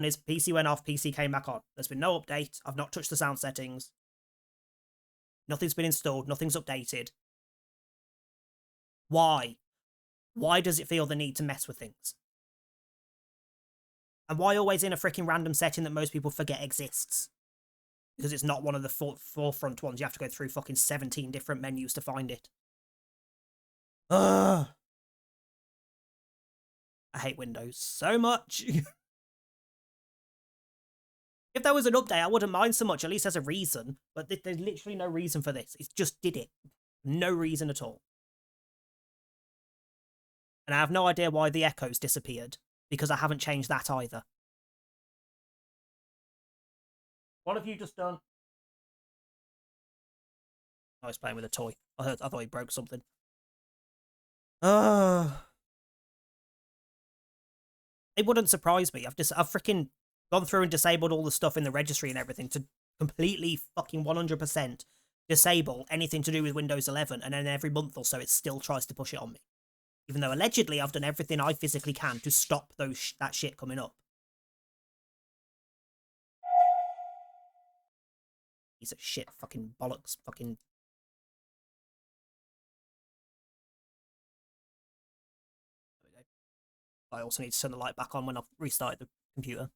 And his PC went off, PC came back on. There's been no update. I've not touched the sound settings. Nothing's been installed. Nothing's updated. Why? Why does it feel the need to mess with things? And why always in a freaking random setting that most people forget exists? Because it's not one of the forefront ones. You have to go through fucking 17 different menus to find it. Ugh. I hate Windows so much. If there was an update, I wouldn't mind so much. At least there's a reason. But there's literally no reason for this. It just did it. No reason at all. And I have no idea why the echoes disappeared. Because I haven't changed that either. What have you just done? I was playing with a toy. I thought he broke something. It wouldn't surprise me. I've freaking gone through and disabled all the stuff in the registry and everything to completely fucking 100% disable anything to do with Windows 11, and then every month or so it still tries to push it on me. Even though allegedly I've done everything I physically can to stop that shit coming up. Piece of shit, fucking bollocks, fucking... There we go. I also need to turn the light back on when I've restarted the computer.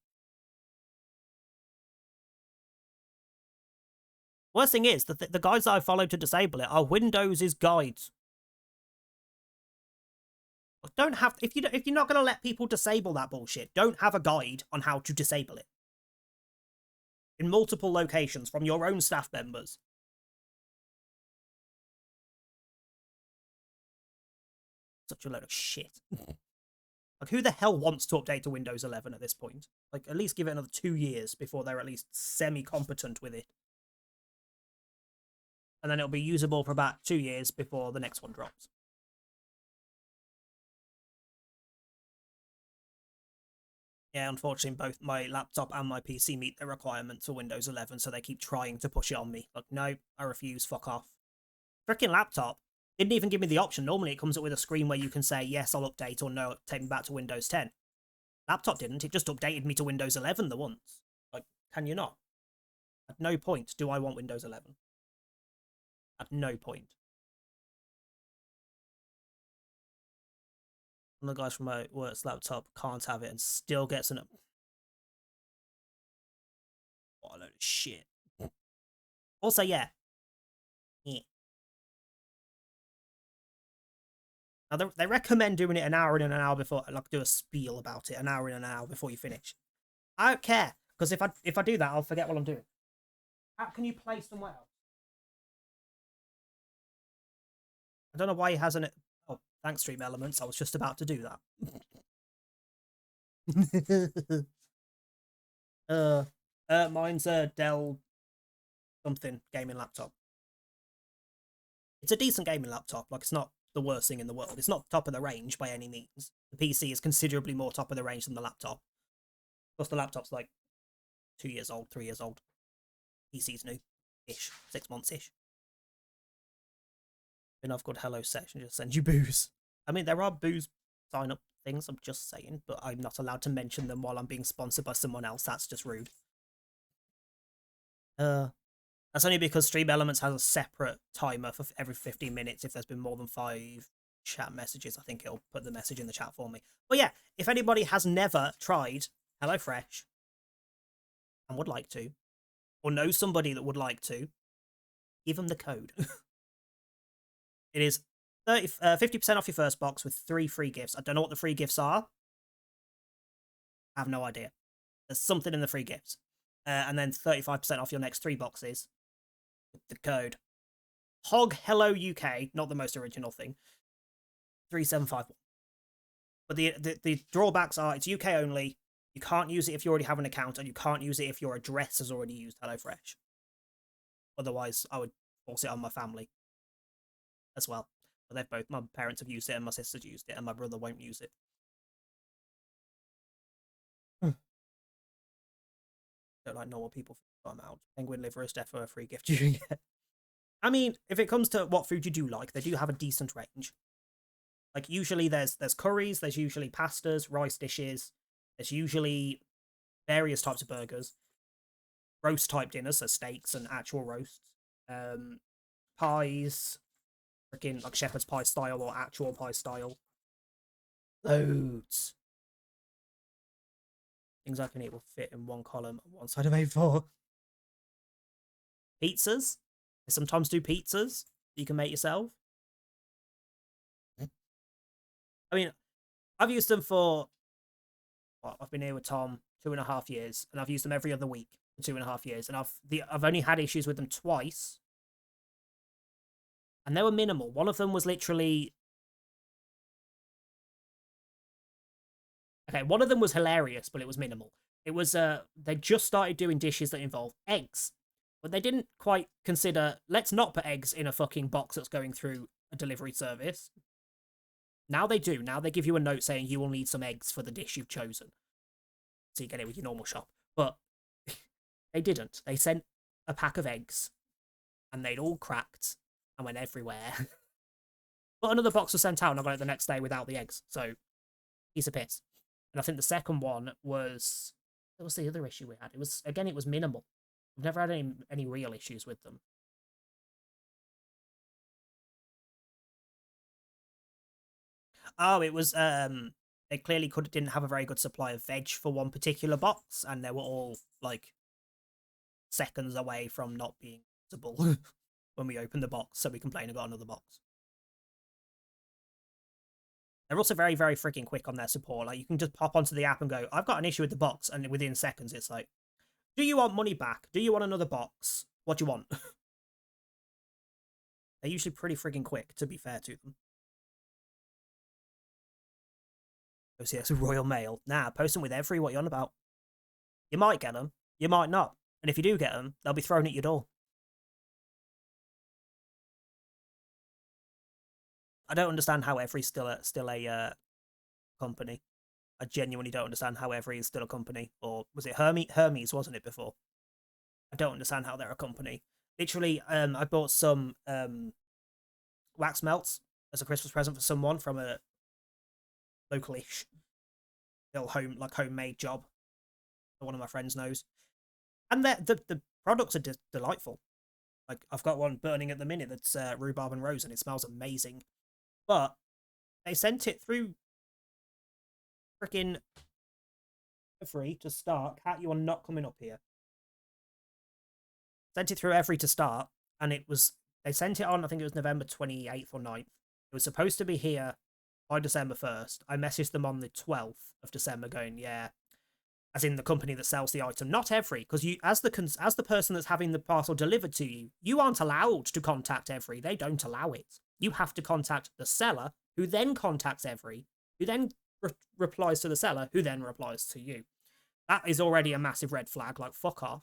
Worst thing is, the guides that I followed to disable it are Windows's guides. Don't have... If you're not going to let people disable that bullshit, don't have a guide on how to disable it. In multiple locations from your own staff members. Such a load of shit. Like, who the hell wants to update to Windows 11 at this point? Like, at least give it another 2 years before they're at least semi-competent with it. And then it'll be usable for about 2 years before the next one drops. Yeah, unfortunately, both my laptop and my PC meet the requirements for Windows 11, so they keep trying to push it on me. Like, no, I refuse, fuck off. Frickin' laptop didn't even give me the option. Normally, it comes up with a screen where you can say, yes, I'll update, or no, take me back to Windows 10. Laptop didn't. It just updated me to Windows 11 the once. Like, can you not? At no point do I want Windows 11. At no point. One of the guys from my work's laptop can't have it and still gets an... What a load of shit. Also, yeah. Now, they recommend doing it an hour in and an hour before, like, do a spiel about it, an hour in and an hour before you finish. I don't care, because if I do that, I'll forget what I'm doing. How can you play somewhere else? I don't know why he hasn't... Oh, thanks, Stream Elements. I was just about to do that. Mine's a Dell something gaming laptop. It's a decent gaming laptop. Like, it's not the worst thing in the world. It's not top of the range by any means. The PC is considerably more top of the range than the laptop. Plus, the laptop's like 2 years old, 3 years old. PC's new-ish, 6 months-ish. Enough good hello section just send you booze. I mean, there are booze sign-up things, I'm just saying, but I'm not allowed to mention them while I'm being sponsored by someone else. That's just rude. That's only because Stream Elements has a separate timer for every 15 minutes. If there's been more than 5 chat messages, I think it'll put the message in the chat for me. But yeah, if anybody has never tried HelloFresh and would like to, or knows somebody that would like to, give them the code. It is 50% off your first box with 3 free gifts. I don't know what the free gifts are. I have no idea. There's something in the free gifts. And then 35% off your next 3 boxes with the code Hog Hello UK, not the most original thing, 3751. But the drawbacks are it's UK only. You can't use it if you already have an account, and you can't use it if your address has already used HelloFresh. Otherwise, I would force it on my family as well. But they've both, my parents have used it, and my sister's used it, and my brother won't use it. Don't like normal people. I'm out. Penguin liver is definitely a free gift you can get. I mean, if it comes to what food you do like, they do have a decent range. Like, usually there's curries, there's usually pastas, rice dishes, there's usually various types of burgers, roast type dinners, so steaks and actual roasts, pies, freaking like shepherd's pie style or actual pie style. Loads. Things I can eat will fit in one column on one side of A4. Pizzas. They sometimes do pizzas you can make yourself. I mean, I've used them for I've been here with Tom 2.5 years, and I've used them every other week for 2.5 years, and I've only had issues with them twice, and they were minimal. One of them was literally okay. One of them was hilarious, but it was minimal. It was they just started doing dishes that involve eggs, but they didn't quite consider let's not put eggs in a fucking box that's going through a delivery service. Now they do. Now they give you a note saying you will need some eggs for the dish you've chosen. So you get it with your normal shop. But they didn't. They sent a pack of eggs and they'd all cracked and went everywhere. But another box was sent out and I got it the next day without the eggs. So piece of piss. And I think the second one was... What was the other issue we had? It was minimal. We've never had any real issues with them. Oh, it was they clearly didn't have a very good supply of veg for one particular box, and they were all like seconds away from not being usable when we opened the box, so we complained about another box. They're also very, very freaking quick on their support. Like you can just pop onto the app and go, I've got an issue with the box, and within seconds it's like, do you want money back? Do you want another box? What do you want? They're usually pretty freaking quick, to be fair to them. OCS Royal Mail. Nah, post them with every what you on about. You might get them, you might not. And if you do get them, they'll be thrown at your door. I don't understand how Every's still a company. I genuinely don't understand how Every is still a company. Or was it Hermes, wasn't it, before? I don't understand how they're a company. Literally, I bought some wax melts as a Christmas present for someone from a local-ish little homemade job that one of my friends knows. And the products are delightful. Like, I've got one burning at the minute that's rhubarb and rose, and it smells amazing. But they sent it through freaking Every to start. Kat, you are not coming up here. Sent it through Every to start, and they sent it on, I think it was November 28th or 9th. It was supposed to be here by December 1st. I messaged them on the 12th of December going, yeah, as in the company that sells the item, not Every, because you, as the person that's having the parcel delivered to you, you aren't allowed to contact Every. They don't allow it. You have to contact the seller, who then contacts Every, who then replies to the seller, who then replies to you. That is already a massive red flag. Like, fuck off.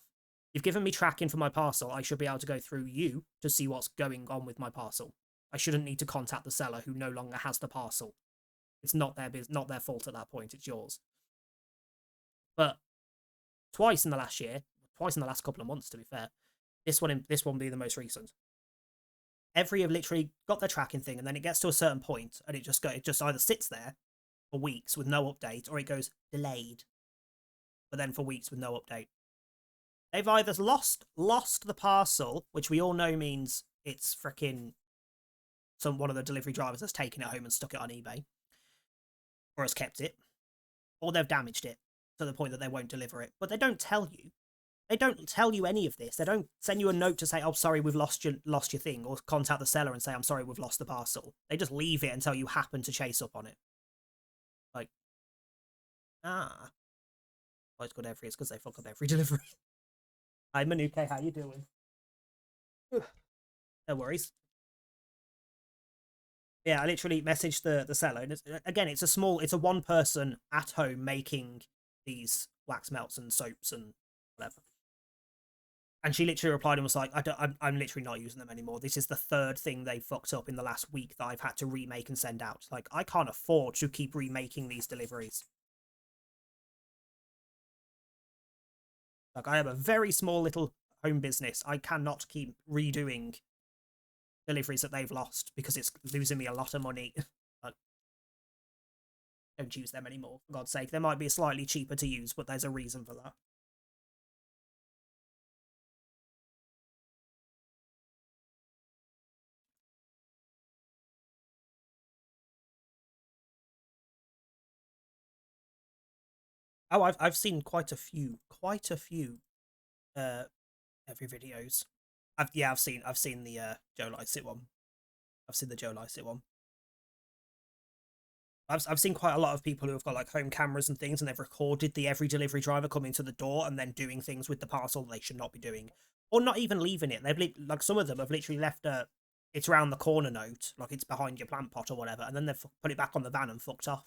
You've given me tracking for my parcel. I should be able to go through you to see what's going on with my parcel. I shouldn't need to contact the seller who no longer has the parcel. It's not their fault at that point. It's yours. But twice in the last year, twice in the last couple of months, to be fair, this one be the most recent. Every have literally got their tracking thing, and then it gets to a certain point, and it just either sits there for weeks with no update, or it goes delayed, but then for weeks with no update. They've either lost the parcel, which we all know means it's freaking one of the delivery drivers has taken it home and stuck it on eBay, or has kept it, or they've damaged it to the point that they won't deliver it. But they don't tell you. They don't tell you any of this. They don't send you a note to say, oh, sorry, we've lost your thing, or contact the seller and say, I'm sorry, we've lost the parcel. They just leave it until you happen to chase up on it. Like, well, it's good Every. It's because they fuck up every delivery. Hi, Manuke, how you doing? No worries. Yeah, I literally messaged the seller, and it's a one person at home making these wax melts and soaps and whatever. And she literally replied and was like, I'm literally not using them anymore. This is the third thing they fucked up in the last week that I've had to remake and send out. Like, I can't afford to keep remaking these deliveries. Like, I have a very small little home business. I cannot keep redoing deliveries that they've lost because it's losing me a lot of money. Like, don't use them anymore, for God's sake. They might be slightly cheaper to use, but there's a reason for that. Oh, I've seen quite a few uh every videos. I've seen the Joe Lycett one. I've seen the Joe Lycett one. I've seen quite a lot of people who have got like home cameras and things, and they've recorded the every delivery driver coming to the door and then doing things with the parcel they should not be doing, or not even leaving it. They've like some of them have literally left it's around the corner note, like it's behind your plant pot or whatever, and then they've put it back on the van and fucked off.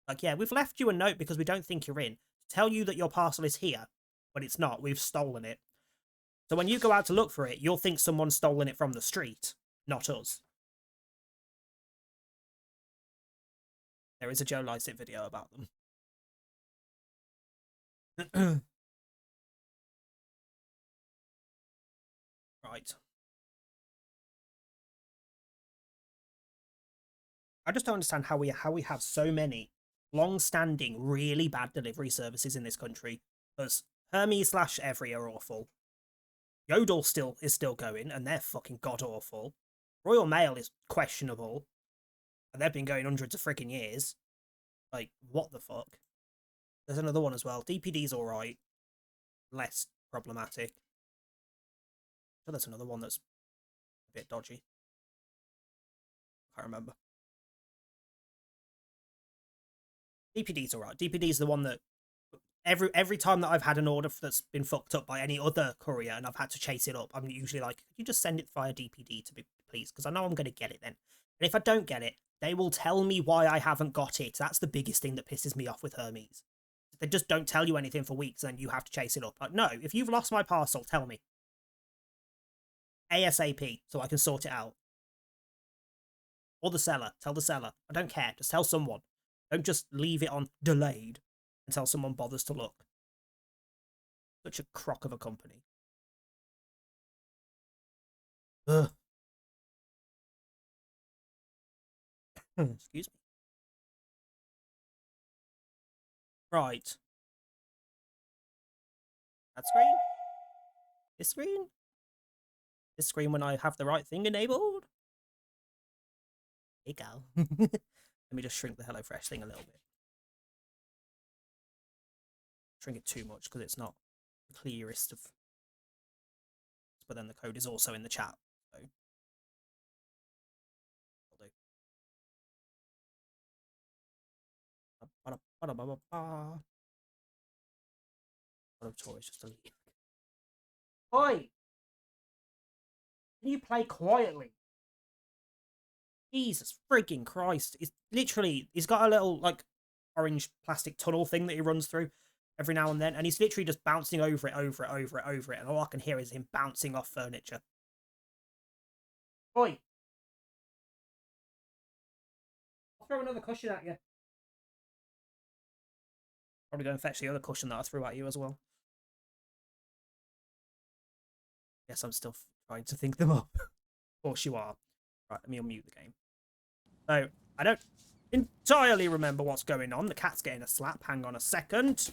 Like, yeah, we've left you a note because we don't think you're in to tell you that your parcel is here, but it's not. We've stolen it. So when you go out to look for it, you'll think someone's stolen it from the street, not us. There is a Joe Lycett video about them. Right. I just don't understand how we have so many long-standing, really bad delivery services in this country. Because Hermes / Every are awful. Yodel is still going, and they're fucking god awful. Royal Mail is questionable, and they've been going hundreds of freaking years. Like, what the fuck? There's another one as well. DPD's alright. Less problematic. So there's another one that's a bit dodgy. Can't remember. DPD's alright. DPD's the one that every time that I've had an order that's been fucked up by any other courier and I've had to chase it up, I'm usually like, could you just send it via DPD to me, please? Because I know I'm going to get it then. And if I don't get it, they will tell me why I haven't got it. That's the biggest thing that pisses me off with Hermes. They just don't tell you anything for weeks and you have to chase it up. Like, no, if you've lost my parcel, tell me. ASAP, so I can sort it out. Or the seller. Tell the seller. I don't care. Just tell someone. Don't just leave it on delayed until someone bothers to look. Such a crock of a company. Ugh. Excuse me. Right. That screen? This screen? This screen when I have the right thing enabled? Hey, gal. Let me just shrink the HelloFresh thing a little bit. Shrink it too much because it's not the clearest of... But then the code is also in the chat. So... What a choice, just a leave. Oi! Can you play quietly? Jesus freaking Christ. It's literally, he's got a little, like, orange plastic tunnel thing that he runs through every now and then, and he's literally just bouncing over it, and all I can hear is him bouncing off furniture. Oi! I'll throw another cushion at you. Probably go and fetch the other cushion that I threw at you as well. Yes, I'm still trying to think them up. Of course you are. Right, let me unmute the game. So, I don't entirely remember what's going on. The cat's getting a slap. Hang on a second.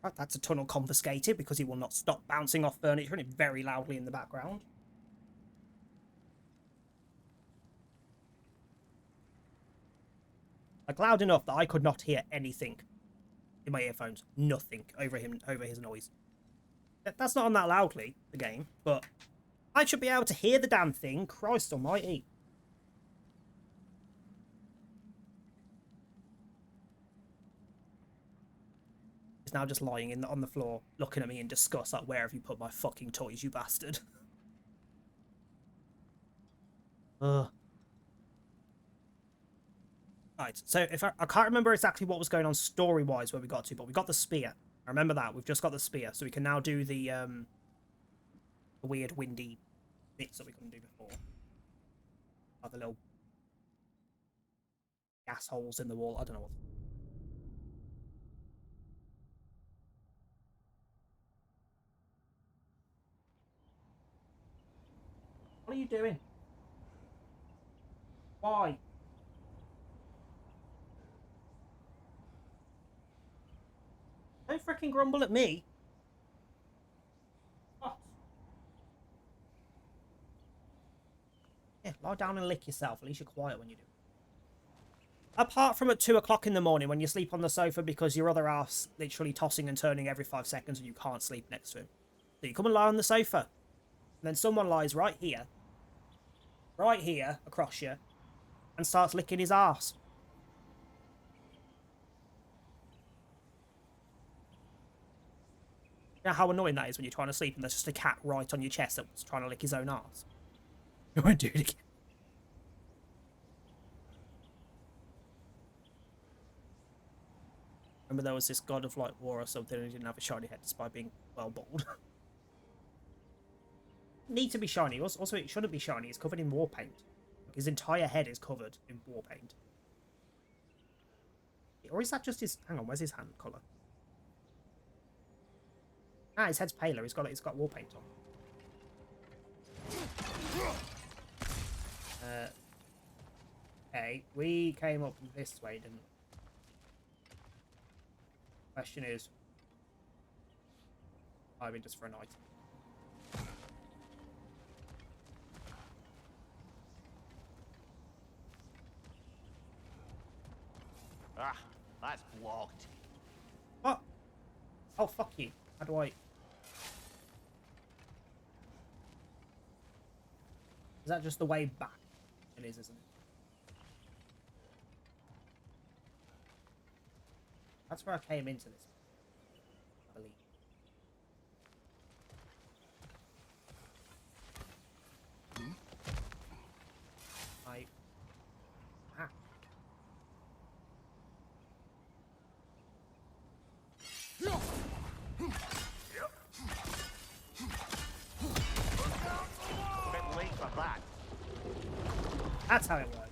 Right, that's a tunnel confiscated because he will not stop bouncing off furniture and it's very loudly in the background. Like loud enough that I could not hear anything in my earphones. Nothing over his noise. That's not on that loudly, the game, but I should be able to hear the damn thing. Christ almighty. He's now just lying on the floor, looking at me in disgust, like, where have you put my fucking toys, you bastard? Ugh. Right, so if I can't remember exactly what was going on story-wise where we got to, but we got the spear. I remember that. We've just got the spear, so we can now do the weird windy bits that we couldn't do before. Like the little gas holes in the wall. I don't know what. What are you doing? Why? Don't freaking grumble at me. What? Yeah, lie down and lick yourself. At least you're quiet when you do. Apart from at 2 o'clock in the morning when you sleep on the sofa because your other half's literally tossing and turning every 5 seconds and you can't sleep next to him. So you come and lie on the sofa. And then someone lies right here across you, and starts licking his arse. You know how annoying that is when you're trying to sleep and there's just a cat right on your chest that's trying to lick his own arse. You won't do it again. Remember there was this god of like war or something and he didn't have a shiny head despite being well bald. Need to be shiny. Also, it shouldn't be shiny. It's covered in war paint. Like, his entire head is covered in war paint. Or is that just his... Hang on, where's his hand colour? Ah, his head's paler. It's got war paint on. Okay, we came up this way, didn't we? Question is... I mean, just for a night. Ah, that's blocked. What? Oh, fuck you. How do I... Is that just the way back? It is, isn't it? That's where I came into this. I believe. Ah. Bit late for that. That's how it works.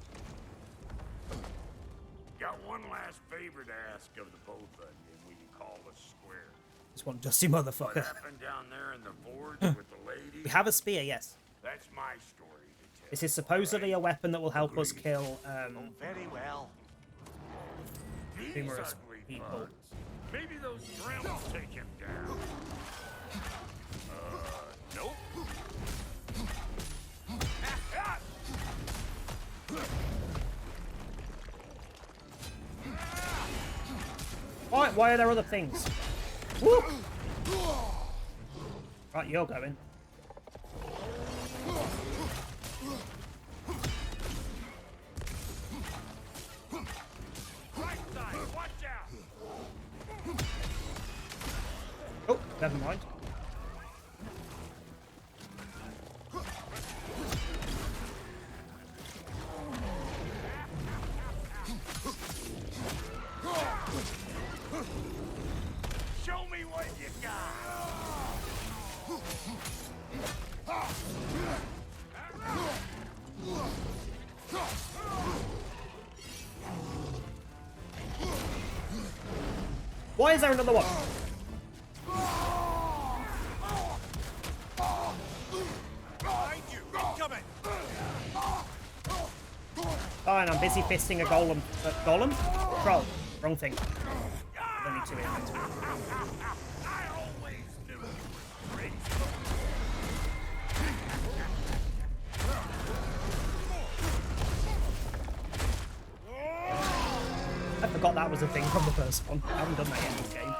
Got one last favor to ask of the both of you when you call us square. This one dusty What motherfucker. happened down there in the forge with the lady? We have a spear, yes. That's my story to tell. This is supposedly a weapon that will help us kill Oh, very well. These numerous ugly people. bugs. Maybe those drones will take him down. Nope. Why are there other things? Woo! Right, you're going. Right side, watch out. Oh, never mind. Show me what you got. Why is there another one? Behind you, incoming. Fine, I'm busy fisting a golem. Golem? Troll. Wrong thing. Don't need to hit. I always knew you were crazy. I forgot that was a thing from the first one. I haven't done that yet in this game.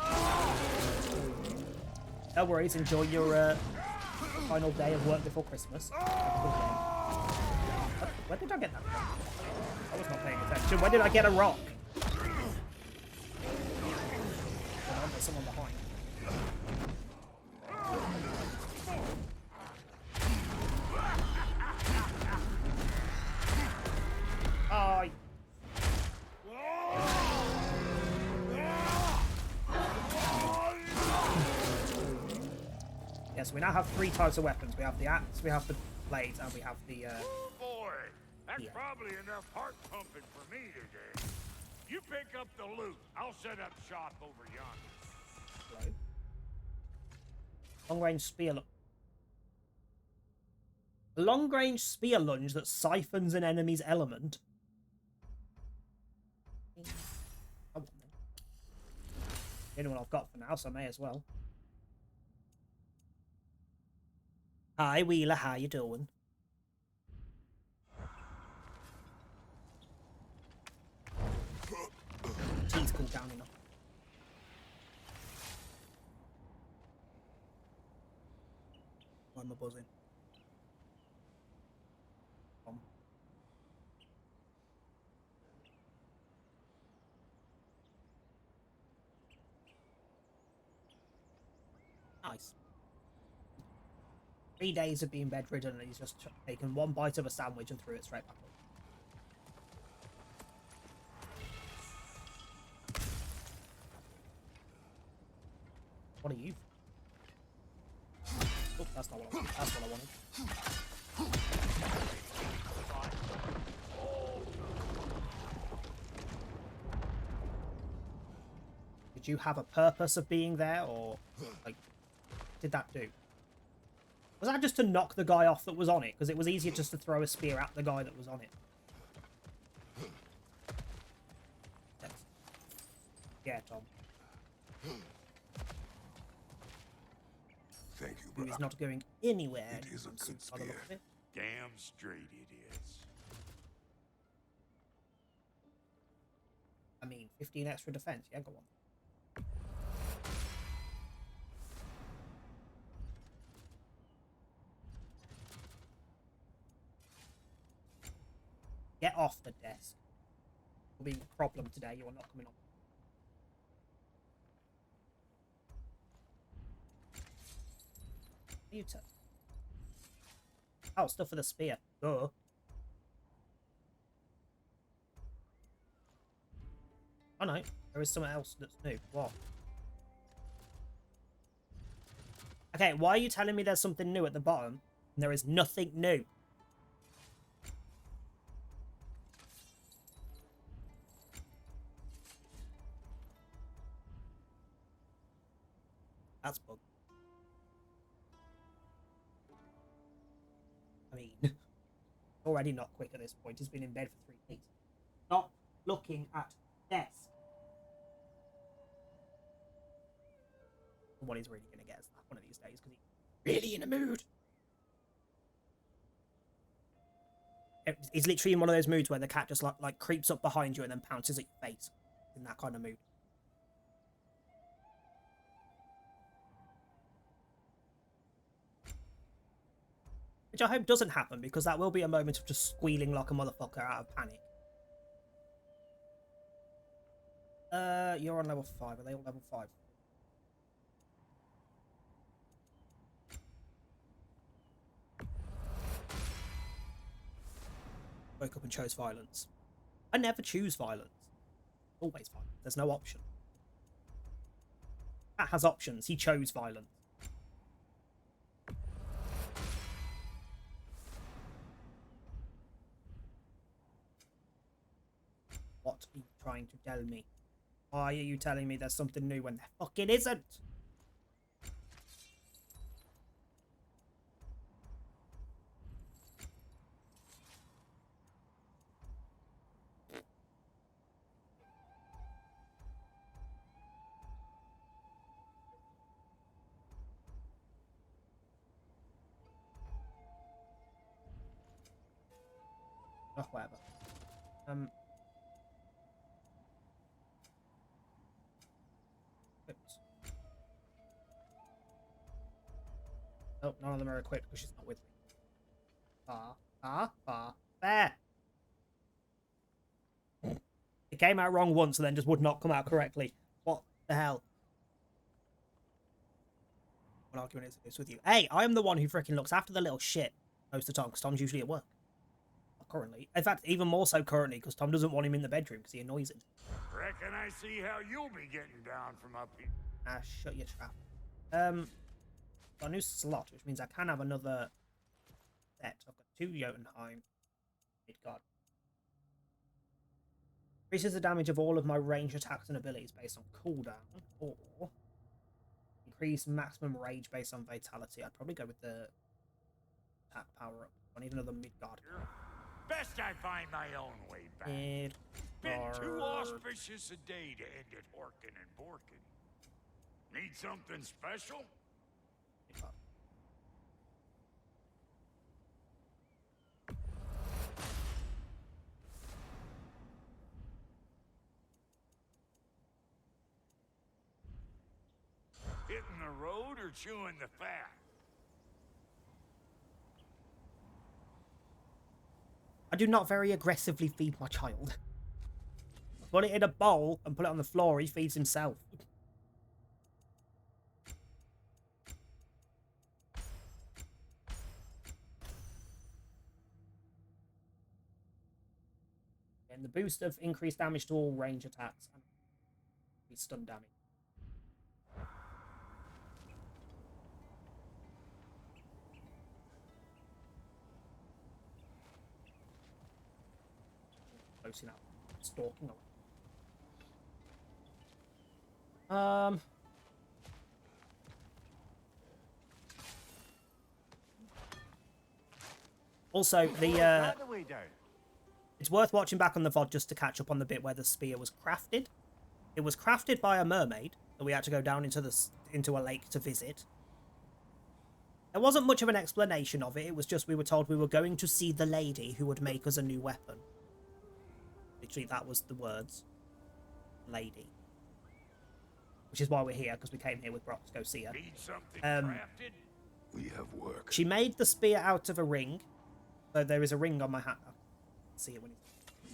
No worries, enjoy your final day of work before Christmas. Have a good day. Where did I get that from? I was not paying attention. Where did I get a rock? Hold on, there's someone behind. Hi. we now have 3 types of weapons. We have the axe, we have the blades, and we have the... Oh boy, that's Yeah. probably enough heart pumping for me today. You pick up the loot. I'll set up shop over yonder. Hello? Long-range spear... A long-range spear lunge that siphons an enemy's element. Come on, then. The only one I've got for now, so I may as well. Hi, Wheeler. How you doing? Tea's cooled down enough. Why am I buzzing? Come. Nice. 3 days of being bedridden and he's just taken 1 bite of a sandwich and threw it straight back up. What are you? Oh, that's not what I wanted. That's what I wanted. Did you have a purpose of being there, or like, did that do? Was that just to knock the guy off that was on it? Because it was easier just to throw a spear at the guy that was on it. Yeah, Tom. Thank you, Who but is not going anywhere. It is a good by the look spear. of it. Damn straight it is. I mean, 15 extra defense. Yeah, go on. Get off the desk. Will be a problem today. You are not coming on. You took. Oh, stuff for the spear. Duh. Oh no, there is something else that's new. What? Okay, why are you telling me there's something new at the bottom and there is nothing new? That's bug. I mean, already not quick at this point. He's been in bed for 3 days. Stop looking at desk. What he's really going to get is that one of these days because he's really in a mood. He's literally in one of those moods where the cat just like creeps up behind you and then pounces at your face. In that kind of mood. Which I hope doesn't happen, because that will be a moment of just squealing like a motherfucker out of panic. You're on level 5. Are they all level 5? Woke up and chose violence. I never choose violence. Always violence. There's no option. That has options. He chose violence. What are you trying to tell me? Why are you telling me there's something new when there fucking isn't? Oh, whatever. Oops. Oh, none of them are equipped because she's not with me. There! It came out wrong once and then just would not come out correctly. What the hell? What argument is this with you? Hey, I am the one who freaking looks after the little shit most of the time because Tom's usually at work. Not currently. In fact, even more so currently because Tom doesn't want him in the bedroom because he annoys him. Reckon I see how you'll be getting down from up here. Ah, shut your trap. Got a new slot, which means I can have another set. I've got 2 Jotunheim. Midgard. Increases the damage of all of my range attacks and abilities based on cooldown, or increase maximum rage based on vitality. I'd probably go with the attack power up. I need another Midgard. Best I find my own way back. Been too auspicious a day to end it horkin' and borkin'. Need something special? Midgard. Hitting the road or chewing the fat? I do not very aggressively feed my child. Put it in a bowl and put it on the floor. He feeds himself. And the boost of increased damage to all range attacks and stun damage. Close enough. Stalking away. Also, The way down. it's worth watching back on the VOD just to catch up on the bit where the spear was crafted. It was crafted by a mermaid that we had to go down into a lake to visit. There wasn't much of an explanation of it. It was just we were told we were going to see the lady who would make us a new weapon. Literally, that was the words. Lady. Which is why we're here, because we came here with Brock to go see her. Need something crafted? We have work. She made the spear out of a ring. So there is a ring on my hat. I can see it when he's...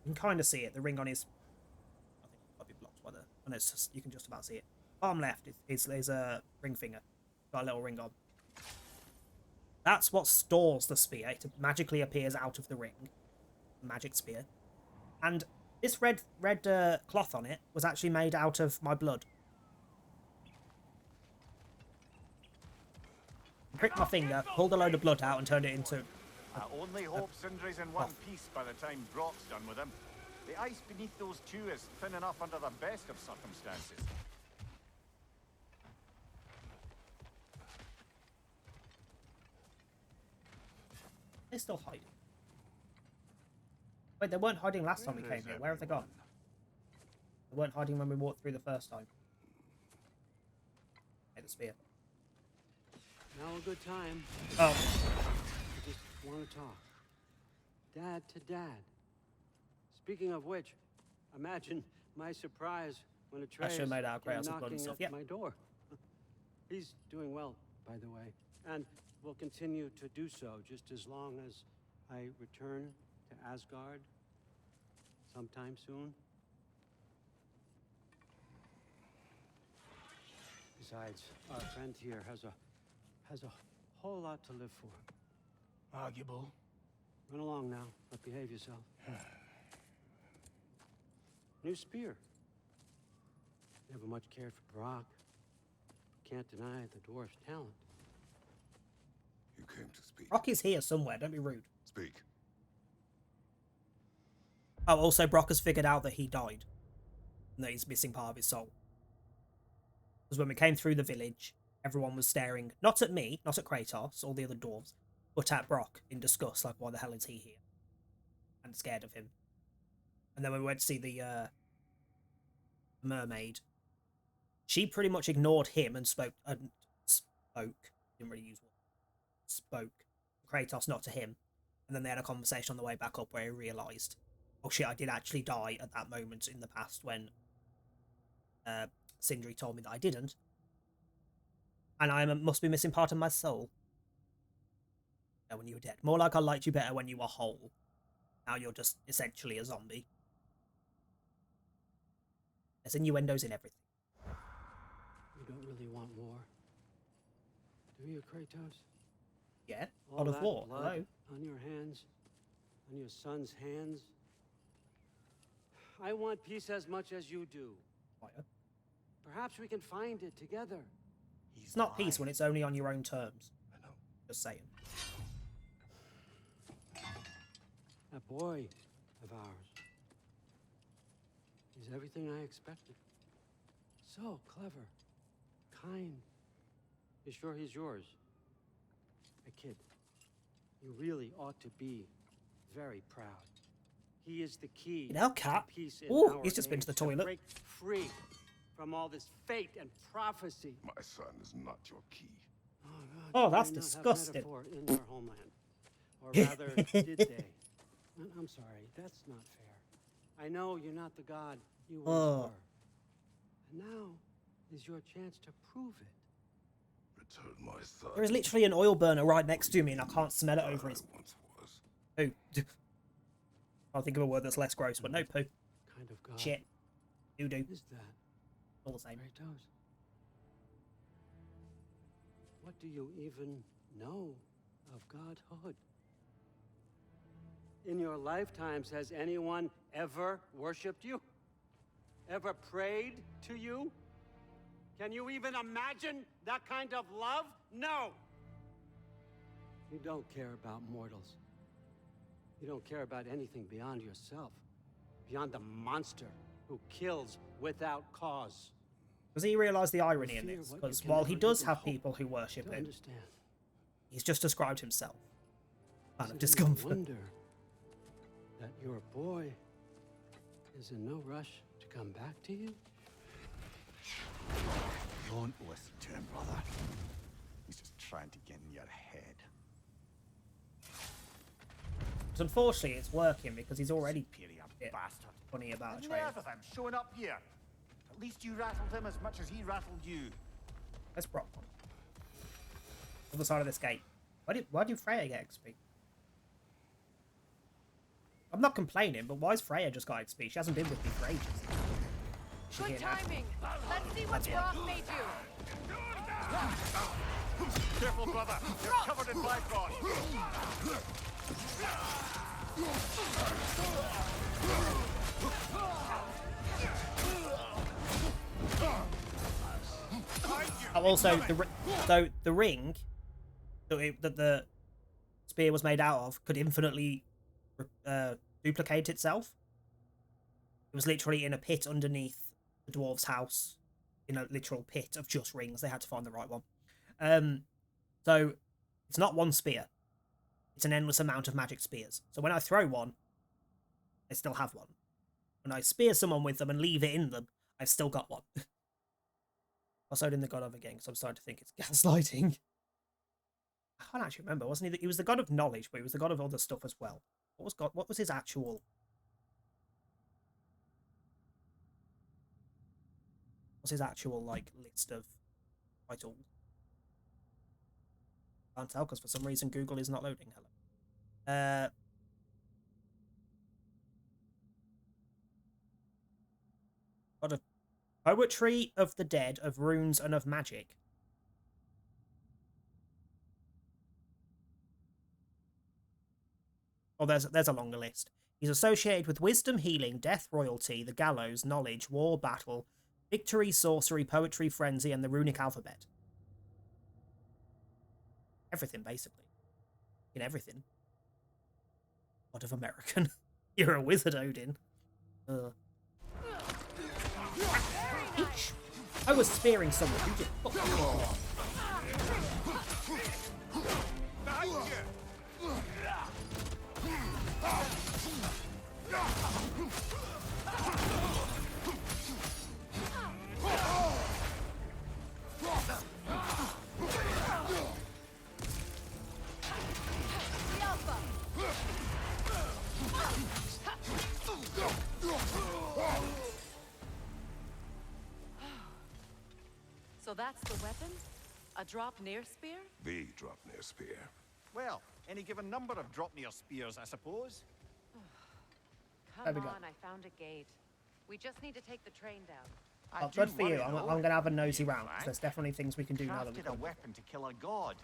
You can kind of see it. The ring on his... I think it might be blocked by the... And it's just... You can just about see it. Arm left is a ring finger. Got a little ring on. That's what stores the spear. It magically appears out of the ring. Magic spear. And this red cloth on it was actually made out of my blood. I pricked my finger, pulled a load of blood out and turned it into... I only hope Sindri's in one piece by the time Brock's done with him. The ice beneath those two is thin enough under the best of circumstances. They're still hiding. Wait, they weren't hiding last time we came here. Where have they gone? They weren't hiding when we walked through the first time. Hey, the spear. Now a good time. Oh, I just want to talk. Dad to dad. Speaking of which, imagine my surprise when a That should've made our came Kratos' blood and knocking stuff, at yeah. my door. He's doing well, by the way, and will continue to do so just as long as I return to Asgard sometime soon. Besides, our friend here has a whole lot to live for. Arguable. Run along now, but behave yourself. New spear. Never much cared for Brock. Can't deny the dwarf's talent. You came to speak. Brock is here somewhere. Don't be rude. Speak. Oh, also, Brock has figured out that he died. And that he's missing part of his soul. Because when we came through the village, everyone was staring, not at me, not at Kratos, or the other dwarves, but at Brock in disgust, like, why the hell is he here? And scared of him. And then when we went to see the mermaid, she pretty much ignored him and spoke, didn't really use words, spoke Kratos, not to him. And then they had a conversation on the way back up where he realised, oh shit, I did actually die at that moment in the past when Sindri told me that I didn't. And I must be missing part of my soul. Yeah, when you were dead. More like I liked you better when you were whole. Now you're just essentially a zombie. There's innuendos in everything. You don't really want more, do you, Kratos? Yeah, All God of that War. blood Hello. on your hands, on your son's hands. I want peace as much as you do. Fire. Perhaps we can find it together. It's not peace when it's only on your own terms. I know. Just saying. That boy of ours. He's everything I expected. So clever, kind. You sure he's yours? A kid. You really ought to be very proud. He is the key You know, cat. to peace in Ooh, our he's just been to the age, toilet. break free from all this fate and prophecy. My son is not your key. Oh, God, Oh, do that's they not have disgusting. metaphor in their homeland? Or rather, did they? I'm sorry, that's not fair. I know you're not the god you once Oh. were. And now is your chance to prove it. Return my son. There is literally an oil burner right next to me, and I can't smell it over his I once was. poo. I'll think of a word that's less gross, but no poo. Kind of god Shit. Doo-doo. is that? All the same. Kratos. What do you even know of godhood? In your lifetimes, has anyone ever worshipped you? Ever prayed to you? Can you even imagine that kind of love? No! You don't care about mortals. You don't care about anything beyond yourself. Beyond the monster who kills without cause. Does he realise the irony in Fear this? what you Because can while he never does even have hope people who worship to him, understand. he's just described himself. Kind of Isn't it a discomfort. wonder that your boy is in no rush to come back to you? Don't listen to him, brother. He's just trying to get in your head. But unfortunately, it's working because he's already Superior bit bastard. funny about The Atreus. nerve of him showing up here. At least you rattled him as much as he rattled you. Let's Brock one. Other side of this gate. Why do Freya get XP? I'm not complaining, but why's Freya just got XP? She hasn't been with me for ages. She Good here now. timing. Let's see what That's Brock made you. Careful, brother. You're covered in bifrost. Oh, also the ring that the spear was made out of could infinitely duplicate itself. It was literally in a pit underneath the dwarves' house, in a literal pit of just rings. They had to find the right one. So it's not one spear; it's an endless amount of magic spears. So when I throw one, I still have one. When I spear someone with them and leave it in them, I've still got one. Also, in the god of again, because I'm starting to think it's gaslighting. I can't actually remember. Wasn't he? He was the god of knowledge, but he was the god of other stuff as well. What was his actual? What's his actual like list of titles? Can't tell because for some reason Google is not loading. Hello. God of poetry, of the dead, of runes, and of magic. Oh, there's a longer list. He's associated with wisdom, healing, death, royalty, the gallows, knowledge, war, battle, victory, sorcery, poetry, frenzy, and the runic alphabet. Everything, basically. In everything. God of American. You're a wizard, Odin. Eesh. I was spearing someone. You just fucked me off. So that's the weapon? A drop near spear? The drop near spear. Well, any given number of drop near spears, I suppose. There Come we go. on, I found a gate. We just need to take the train down. I Oh, do good for you. worry, I'm though. going to have a nosy round. 'Cause Frank, there's definitely things we can do now that we crafted a can. weapon to kill a god.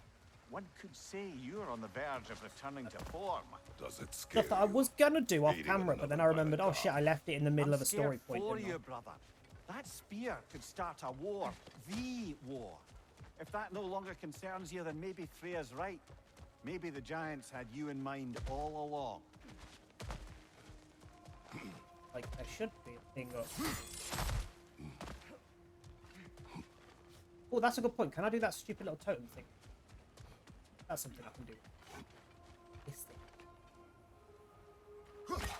One could say you're on the verge of returning to form. Does it scare Stuff that I you? was going to do off Beating camera, but then I another remembered, oh bad shit, I left it in the middle I'm of a story scared point. for didn't I? you, brother. That spear could start a war. The war. If that no longer concerns you, then maybe Freya's right. Maybe the giants had you in mind all along. Like, there should be a thing up. Oh, that's a good point. Can I do that stupid little totem thing? That's something I can do. This thing. Okay.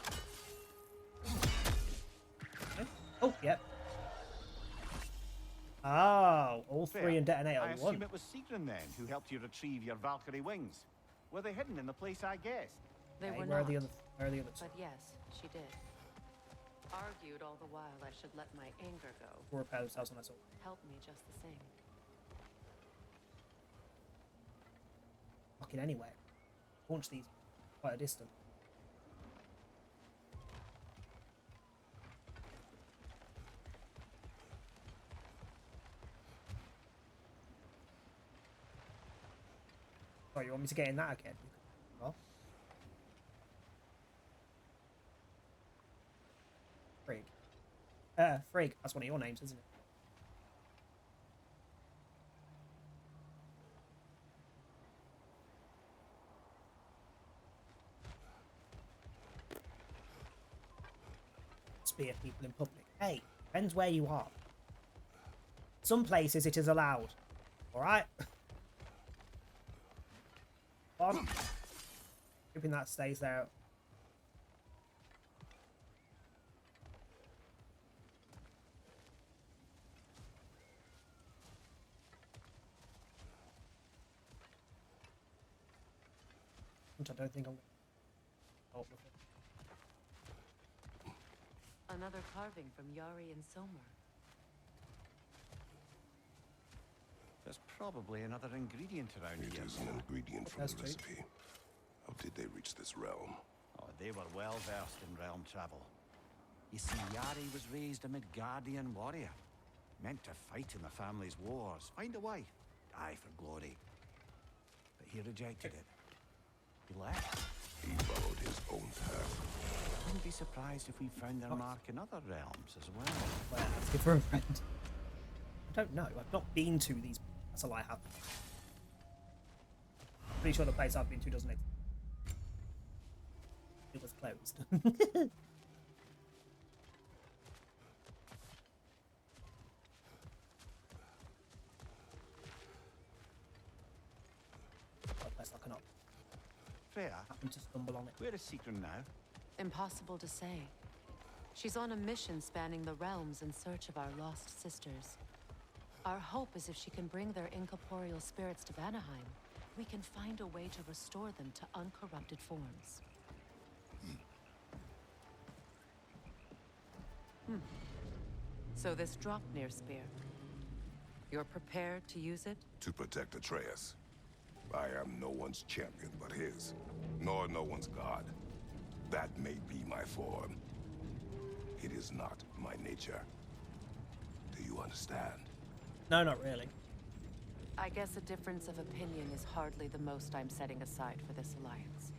Oh, yep. Oh, all three and detonate I at assume once. it was Sigrun then who helped you retrieve your Valkyrie wings. Were they hidden in the place I guessed? They Okay, were where not. are the other? Where are the other two? But yes, she did. Argued all the while I should let my anger go. We'll repair themselves on us all. Help me just the same. Fucking anyway. Launch these quite a distance. Oh, you want me to get in that again? Well. Frig. Frig. That's one of your names, isn't it? Spear people in public. Hey, depends where you are. Some places it is allowed. Alright? On. Hoping that stays there. Which I don't think I'm going to help with it. Another carving from Yari and Somer. There's probably another ingredient around It here. is an ingredient from That's the true. recipe. How did they reach this realm? Oh, they were well versed in realm travel. You see, Yari was raised a Midgardian warrior, meant to fight in the family's wars, find a wife, die for glory. But he rejected it. He left. He followed his own path. Wouldn't be surprised if we found their mark in other realms as well. Well, ask it for a friend. I don't know. I've not been to these. That's a lie. I have. Pretty sure the place I've been to doesn't exist. It was closed. That place I cannot Freya, happen to stumble on it. where is Sigrun now? Impossible to say. She's on a mission spanning the realms in search of our lost sisters. Our hope is if she can bring their incorporeal spirits to Vanaheim, we can find a way to restore them to uncorrupted forms. So this Dropnir spear, you're prepared to use it? To protect Atreus. I am no one's champion but his, nor no one's god. That may be my form. It is not my nature. Do you understand? No, not really. I guess a difference of opinion is hardly the most I'm setting aside for this alliance.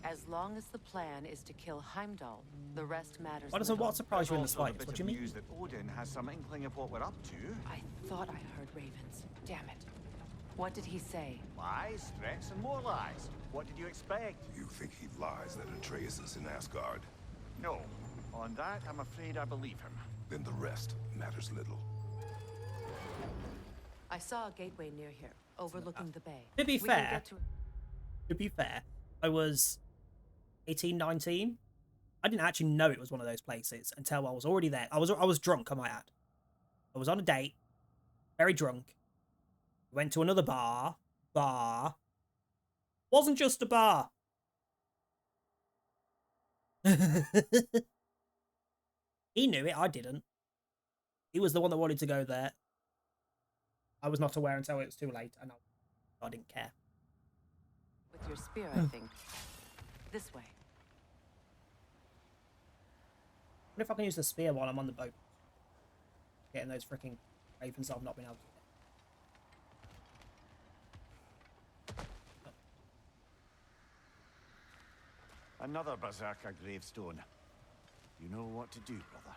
As long as the plan is to kill Heimdall, the rest matters Why doesn't little. what surprise you in the There's also slightest? bit What of do you mean? news that Odin has some inkling of what we're up to. I thought I heard ravens. Damn it. What did he say? Lies, threats, and more lies. What did you expect? You think he lies that Atreus is in Asgard? No. On that, I'm afraid I believe him. Then the rest matters little. I saw a gateway near here, overlooking the bay. To be We can fair, get to- To be fair, I was 18, 19. I didn't actually know it was one of those places until I was already there. I was drunk, I might add. I was on a date, very drunk. Went to another bar. Wasn't just a bar. He knew it, I didn't. He was the one that wanted to go there. I was not aware until it was too late, and I didn't care. With your spear, I think. This way. I wonder if I can use the spear while I'm on the boat. Getting those freaking ravens I've not been able to get. Another Berserker gravestone. You know what to do, brother.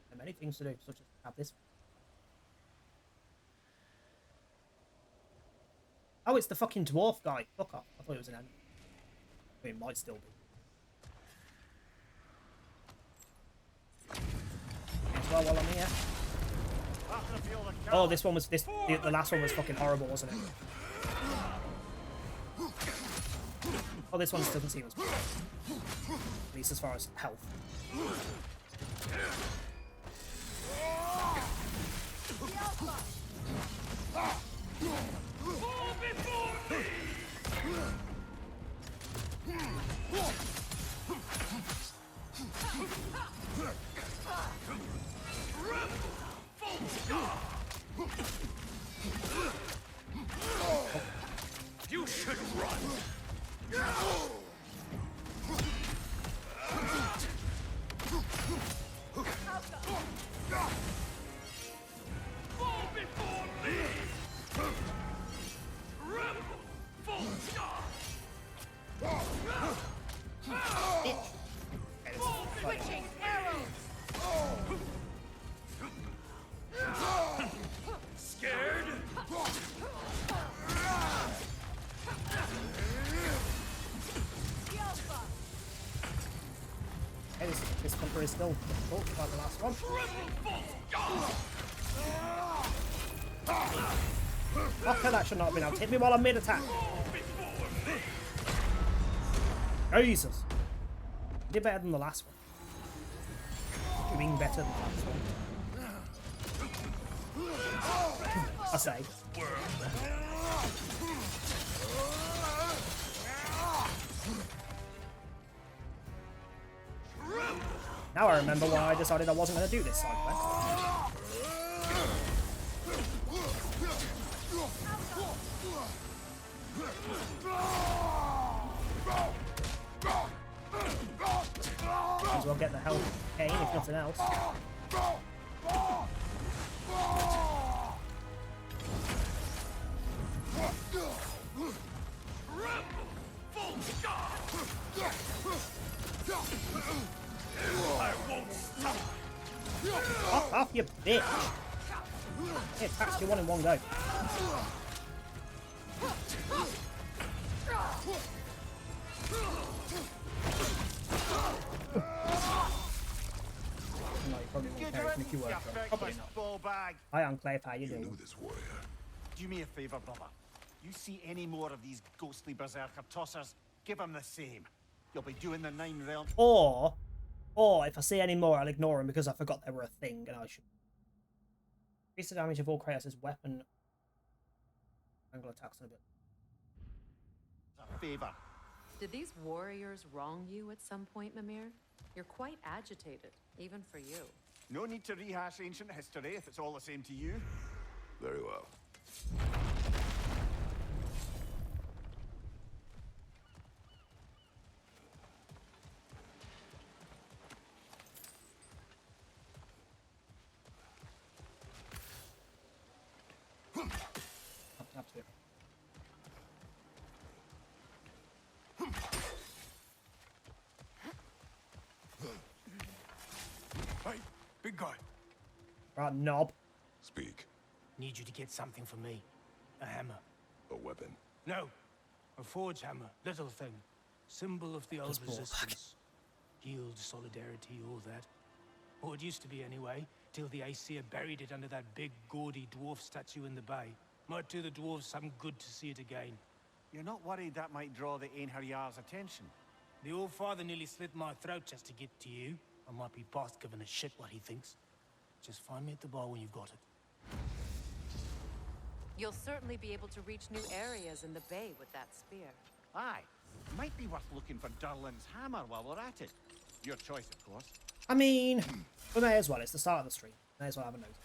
There are many things to do, such as have this. Oh, it's the fucking dwarf guy. Fuck off. I thought it was an enemy. I mean, it might still be. As well while I'm here. Oh, this one was the last one was fucking horrible, wasn't it? Oh, this one doesn't seem as bad. At least as far as health. You should run. Fall before me. Rebel, full stop. Switching arrows! Scared? Hey, this bumper is still difficult, like the last one. Okay, that should not have been out. Hit me while I'm mid-attack. Jesus. You did better than the last one. You're being better than the last one. I say. Now I remember why I decided I wasn't going to do this side quest. Might as well get the health gain if nothing else. I won't stop. Fuck off, you bitch! It attacks you one in one go. No, you probably won't carry Mickey work. Probably not. Hi, Enclave, how you You doing? knew this warrior. Do me a favor, brother. You see any more of these ghostly berserker tossers, give them the same. You'll be doing the 9 realms. Or if I see any more, I'll ignore them because I forgot they were a thing and I should. Increase the damage of all Kratos' weapon. Angle attacks in a bit. A favor. Did these warriors wrong you at some point, Mimir? You're quite agitated, even for you. No need to rehash ancient history if it's all the same to you. Very well. Up to it. Hey, big guy. Right, knob. Speak. Need you to get something for me. A hammer. A weapon. No. A forge hammer. Little thing. Symbol of the old Just pull back. resistance. Guild solidarity, all that. Or it used to be anyway, till the Aesir buried it under that big, gaudy dwarf statue in the bay. Might do the dwarves some good to see it again. You're not worried that might draw the Einherjar's attention? The old father nearly slit my throat just to get to you. I might be past giving a shit what he thinks. Just find me at the bar when you've got it. You'll certainly be able to reach new areas in the bay with that spear. Aye. Might be worth looking for Durlin's hammer while we're at it. Your choice, of course. I mean, we may as well. It's the start of the stream. May as well have a nose.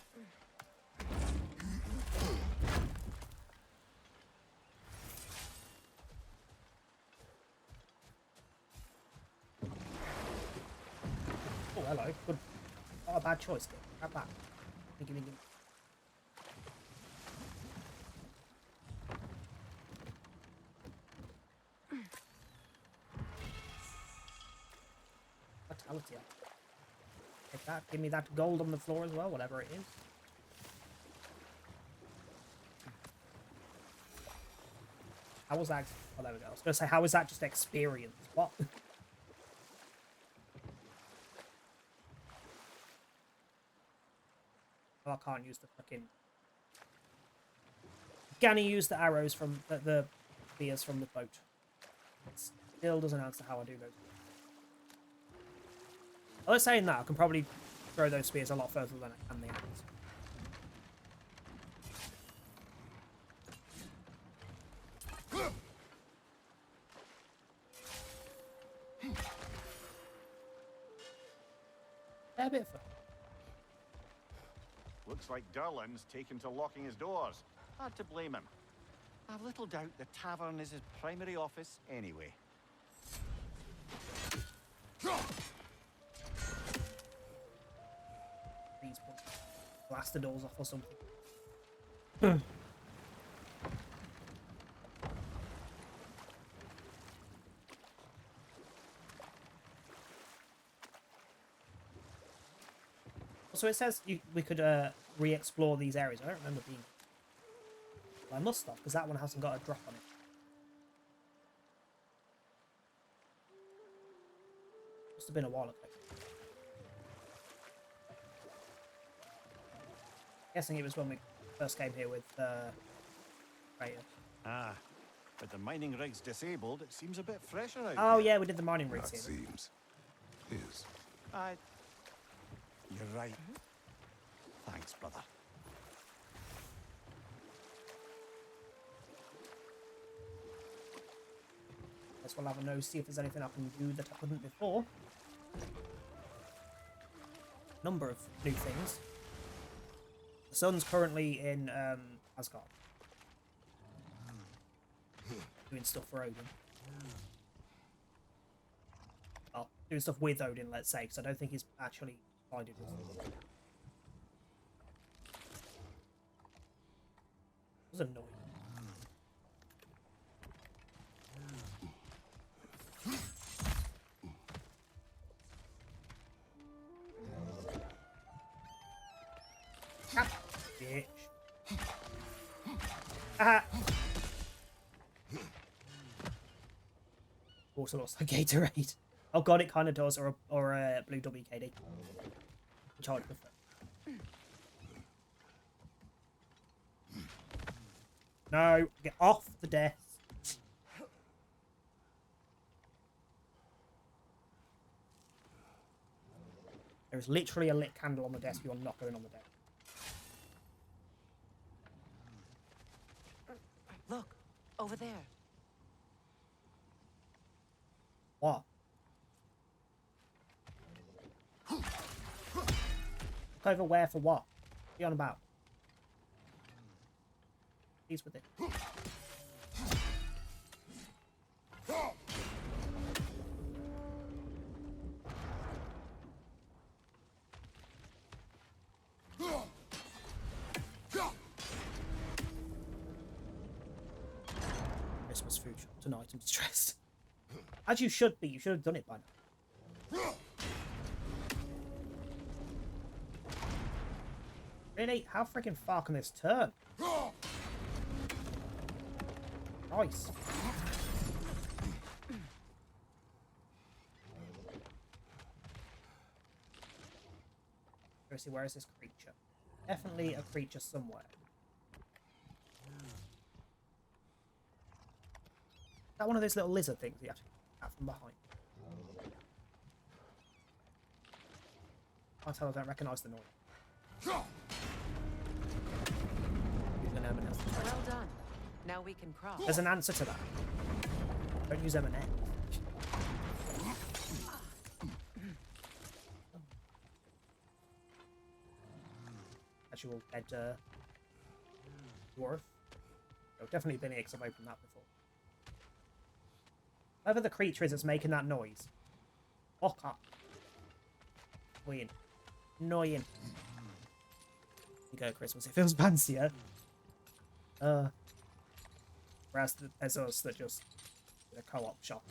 Oh, hello. Good. Not a bad choice. Kid. Grab that. Thingy, thingy. Vitality up. Take that. Give me that gold on the floor as well, whatever it is. How was that? Oh, there we go. I was going to say, how is that just experience? What? Oh, I can't use the fucking... Can you use the arrows from the spears from the boat? It still doesn't answer how I do those. I was saying that I can probably throw those spears a lot further than I can the arrows. They're a bit fun. Looks like Durlin's taken to locking his doors. Hard to blame him. I've little doubt the tavern is his primary office anyway. These ones. Blast the doors off or something. So it says we could re-explore these areas. I don't remember being... Well, I must have, because that one hasn't got a drop on it. Must have been a while ago. Guessing it was when we first came here with Kratos. Ah, but the mining rig's disabled. It seems a bit fresher out Oh here. yeah, we did the mining rigs That here. seems. Is. You're right. Thanks, brother. Guess we'll have a nose, see if there's anything I can do that I couldn't before. Number of new things. The sun's currently in Asgard. Doing stuff for Odin. Well, doing stuff with Odin, let's say, because I don't think he's actually sided with him. It was annoying. Bitch. Ah. Also lost a Gatorade. Oh god, it kind of does, or a blue WKD, which I would prefer. No, get off the desk. There is literally a lit candle on the desk. You are not going on the desk. Look, over there. What? Look over where for what? What are you on about? He's with it. Christmas food shop tonight. I'm stressed. As you should be. You should have done it by now. Really? How freaking far can this turn? Nice. Seriously, where is this creature? Definitely a creature somewhere. Is that one of those little lizard things you have to get from behind? Can't tell, I don't recognise the noise. Well done. Now we can cross. There's an answer to that. Don't use M&M. Actual dead dwarf. I've definitely been here because I've opened that before. Whoever the creature is that's making that noise. Fuck up. Annoying. Annoying. You go, Christmas. It feels fancier. Whereas there's us that just a co-op shop.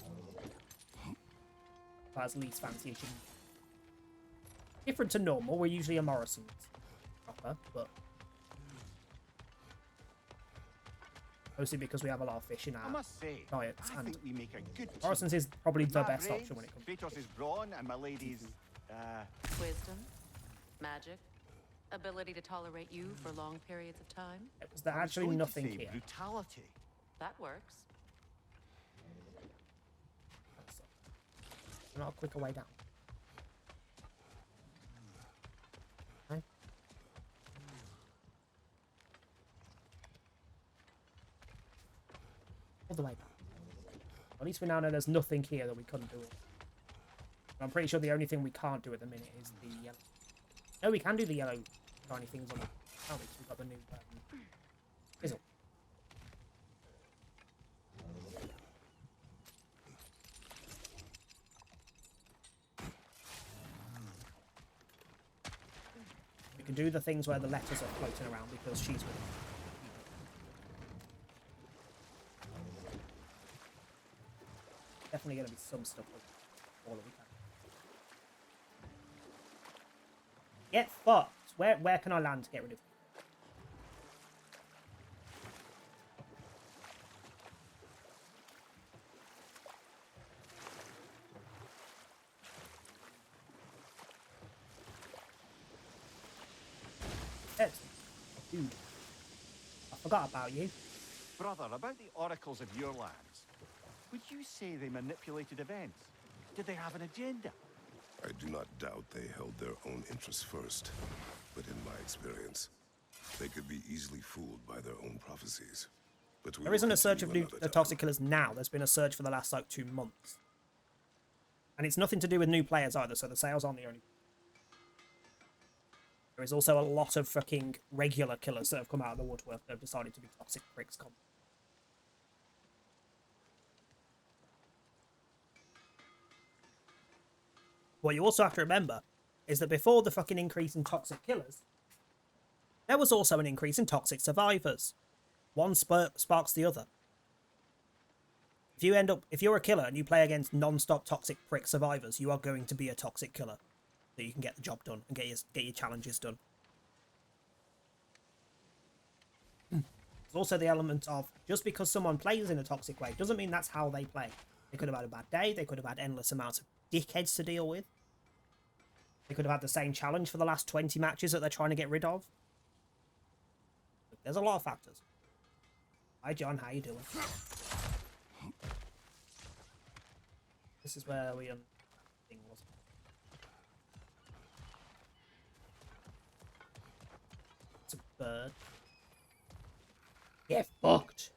That's least fancy as you can. Different to normal. We're usually a Morrison's shopper, but Mostly because we have a lot of fish in I our must say, diets. I And think we make a good team. Morrison's is probably the My best brains, option when it comes to Kratos' brawn, and my lady's, Wisdom, magic, ability to tolerate you for long periods of time. Was there I was actually going to nothing say here? brutality. That works. Not a quicker way down. Okay. All the way down. At least we now know there's nothing here that we couldn't do. I'm pretty sure the only thing we can't do at the minute is the yellow. No, we can do the yellow tiny things on the. Oh, we've got the new fizzle. We can do the things where the letters are floating around because she's with it. Definitely going to be some stuff with all that we can. Get fucked. Where can I land to get rid of you? Yes. Dude. I forgot about you. Brother, about the oracles of your lands, would you say they manipulated events? Did they have an agenda? I do not doubt they held their own interests first, but in my experience, they could be easily fooled by their own prophecies. But There isn't a surge of new toxic killers now. There's been a surge for the last like 2 months. And it's nothing to do with new players either, so the sales aren't the only. There is also a lot of fucking regular killers that have come out of the woodwork that have decided to be toxic pricks. What you also have to remember is that before the fucking increase in toxic killers, there was also an increase in toxic survivors. One sparks the other. If you're a killer and you play against non-stop toxic prick survivors, you are going to be a toxic killer, so you can get the job done and get your challenges done. There's also the element of just because someone plays in a toxic way doesn't mean that's how they play. They could have had a bad day. They could have had endless amounts of dickheads to deal with. They could have had the same challenge for the last 20 matches that they're trying to get rid of. There's a lot of factors. Hi John, how you doing? This is where we thing was. It's a bird. Get fucked.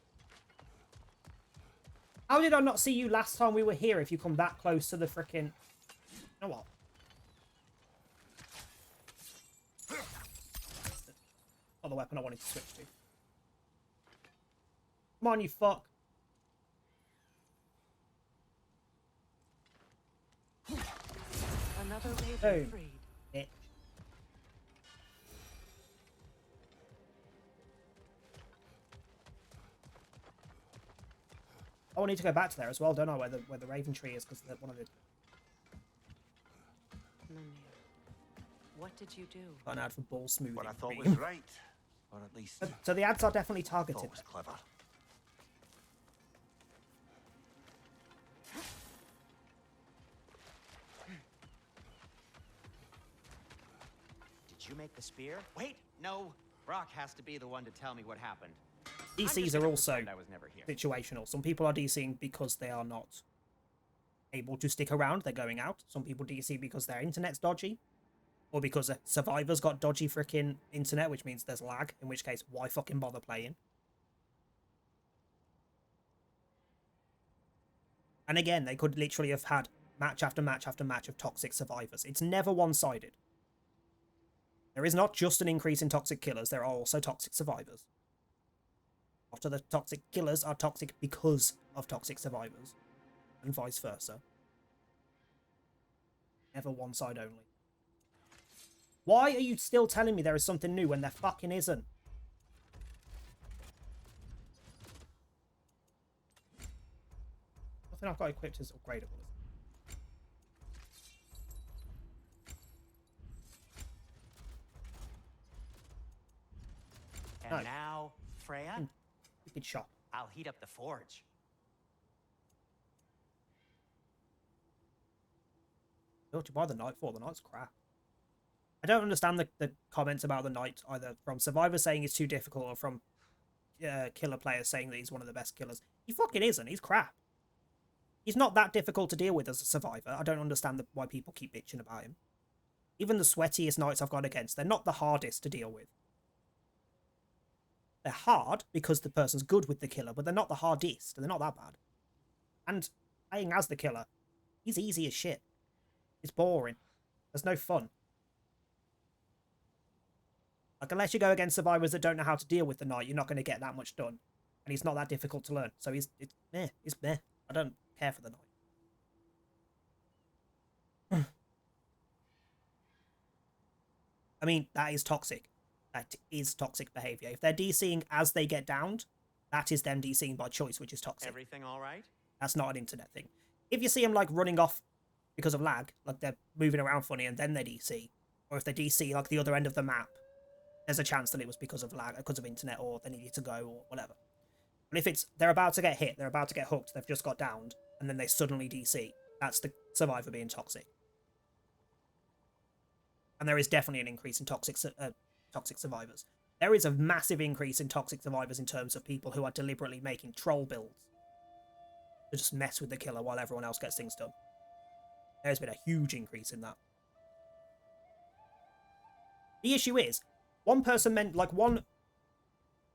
How did I not see you last time we were here if you come that close to the frickin'... You know what? Not the weapon I wanted to switch to. Come on, you fuck. Another raven freed. Bitch. Oh, I need to go back to there as well, don't I? Where the raven tree is, because one of the. Mimir, what did you do? Got an ad for ball smoothing. What I thought was right, or at least So the ads are definitely targeted. thought was clever. Did you make the spear? Wait, no. Brock has to be the one to tell me what happened. DCs are also I was never here. situational. Some people are DCing because they are not able to stick around. They're going out. Some people DC because their internet's dodgy. Or because a survivor's got dodgy freaking internet, which means there's lag. In which case, why fucking bother playing? And again, they could literally have had match after match after match of toxic survivors. It's never one-sided. There is not just an increase in toxic killers. There are also toxic survivors. After the toxic killers are toxic because of toxic survivors. And vice versa. Never one side only. Why are you still telling me there is something new when there fucking isn't? Nothing I've got equipped is upgradable. And now, Freya? We could shop. I'll heat up the forge. What do you buy the night for? The night's crap. I don't understand the comments about the night, either from survivors saying it's too difficult or from killer players saying that he's one of the best killers. He fucking isn't. He's crap. He's not that difficult to deal with as a survivor. I don't understand why people keep bitching about him. Even the sweatiest knights I've gone against, they're not the hardest to deal with. They're hard because the person's good with the killer, but they're not the hardest. They're not that bad. And playing as the killer, he's easy as shit. It's boring. There's no fun. Like, unless you go against survivors that don't know how to deal with the knight, you're not going to get that much done. And he's not that difficult to learn. So it's meh. It's meh. I don't care for the knight. I mean, that is toxic. That is toxic behavior. If they're DCing as they get downed, that is them DCing by choice, which is toxic. Everything all right? That's not an internet thing. If you see them, like, running off because of lag, like they're moving around funny and then they DC, or if they DC, like, the other end of the map, there's a chance that it was because of lag, because of internet, or they needed to go, or whatever. But if it's, they're about to get hit, they're about to get hooked, they've just got downed, and then they suddenly DC, that's the survivor being toxic. And there is definitely an increase in toxic survivors. There is a massive increase in toxic survivors in terms of people who are deliberately making troll builds to just mess with the killer while everyone else gets things done. There's been a huge increase in that. The issue is, one person meant, like, one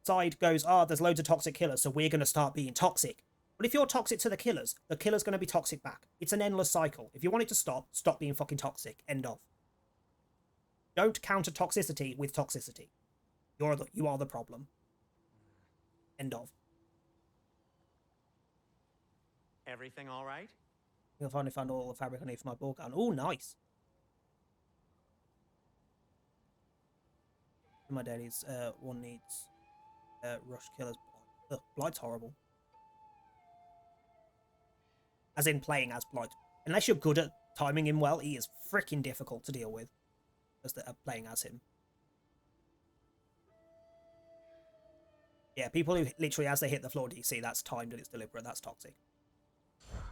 side goes, there's loads of toxic killers, so we're going to start being toxic. But if you're toxic to the killer's going to be toxic back. It's an endless cycle. If you want it to stop, stop being fucking toxic. End of. Don't counter toxicity with toxicity. You are the problem. End of. Everything all right? You'll finally find all the fabric I need for my ball gun. Oh, nice. My dailies, one needs rush killers. Ugh, Blight's horrible. As in playing as Blight. Unless you're good at timing him well, he is freaking difficult to deal with. As playing as him. Yeah, people who literally, as they hit the floor DC, that's timed and it's deliberate. That's toxic.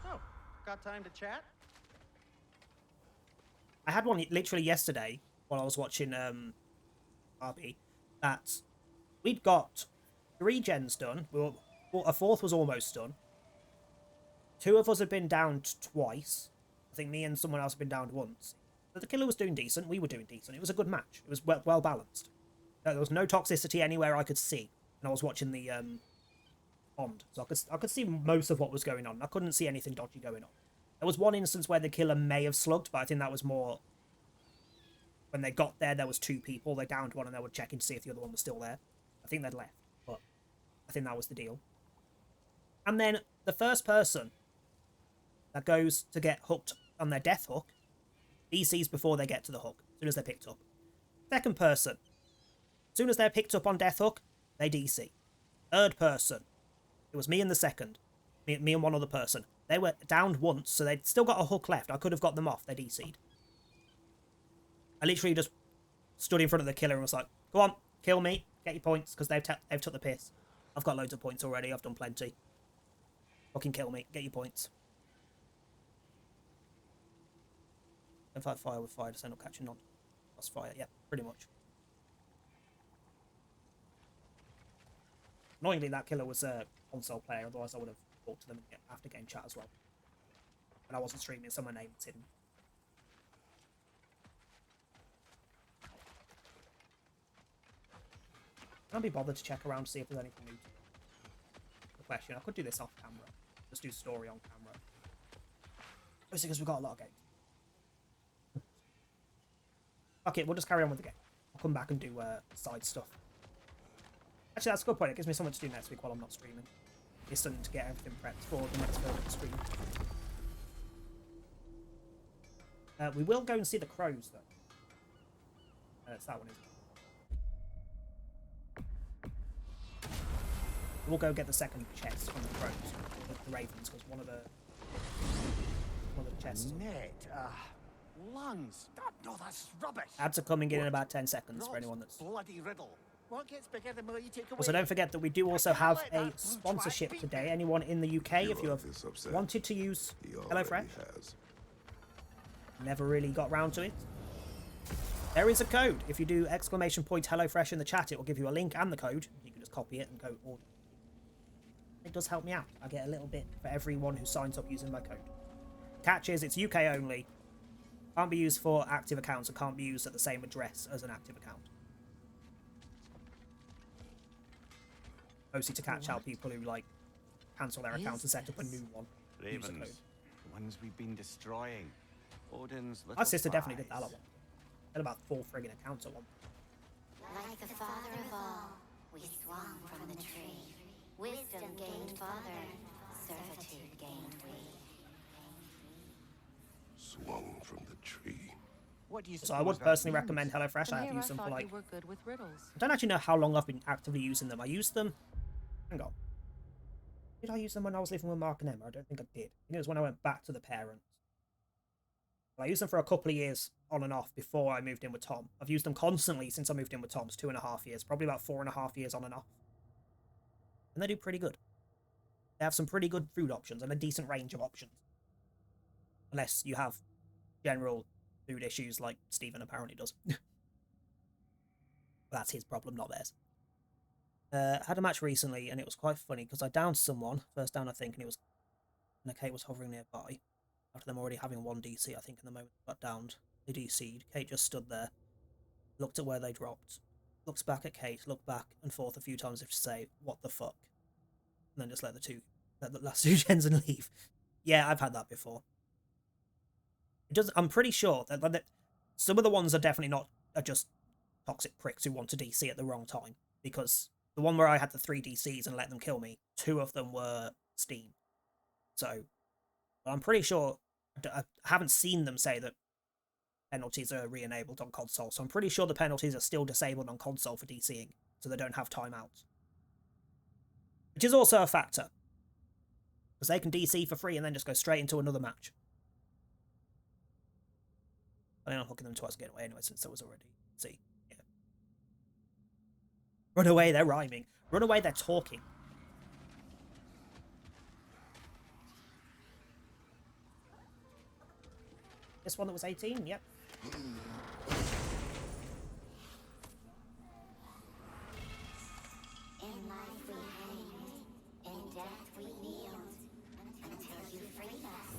Oh, got time to chat? I had one literally yesterday while I was watching RB, that we'd got 3 gens done. A 4th was almost done. 2 of us had been downed twice. I think me and someone else had been downed once. But the killer was doing decent. We were doing decent. It was a good match. It was well balanced. There was no toxicity anywhere I could see. And I was watching the pond, so I could see most of what was going on. I couldn't see anything dodgy going on. There was one instance where the killer may have slugged, but I think that was more when they got there. There was 2 people. They downed one, and they were checking to see if the other one was still there. I think they'd left, but I think that was the deal. And then the first person that goes to get hooked on their death hook DCs before they get to the hook, as soon as they're picked up. Second person, as soon as they're picked up on death hook, they DC. Third person, it was me and the second. Me and one other person. They were downed once, so they'd still got a hook left. I could have got them off. They DC'd. I literally just stood in front of the killer and was like, go on, kill me, get your points, because they've took the piss. I've got loads of points already. I've done plenty. Fucking kill me, get your points. If I fire with fire, just end up catching on. That's fire, yeah, pretty much. Annoyingly, that killer was a console player, otherwise I would have talked to them after game chat as well. And I wasn't streaming, so my name was hidden. Can't be bothered to check around to see if there's anything new. The question, I could do this off camera. Just do story on camera. Mostly because we've got a lot of games. Okay, we'll just carry on with the game. I'll come back and do side stuff. Actually, that's a good point. It gives me something to do next week while I'm not streaming. Listen to get everything prepped for the next stream. We will go and see the crows, though. It's that one, isn't it? We'll go get the second chest from the crows, the ravens, because one of the chests. Ned, lungs. No, that's rubbish. Ads are coming in about 10 seconds for anyone that's... Bloody riddle. What gets bigger the more you take away? Also, don't forget that we do also have a sponsorship today. Anyone in the UK, if you have wanted to use HelloFresh, never really got round to it. There is a code. If you do !HelloFresh in the chat, it will give you a link and the code. You can just copy it and go order. It does help me out. I get a little bit for everyone who signs up using my code. Catch is it's UK only. Can't be used for active accounts and can't be used at the same address as an active account. Mostly to catch out people who like cancel their accounts and set up a new one. Use the code. The ones we've been destroying. Odin's little My sister definitely did that a spies. lot. Had about 4 friggin' accounts at one. Like the father of all, we swung from the tree. Wisdom gained father, servitude gained we. Swung from the tree. What do you So I would suppose that personally means? recommend HelloFresh. From I have here, used them for thought like... you were good with riddles. I don't actually know how long I've been actively using them. I used them... Hang on. Did I use them when I was living with Mark and Emma? I don't think I did. I think it was when I went back to the parents. I used them for a couple of years on and off before I moved in with Tom. I've used them constantly since I moved in with Tom. It's 2.5 years. Probably about 4.5 years on and off. And they do pretty good. They have some pretty good food options and a decent range of options. Unless you have general food issues like Stephen apparently does. That's his problem, not theirs. Had a match recently and it was quite funny because I downed someone, first down I think, and it was... And Kate was hovering nearby. After them already having 1 DC, I think, in the moment they got downed. They DC'd. Kate just stood there, looked at where they dropped, looks back at Kate, looked back and forth a few times as if to say, what the fuck? And then just let the last 2 gens and leave. Yeah, I've had that before. It does. I'm pretty sure that some of the ones are definitely are just toxic pricks who want to DC at the wrong time. Because the one where I had the 3 DCs and let them kill me, 2 of them were Steam. So, I'm pretty sure, I haven't seen them say that penalties are re-enabled on console, so I'm pretty sure the penalties are still disabled on console for DCing, so they don't have timeouts. Which is also a factor. Because they can DC for free and then just go straight into another match. I'm not hooking them twice again away anyway, since there was already DC. Yeah. Run away, they're rhyming. Run away, they're talking. This one that was 18, yep. In life we hanged, in death we kneeled, until you freed us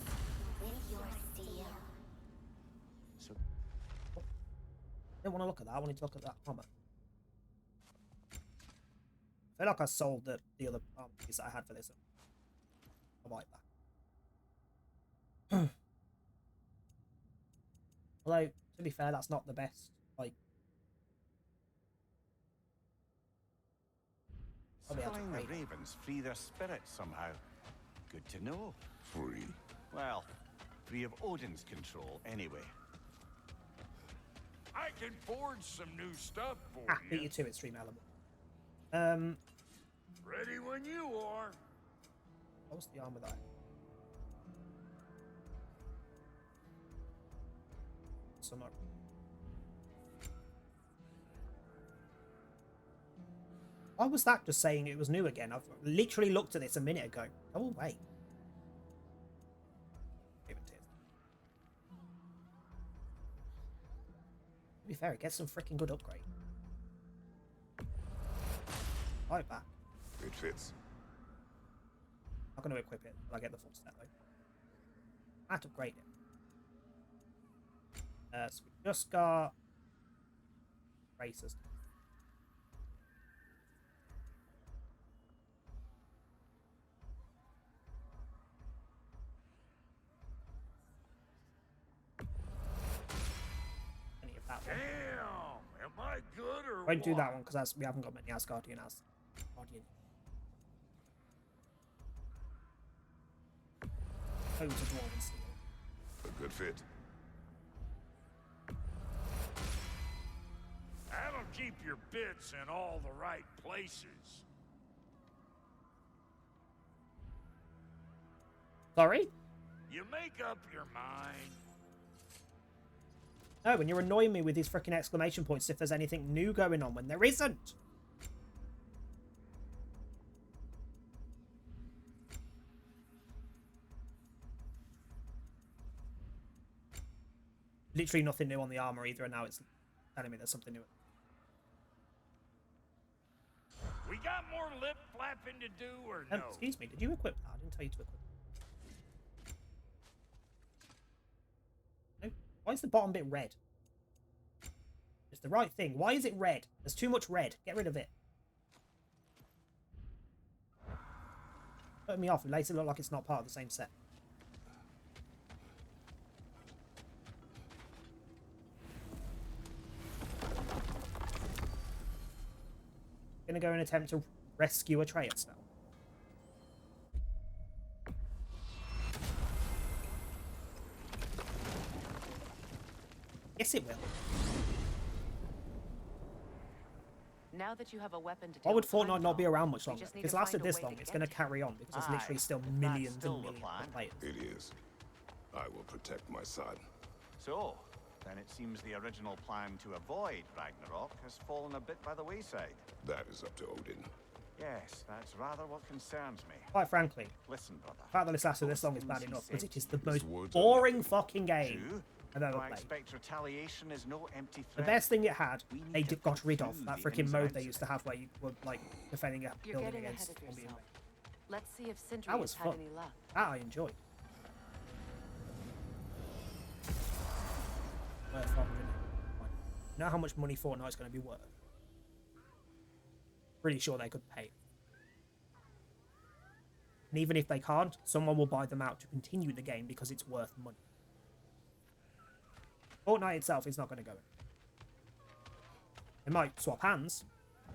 with your steel. So, I didn't want to look at that, I wanted to look at that armor. I feel like I sold the other armor piece that I had for this. I'll buy that. Although, to be fair, that's not the best, like... Killing the ravens free their spirits somehow. Good to know. Free. Well, free of Odin's control, anyway. I can forge some new stuff for Ah, beat you. you to it, stream element. Ready when you are. What was the armor that I had? Somewhere. Why was that just saying it was new again? I've literally looked at this a minute ago. Go away. Give it to us. To be fair, it gets some freaking good upgrade. Right back. It fits. I'm not going to equip it until I get the full set though. I have to upgrade it. So we just got racers. Any of that one. Damn, am I good or Won't do what? that one because we haven't got many Asgardian as Guardian. Loads of Dwarven Steel. A good fit. That'll keep your bits in all the right places. Sorry? You make up your mind. No, when you're annoying me with these freaking exclamation points if there's anything new going on when there isn't. Literally nothing new on the armor either, and now it's telling me there's something new. We got more lip flapping to do, or no? Excuse me, did you equip that? I didn't tell you to equip it. No? Why is the bottom bit red? It's the right thing. Why is it red? There's too much red. Get rid of it. Putting me off. It makes it look like it's not part of the same set. Gonna go and attempt to rescue Atreus now. Yes, it will. Now that you have a weapon to Why deal would with Fortnite not be Heimdall, around much we longer? just need If it's to lasted find a this way long, to it's get going to to carry on because there's literally still if that's millions still and the millions plan. of players. It is. I will protect my son. So, then it seems the original plan to avoid Ragnarok has fallen a bit by the wayside. That is up to Odin. Yes, that's rather what concerns me. Quite frankly, Listen, brother. the fact that it's lasted this long is those bad things enough he because said it is to the you, most words are boring nothing. fucking game True. I've ever I played. expect retaliation is no empty The threat. best thing it had, We need they to got think rid of through that the freaking ins and mode outs they of used it. to have where you were like defending a You're building getting against ahead of zombie yourself. invaders. Let's see if Sindri That was has had fun. any luck. That I enjoyed. Worth $500. Fine. You know how much money Fortnite's going to be worth? Pretty sure they could pay it. And even if they can't, someone will buy them out to continue the game because it's worth money. Fortnite itself is not going to go in. It might swap hands.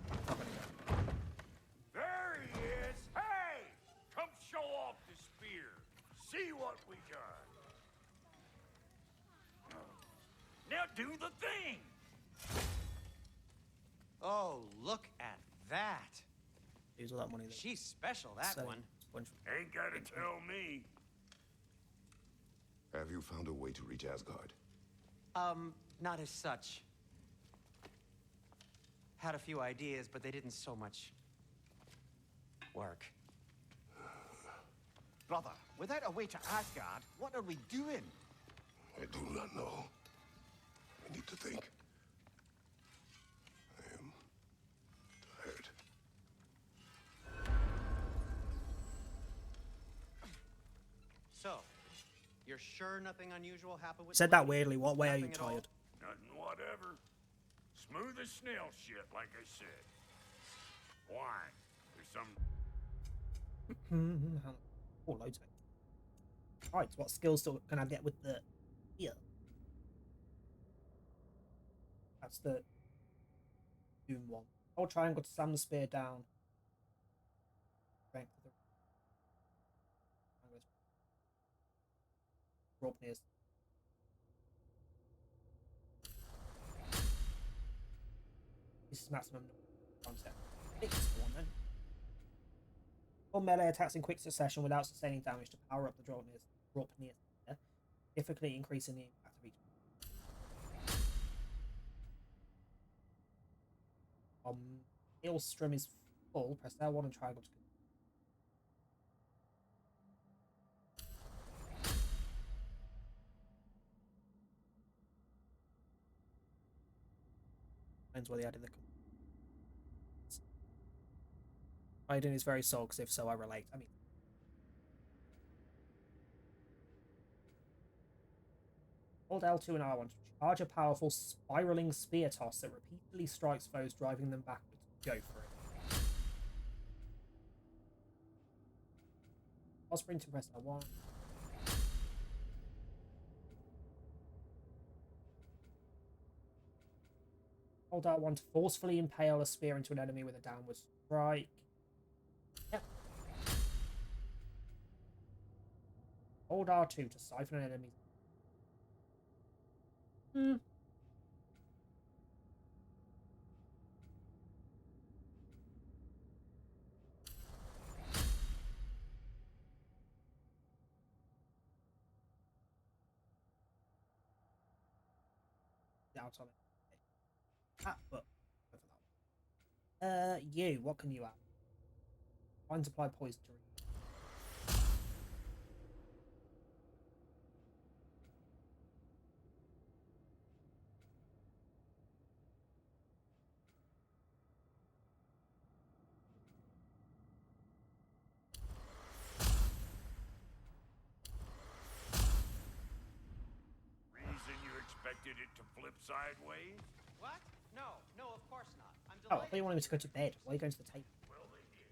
It's not going to go in. There he is! Hey! Come show off the spear. See what we got. Now do the thing! Oh, look at that. Use all that money. She's special, that one. Ain't gotta tell me. Have you found a way to reach Asgard? Not as such. Had a few ideas, but they didn't so much work. Brother, without a way to Asgard, what are we doing? I do not know. I need to think. I am tired. So, you're sure nothing unusual happened with Said the that lady? weirdly. What way are you Nothing at all? tired? Nothing whatever. Smooth as snail shit, like I said. Why? There's some... Oh, loads of it. Right, what skills can I get with the here? That's the Doom one. Hold triangle to slam the spear down. Strength of the rope near. This is maximum time step. It's the one then. All melee attacks in quick succession without sustaining damage to power up the drop near significantly increasing the impact of each. Ilstrom is full. Press L1 and triangle to. Depends where they added the. Raiden is very soul, because if so, I relate. I mean. Hold L2 and R1 to charge a powerful spiraling spear toss that repeatedly strikes foes, driving them backwards. Go for it. I'll sprint to press L1. Hold R1 to forcefully impale a spear into an enemy with a downward strike. Yep. Hold R2 to siphon an enemy. Out on it. But you, what can you add? Find supply poison to expected it to flip sideways? What? No, no, of course not. I'm Oh, I delighted. thought you wanted me to go to bed. Why are you going to the table? Well, they did.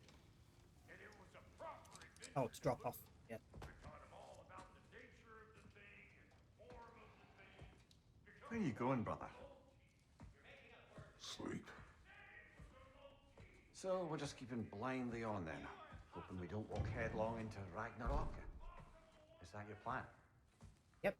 And it was a proper adventure. Oh, to drop off. Yeah. I taught him all about the nature of the thing and the form of the thing. Where are you going, brother? Sleep. So we're just keeping blindly on then, hoping we don't walk headlong into Ragnarök. Is that your plan? Yep.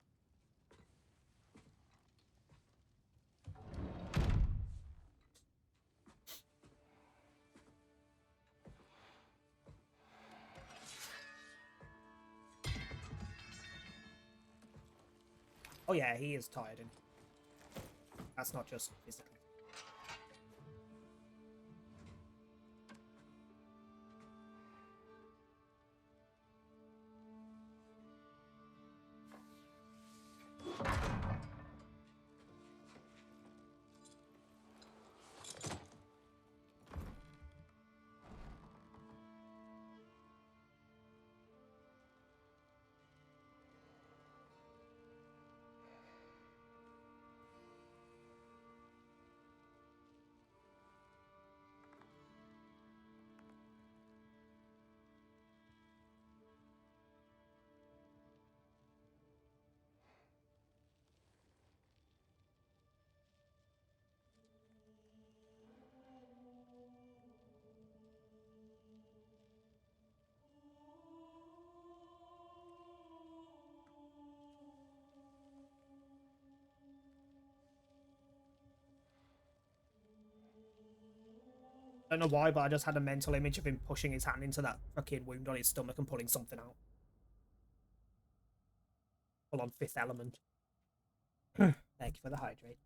Oh yeah, he is tired, and that's not just physical. I don't know why, but I just had a mental image of him pushing his hand into that fucking wound on his stomach and pulling something out. Full on Fifth Element. Thank you for the hydrate.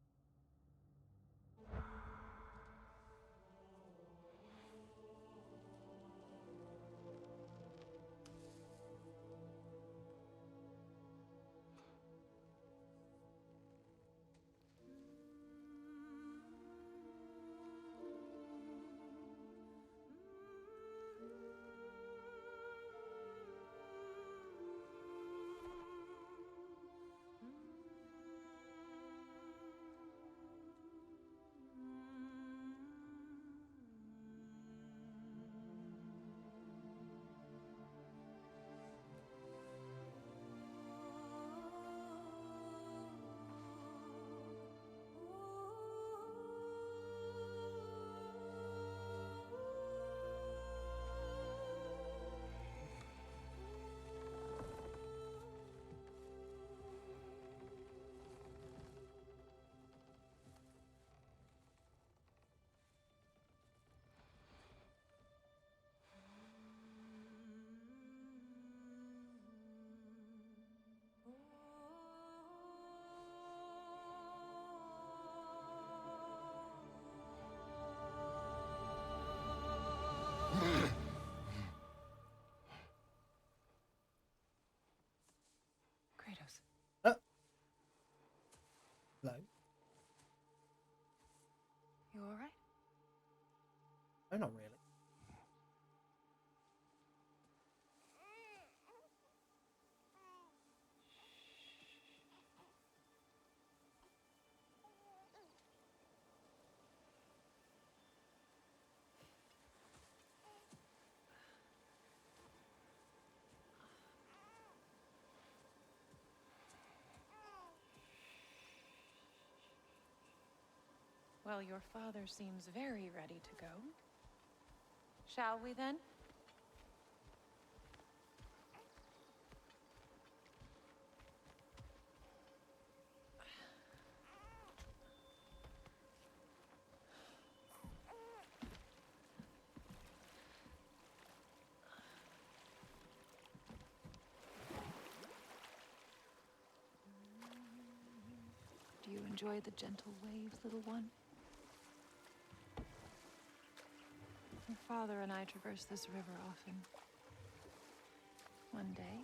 Kratos. Hello. You all right? No, not really. Well, your father seems very ready to go. Shall we then? Do you enjoy the gentle waves, little one? Your father and I traverse this river often. One day,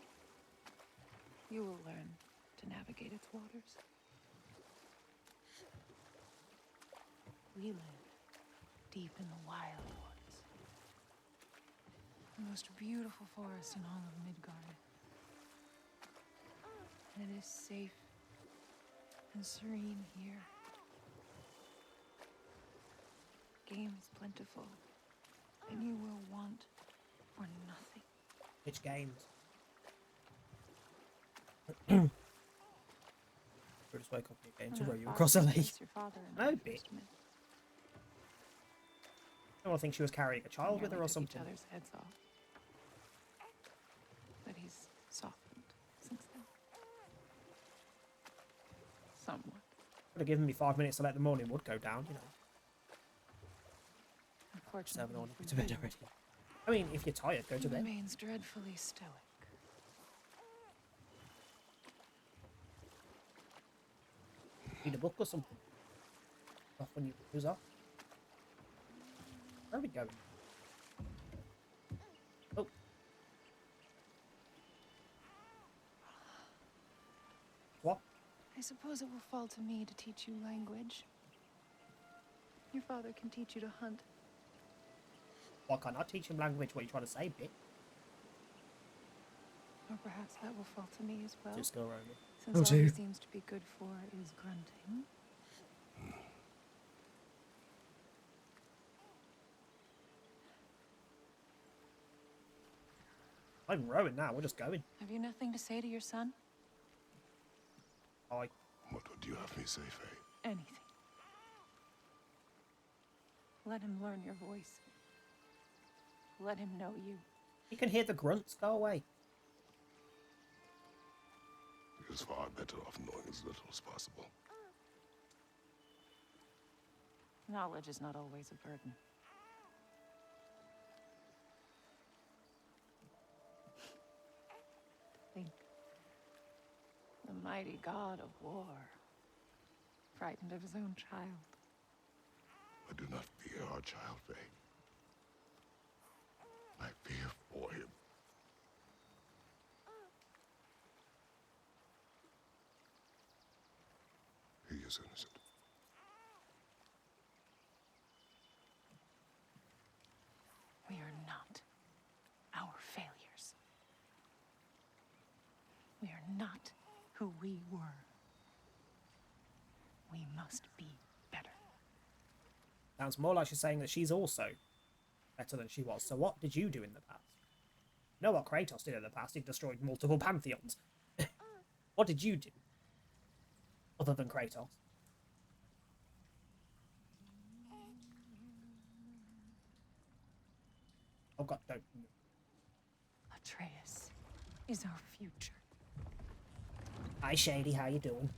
you will learn to navigate its waters. We live deep in the wild woods. The most beautiful forest in all of Midgard. And it is safe and serene here. Game is plentiful, and you will want for nothing. Which games? I just woke up again to row you across a lake. No, bitch. I don't think she was carrying a child with her or something. Each other's heads off. But he's softened since then. Somewhat. Would have given me 5 minutes to let the morning wood go down, you know. Unfortunately, I want to go to bed already. I mean, if you're tired, go to bed. Remains dreadfully stoic. Read a book or something. Off when you who's off. Where are we going? Oh. What? I suppose it will fall to me to teach you language. Your father can teach you to hunt. Why can't I teach him language? What are you trying to say, bitch? Or perhaps that will fall to me as well. Just go around me. Since all he seems to be good for is grunting. I'm rowing now, we're just going. Have you nothing to say to your son? Hi. What would you have me say, Faye? Anything. Let him learn your voice. Let him know you. You can hear the grunts, go away. He is far better off knowing as little as possible. Knowledge is not always a burden. Think. The mighty god of war, frightened of his own child. I do not fear our child, Faye. I fear for him. He is innocent. We are not our failures. We are not who we were. We must be better. Sounds more like she's saying that she's also better than she was. So what did you do in the past? You know what Kratos did in the past? He destroyed multiple pantheons. What did you do? Other than Kratos? Oh god, don't. Atreus is our future. Hi Shady, how you doing?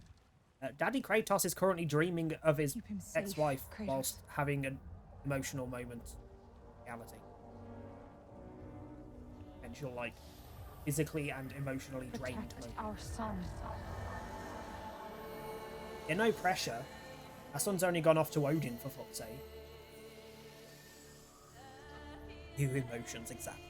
Daddy Kratos is currently dreaming of his ex-wife whilst having an emotional moment. Reality. And she'll like physically and emotionally drained. Our son. Yeah, no pressure. Our son's only gone off to Odin, for fuck's sake. New emotions, exactly.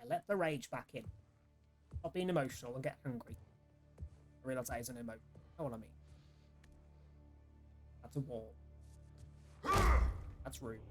Let the rage back in. Stop being emotional and get angry. I realise that isn't emotion. You know what I mean? That's a war. That's rude.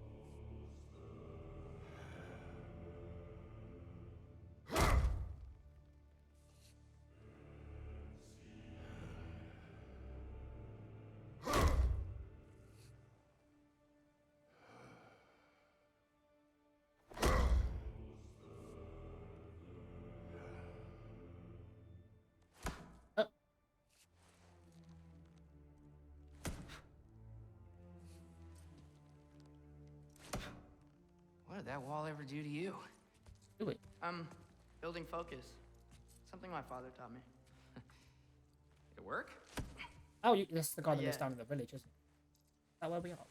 What did that wall ever do to you? Do it. Building focus. Something my father taught me. It work? Oh, this is the guy that lives Yeah. down in the village, isn't it? Is that where we are?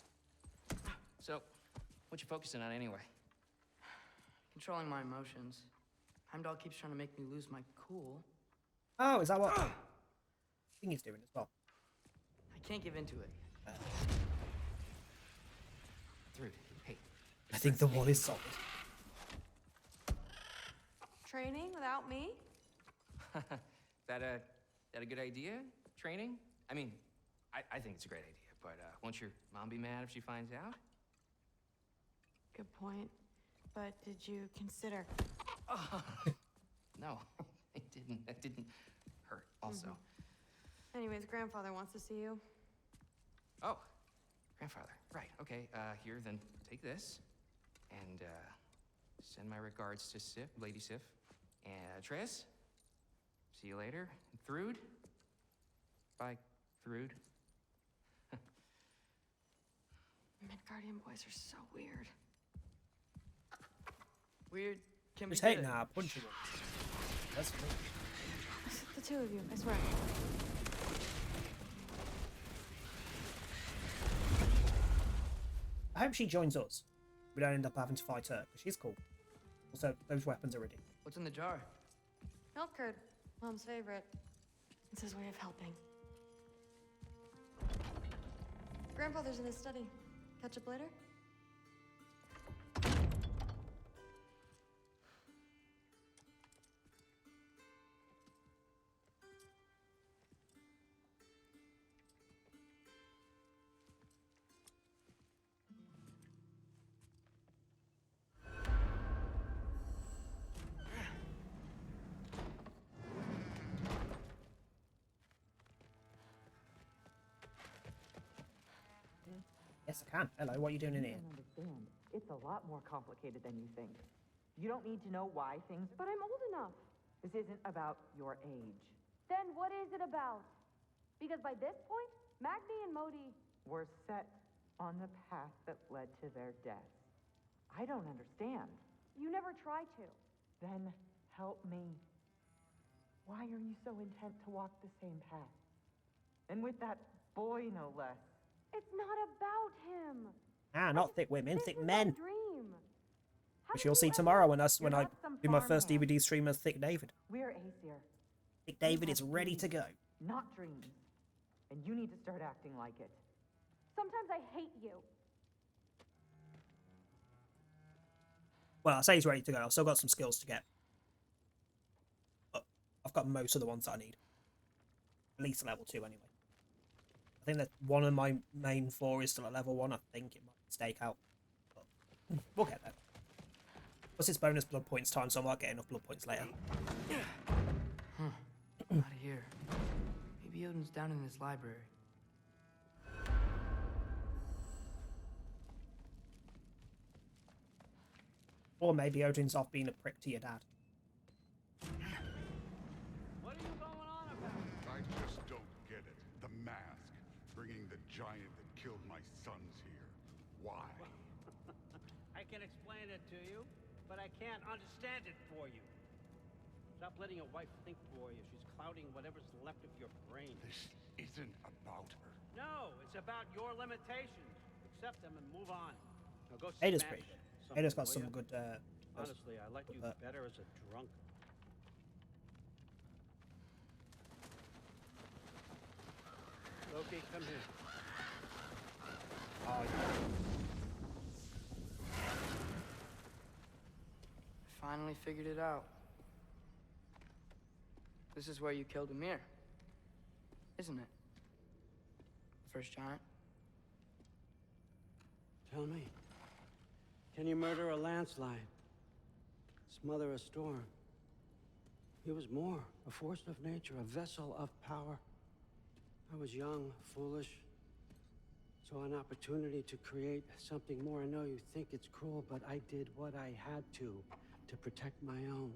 So, what you focusing on anyway? controlling my emotions. Heimdall keeps trying to make me lose my cool. Oh, is that what I think he's doing as well? I can't give into it. Dude, hey. I think the wall is solid. Training without me? That a good idea? Training? I mean, I think it's a great idea, but won't your mom be mad if she finds out? Good point. But did you consider... No, it didn't. That didn't hurt, also. Anyways, grandfather wants to see you. Oh, grandfather. Right, okay. Here, then take this. And, send my regards to Sif, Lady Sif. And, Triss. See you later. Thrud. Bye, Thrud. Midgardian boys are so weird. Weird can be Just hate good. now, punch him. That's me. The two of you, I swear. I hope she joins us. We don't end up having to fight her, because she's cool. Also, those weapons are ready. What's in the jar? Milk curd, Mom's favorite. It's his way of helping. Grandfather's in his study. Catch up later? Yes, I can. Hello, what are you doing in here? I don't understand. It's a lot more complicated than you think. You don't need to know why things... But I'm old enough. This isn't about your age. Then what is it about? Because by this point, Magni and Modi... We're set on the path that led to their deaths. I don't understand. You never try to. Then help me. Why are you so intent to walk the same path? And with that boy, no less. It's not about him. Ah, not thick women, This thick is men. my dream. How Which did you'll you see ever- tomorrow when I You're not some do my first farmhand. DVD stream of Thick David. We're Aesir. Thick David We is have ready to dreams, go. Not dreams. And you need to start acting like it. Sometimes I hate you. Well, I say he's ready to go. I've still got some skills to get. But I've got most of the ones that I need. At least level 2 anyway. I think that one of my main 4 is still at level 1. I think it might stake out. But we'll get there. Plus it's bonus blood points time, so I might get enough blood points later. Out of here. Maybe Odin's down in his library. Or maybe Odin's off being a prick to your dad. What are you going on about? I just don't get it. The mask. Bringing the giant that killed my sons here. Why? I can explain it to you, but I can't understand it for you. Stop letting your wife think for you. She's clouding whatever's left of your brain. This isn't about her. No, it's about your limitations. Accept them and move on. Now go Ada's smash pretty good. something, Ada's got will some ya? good. Honestly, I like you better as a drunk. Loki, come here. Oh, I finally figured it out. This is where you killed Ymir. Isn't it? The first giant? Tell me, can you murder a landslide? Smother a storm? He was more, a force of nature, a vessel of power. I was young, foolish, saw an opportunity to create something more. I know you think it's cruel, but I did what I had to protect my own.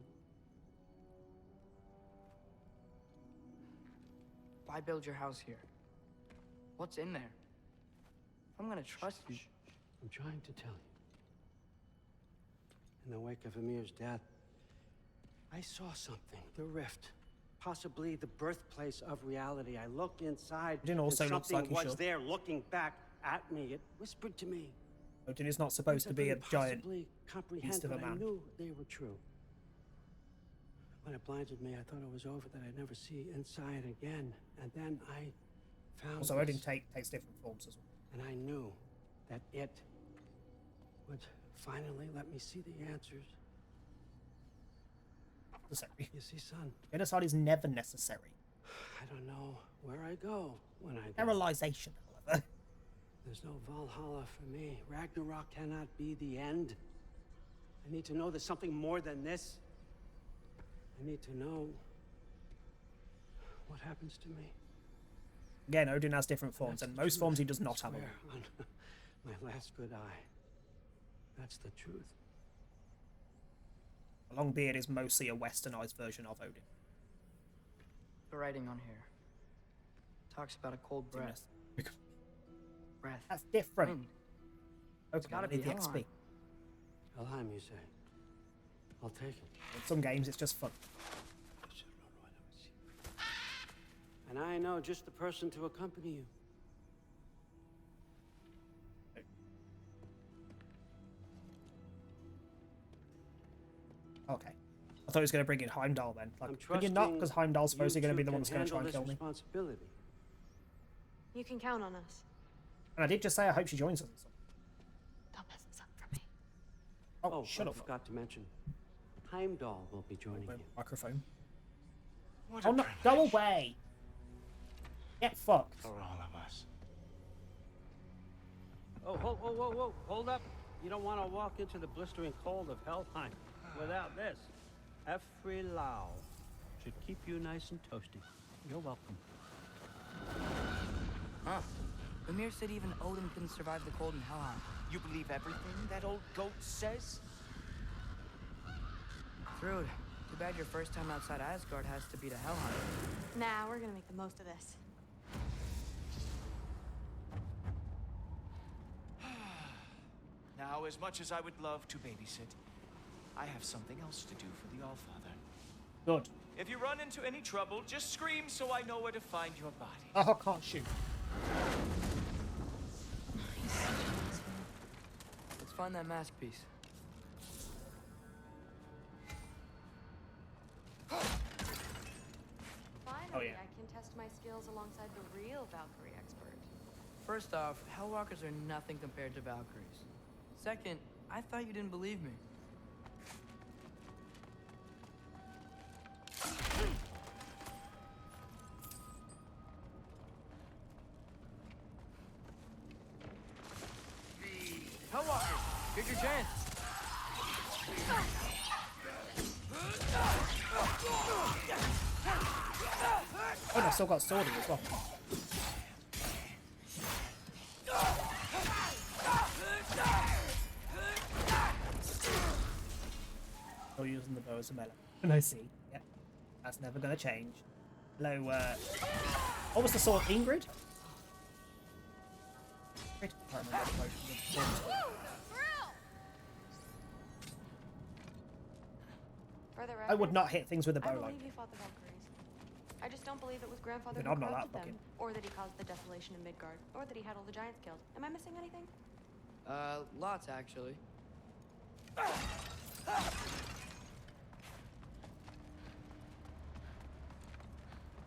Why build your house here? What's in there? I'm gonna trust you. I'm trying to tell you. In the wake of Ymir's death, I saw something. The rift. Possibly the birthplace of reality. I looked inside, It also and looks something like he was should. there looking back at me. It whispered to me, Odin is not supposed to be a giant beast of a I man. knew they were true. When it blinded me, I thought it was over, that I'd never see inside again. And then I found Also, Odin takes different forms as well. And I knew that it would finally let me see the answers. Necessary. You see, son. Genocide is never necessary. I don't know where I go when I go. Sterilization, however. There's no Valhalla for me. Ragnarok cannot be the end. I need to know there's something more than this. I need to know what happens to me. Again, Odin has different forms, and most forms he does not have. On my last good eye. That's the truth. The long beard is mostly a westernized version of Odin. The writing on here talks about a cold breath. Breath. That's different. Wind. Okay, gotta I need be the XP. Helheim, you say? I'll take it. In some games, it's just fun. And I know just the person to accompany you. Okay. I thought he was going to bring in Heimdall then. Like, could you not? Because Heimdall's supposedly going to be the one that's going to try and kill me. You can count on us. And I did just say I hope she joins us. Don't mess this up for me. Oh, shut I up. forgot to mention, Heimdall will be joining you. Microphone. What Oh no, go away! Get fucked. For all of us. Oh, whoa, whoa, whoa, whoa, hold up. You don't want to walk into the blistering cold of Helheim without this. Efri Lau should keep you nice and toasty. You're welcome. Huh. Ymir said even Odin couldn't survive the cold in Helheim. You believe everything that old goat says? Thrud, too bad your first time outside Asgard has to be to Helheim. Nah, we're gonna make the most of this. Now, as much as I would love to babysit, I have something else to do for the Allfather. Good. If you run into any trouble, just scream so I know where to find your body. Oh, I can't shoot. Let's find that mask piece. Finally, I can test my skills alongside the real Valkyrie expert. First off, Hellwalkers are nothing compared to Valkyries. Second, I thought you didn't believe me. Hellwalkers, here's your chance. Oh, no, I still got sword as well. Still using the bow as a melee. And I see. Yeah. That's never going to change. Hello, what was the sword? Ingrid? I can't remember the motion of the sword. For the I would record, not hit things with a I bow like believe he fought the Valkyries. I just don't believe it was grandfather Then who I'm not corrupted that them, fucking- or that he caused the desolation in Midgard, or that he had all the giants killed. Am I missing anything? Lots actually.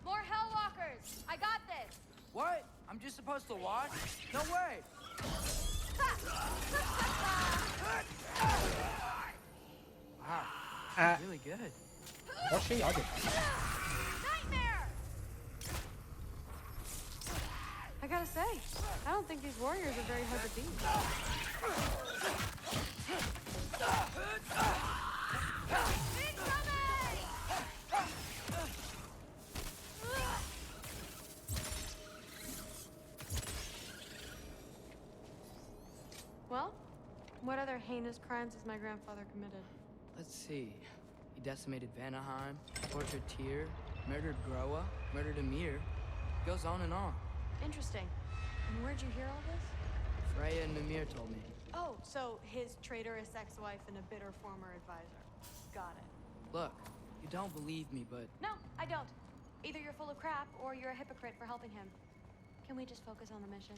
More Hellwalkers! I got this! What? I'm just supposed to watch? No way! Wow, really good. Was she? I did. Nightmare! I gotta say, I don't think these warriors are very hard to beat. Well, what other heinous crimes has my grandfather committed? Let's see. He decimated Vanaheim, tortured Tyr, murdered Groa, murdered Ymir. Goes on and on. Interesting. And where'd you hear all this? Freya and Mimir told me. Oh, so his traitorous ex-wife and a bitter former advisor. Got it. Look, you don't believe me, but No, I don't. Either you're full of crap or you're a hypocrite for helping him. Can we just focus on the mission?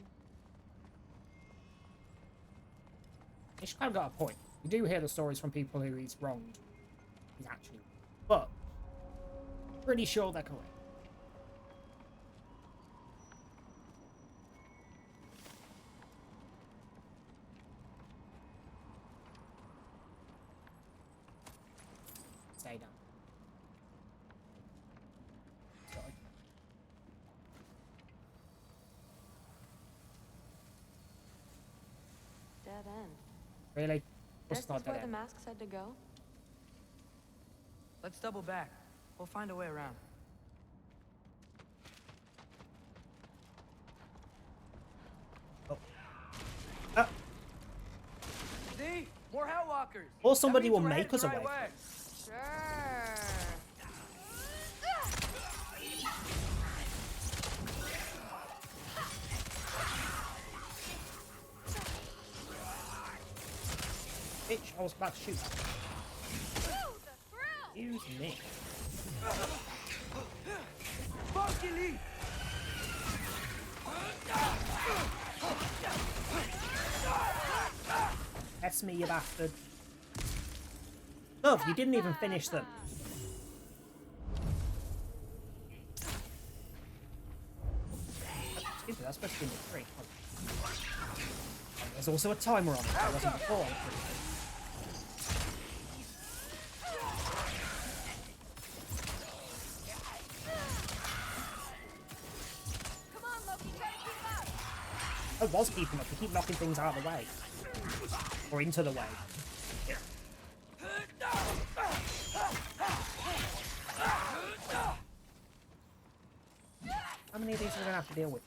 He's kind of got a point. You do hear the stories from people who he's wronged. He's actually wrong. But pretty sure they're correct. Stay down. Sorry. Dead end. Really? This It's is not where dead the end. mask said to go? Let's double back. We'll find a way around. See? More Hellwalkers! Or somebody That will means we're make headed us the a right way. way. Sure. Bitch, I was about to shoot. Excuse me. Fucking That's me, you bastard. Look, you didn't even finish them. Excuse me, that's supposed to be in the tree. There's also a timer on it. There wasn't before. I was keeping up. You keep knocking things out of the way. Or into the way. How many of these are we going to have to deal with?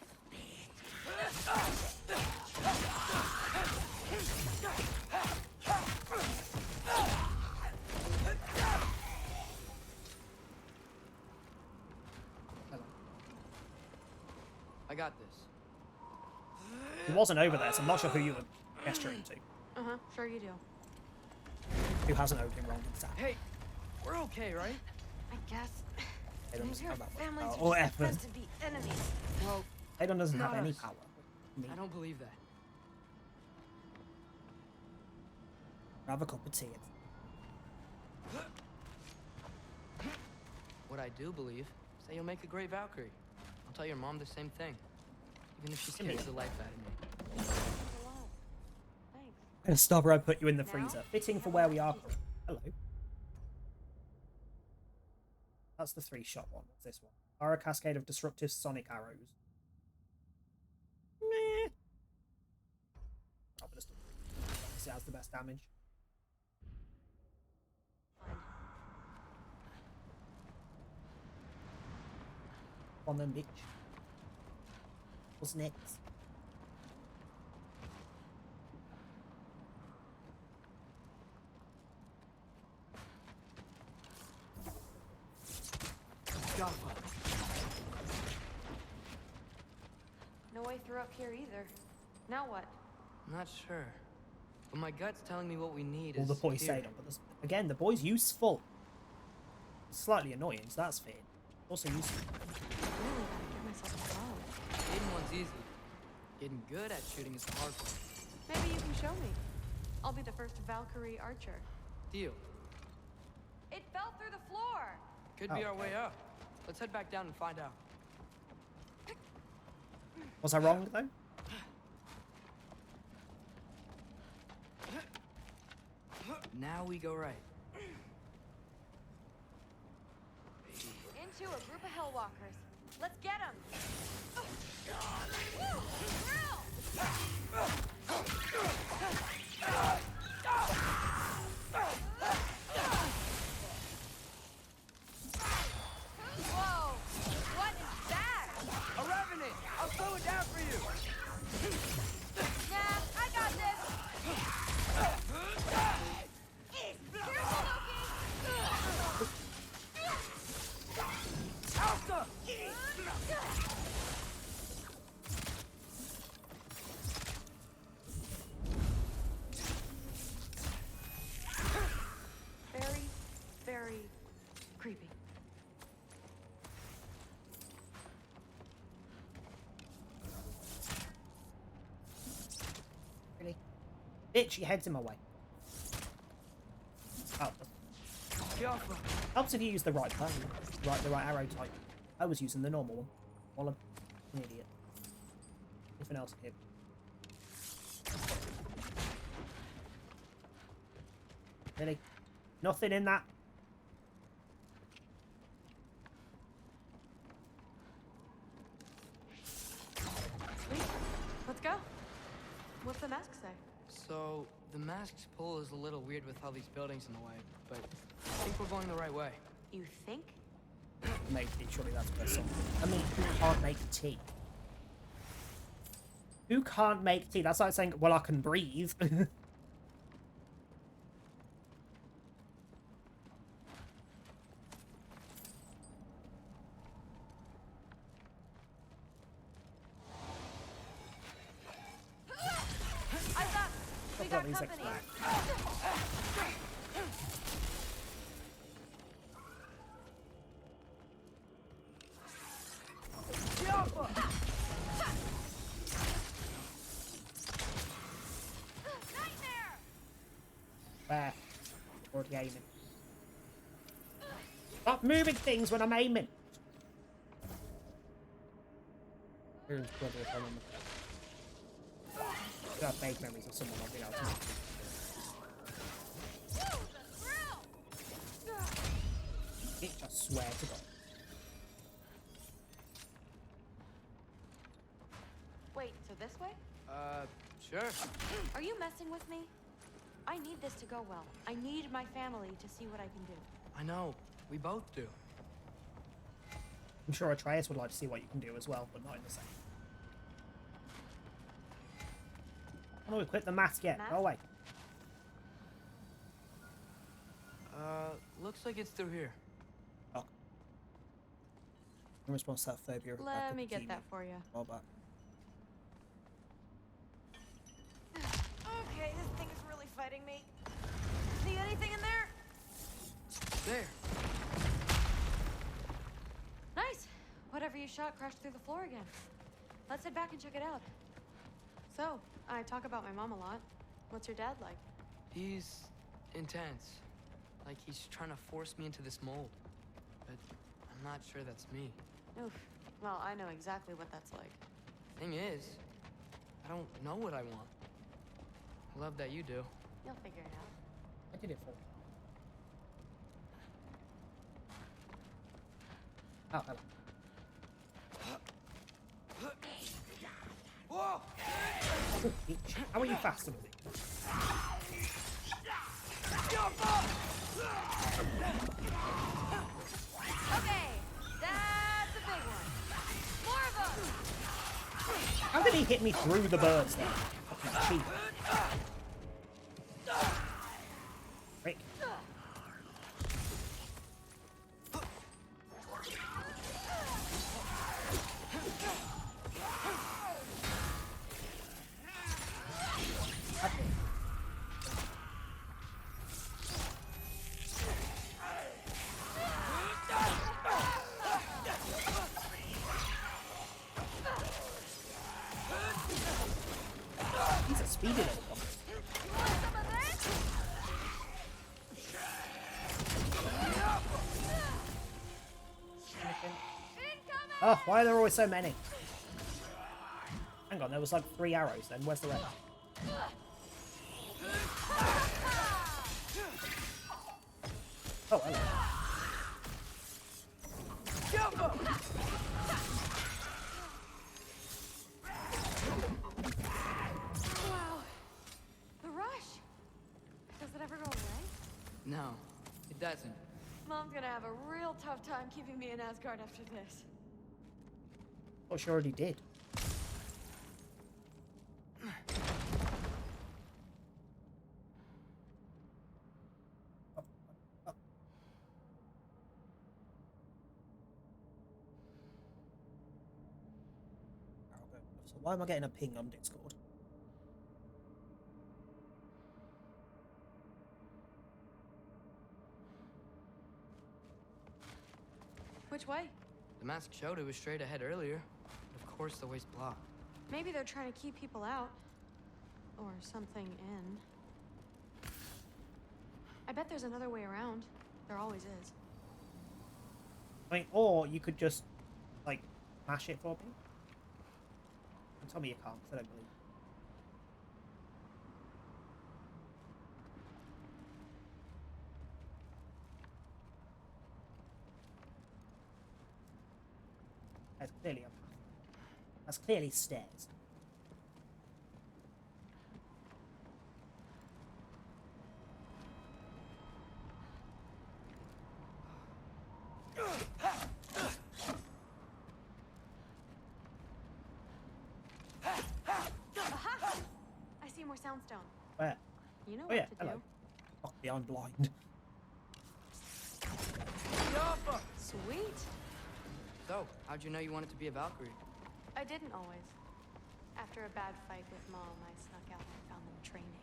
I got this. He wasn't over there, so I'm not sure who you were gesturing to. Uh-huh, sure you do. Who hasn't owed him wrong with that? Hey, we're okay, right? I guess. They don't Maybe our have that much families power. are Or just effort. meant to be enemies. Well, Aegon doesn't have not any us. power. I don't believe that. Have a cup of tea. What I do believe is that you'll make a great Valkyrie. I'll tell your mom the same thing. Even if she scares the life out of me. I'm gonna stop her and put you in the freezer. Fitting for where we are. Hello. That's the 3-shot one. What's this one? Fire a cascade of destructive sonic arrows. Meh. Oh, but this has the best damage. On then, bitch. What's next? Godfather. No way through up here either. Now what? I'm not sure. But my gut's telling me what we need All is the boys here. say them, but again, the boy's useful. Slightly annoying, so that's fair. Also useful. Really gotta give myself a bow. Getting one's easy. Getting good at shooting is the hard part. Maybe you can show me. I'll be the first Valkyrie archer. Deal. It fell through the floor! Could be our way up. Let's head back down and find out. Was I wrong, though? Now we go right. Into a group of Hellwalkers. Let's get them! Whoa! What is that? A revenant! I'll slow it down for you! Nah, I got this! Careful, Alpha! Bitch, your head's in my way. Oh. Helps if you use the right button, the right arrow type. I was using the normal one. Well, I'm an idiot. Nothing else here. Really? Nothing in that? Sweet. Let's go. What's the mask say? So, the mask's pull is a little weird with all these buildings in the way, but I think we're going the right way. You think? Make tea, surely that's the best song. I mean, who can't make tea? Who can't make tea? That's like saying, well, I can breathe. We got company. Where? Already aiming. Stop moving things when I'm aiming. Here's brother if I remember. I have vague memories of someone not being able to. Bitch, I swear to God. Wait, so this way? Sure. Are you messing with me? I need this to go well. I need my family to see what I can do. I know. We both do. I'm sure Atreus would like to see what you can do as well, but not in the same. Oh, we quit the mask yet. Go away. Looks like it's through here. Oh. In response to that phobia. Let me get that for you. All back. Okay, this thing is really fighting me. See anything in there? There. Nice. Whatever you shot crashed through the floor again. Let's head back and check it out. So, I talk about my mom a lot. What's your dad like? He's intense. Like he's trying to force me into this mold. But I'm not sure that's me. Oof. Well, I know exactly what that's like. Thing is, I don't know what I want. I love that you do. You'll figure it out. I did it for you. Oh, hello. Whoa! Oh, bitch. How are you faster than me? Okay, that's a big one. More of them. How did he hit me through the birds then? Fucking cheap. Frick. He's a speedy little one. Oh, why are there always so many? Hang on, there was like 3 arrows then. Where's the rest? Oh, hello. Wow. The rush. Does it ever go away? No, it doesn't. Mom's gonna have a real tough time keeping me in Asgard after this. Oh, she already did. So why am I getting a ping on Discord? Which way? The mask showed it was straight ahead earlier. But of course the way's blocked. Maybe they're trying to keep people out. or something in. I bet there's another way around. There always is. I mean, or you could just, like, smash it for me. And tell me you can't, 'cause I don't believe. That's clearly a path. That's clearly stairs. Aha! I see more soundstone. Where? You know Oh yeah, what to hello. do. Fuck me, I'm blind. Sweet. So, how'd you know you wanted to be a Valkyrie? I didn't always. After a bad fight with Mom, I snuck out and found them training.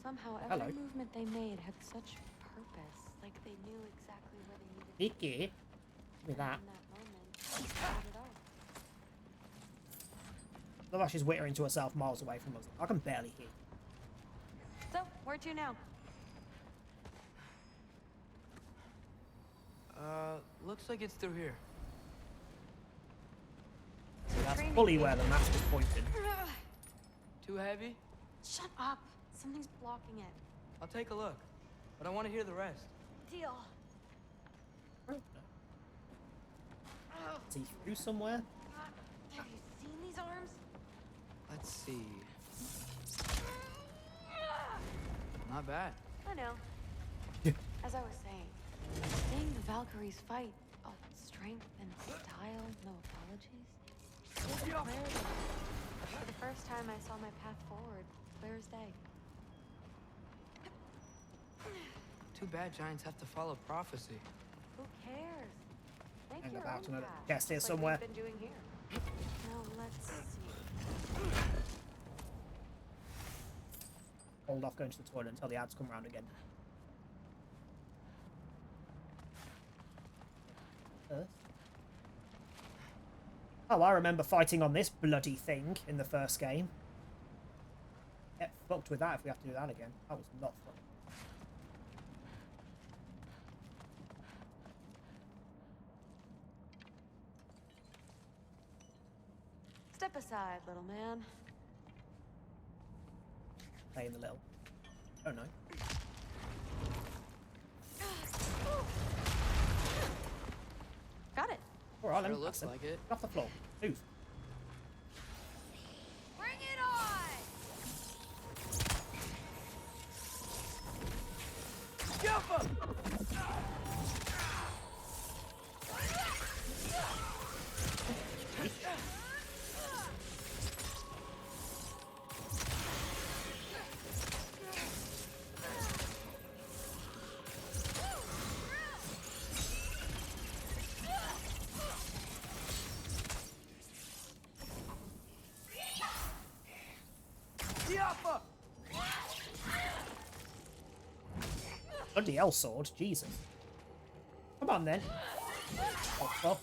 Somehow, every Hello. movement they made had such purpose, like they knew exactly where they needed to Vicky, be. give me that. In that moment, I got it all. Look like she's whittering to herself miles away from us. I can barely hear. So, where to now? Looks like it's through here. So that's fully where the mask is pointing. Too heavy? Shut up. Something's blocking it. I'll take a look, but I want to hear the rest. Deal. Is he through somewhere? Have you seen these arms? Let's see. Not bad. I know. As I was saying, seeing the Valkyries fight, oh, strength and style, no apologies. Gives clarity. For the first time I saw my path forward, clear as day. Too bad giants have to follow prophecy. Who cares? Make Hang your about own another path, chest here just somewhere. like we've been doing here. Now let's see. Hold off going to the toilet until the ads come round again. Oh, I remember fighting on this bloody thing in the first game. Get fucked with that if we have to do that again. That was not fun. Step aside, little man. Playing the little. Oh no. Got it. Alright, let me Sure looks pass him. like it. Get off the floor. Move. Bring it on! Bloody hell sword, Jesus. Come on then. Oh, well.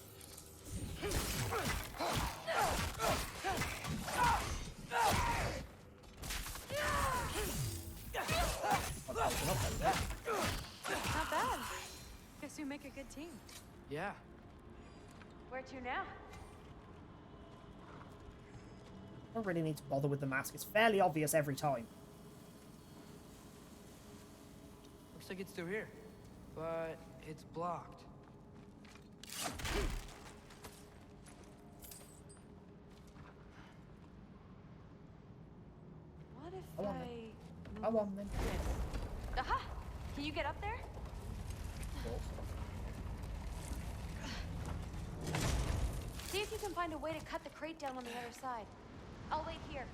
Not bad. Guess you make a good team. Yeah. Where to now? I don't really need to bother with the mask. It's fairly obvious every time. Looks like it's through here, but it's blocked. What if I want I... Come on then. Aha! Can you get up there? See if you can find a way to cut the crate down on the other side. I'll wait here.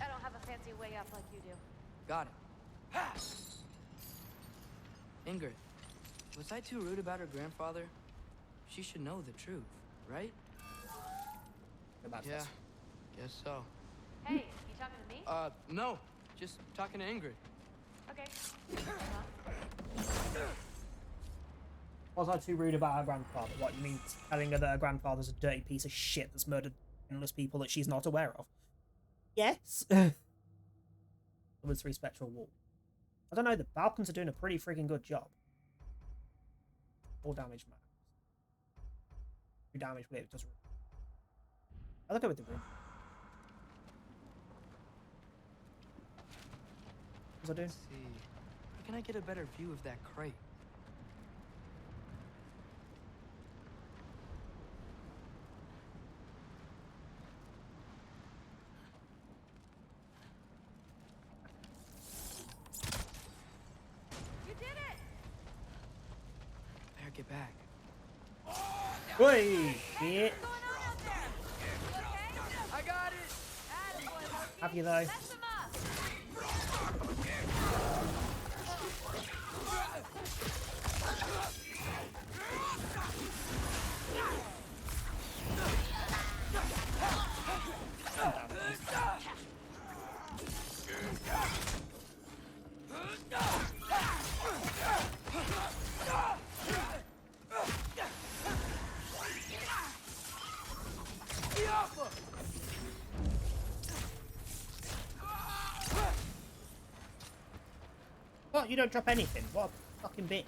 I don't have a fancy way up like you do. Got it. Ingrid, was I too rude about her grandfather? She should know the truth, right? Yeah, guess so. Hey, you talking to me? No. Just talking to Ingrid. Okay. Was I too rude about her grandfather? What, you mean telling her that her grandfather's a dirty piece of shit that's murdered endless people that she's not aware of? Yes. With 3 spectral wall. I don't know, the Balkans are doing a pretty freaking good job. 4 damage max. 2 damage, but it doesn't. I'll go with the room. What's I doing? Let's see. How can I get a better view of that crate? You did it! Better get back. Wait, shit. I got it! Have you though? What? You don't drop anything? What a fucking bitch.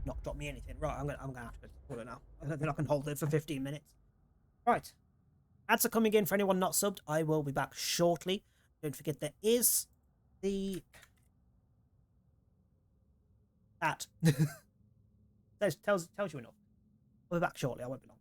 Not drop me anything. Right, I'm gonna have to hold it now. I don't think I can hold it for 15 minutes. Right. Ads are coming in for anyone not subbed. I will be back shortly. Don't forget there is the that tells you enough. I'll be back shortly. I won't be long.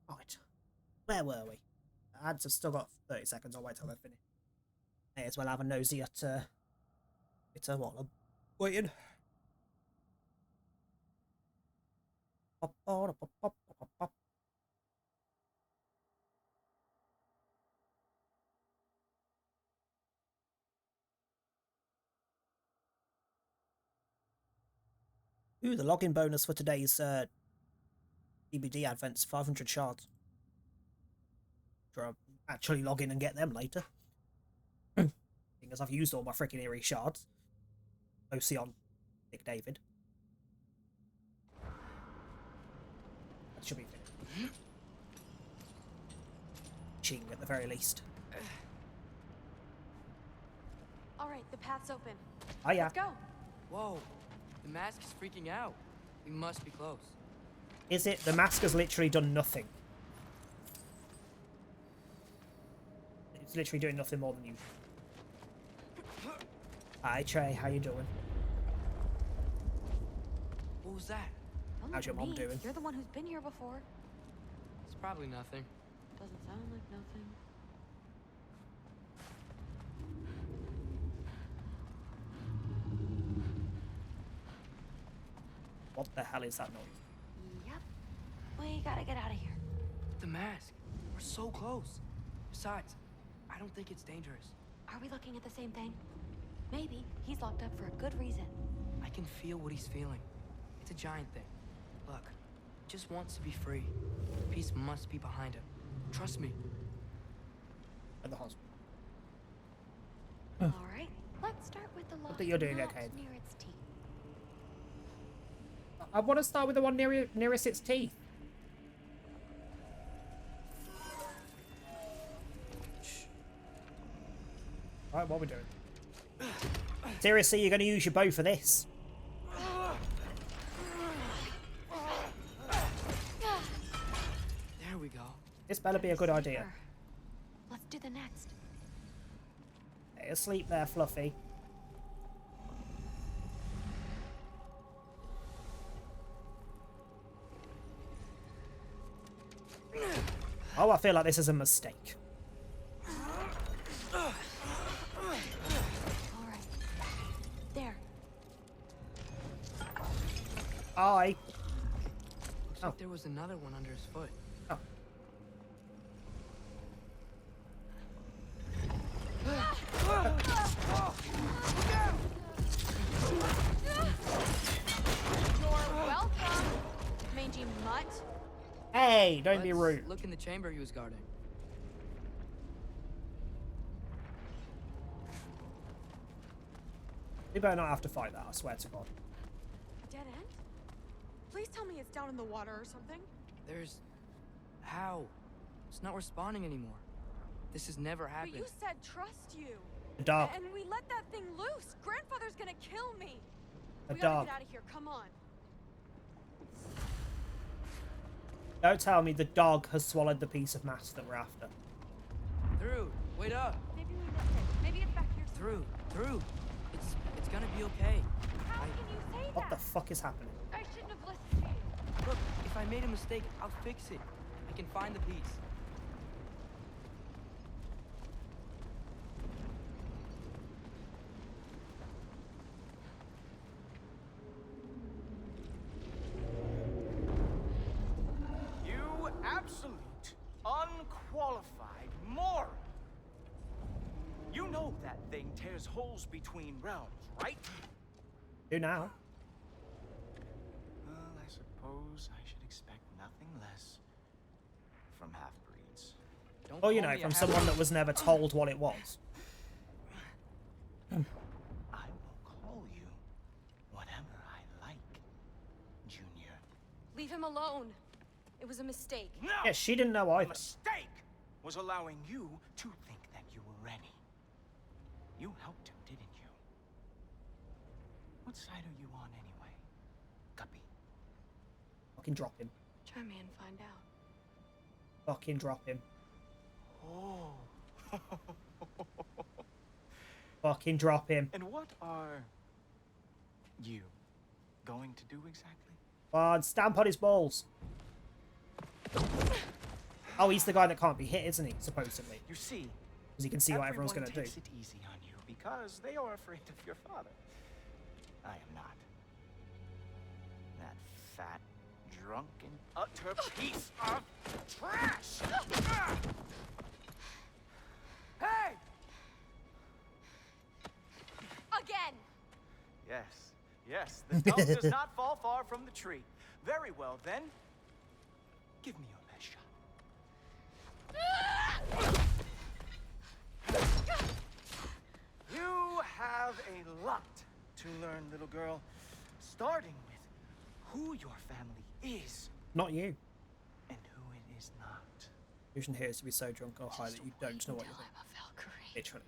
Right. Where were we? Ads have still got 30 seconds. I'll wait till they're finished. May as well have a nosy at what I'm waiting. Ooh, the login bonus for today's DBD advent's 500 shards. Sure, I'll actually log in and get them later. Because I've used all my freaking eerie shards. Mostly on Dick David. That should be finished. Cheating at the very least. right, the path's open. Oh yeah. Let's go. Whoa, the mask is freaking out. We must be close. Is it? The mask has literally done nothing. It's literally doing nothing more than usual. Hi Trey, how you doing? What was that? Don't How's look your at mom me. doing? You're the one who's been here before. It's probably nothing. Doesn't sound like nothing. What the hell is that noise? Yep. We gotta get out of here. The mask. We're so close. Besides, I don't think it's dangerous. Are we looking at the same thing? Maybe. He's locked up for a good reason. I can feel what he's feeling. It's a giant thing. Look, he just wants to be free. Peace must be behind him. Trust me. At the hospital. All right. Let's start with the lock. that you're doing not okay. near its teeth. I want to start with the one nearest its teeth. Right, what are we doing? Seriously, you're going to use your bow for this? There we go. This better be a good idea. Sure. Let's do the next. Stay asleep there, Fluffy. Oh, I feel like this is a mistake. All right. There. I. Looks like there was another one under his foot. Oh. You're welcome, mangy mutt. Hey, don't be Let's rude. Look in the chamber he was guarding. We better not have to fight that, I swear to God. Dead end? Please tell me it's down in the water or something. There's... How? It's not responding anymore. This has never happened. But you said trust you. The dog. And we let that thing loose. Grandfather's gonna kill me. The We gotta dog. get out of here. Come on. Don't tell me the dog has swallowed the piece of mass that we're after. Through. Wait up. Maybe we missed it. Maybe it's back here. Through. It's gonna be okay. How can you say What the that? fuck is happening? I shouldn't have listened to you. Look, if I made a mistake, I'll fix it. I can find the piece. You absolute, unqualified moron! You know that thing tears holes between realms, right? Do now. Well, I suppose I should expect nothing less from half-breeds. Don't Oh, you call know, me a from half- someone that was never told what it was. I will call you whatever I like, Junior. Leave him alone. It was a mistake. No! Yeah, she didn't know The either. mistake was allowing you to think that you were ready. You helped him, didn't you? What side are you on anyway, Guppy? Fucking drop him. Try me and find out. Fucking drop him. Oh. Fucking drop him. And what are you going to do exactly? God, stamp on his balls. Oh, he's the guy that can't be hit, isn't he? Supposedly. You see, Because he can see what everyone's going to do. takes it easy on you because they are afraid of your father. I am not. That fat, drunken, utter piece of trash! Hey! Again! Yes, the dove does not fall far from the tree. Very well, then. Give me your best shot. You have a lot to learn, little girl. Starting with who your family is Not you. and who it is not. Fusion here is to be so drunk or high that you don't know what you're doing. I'm a Valkyrie. Literally.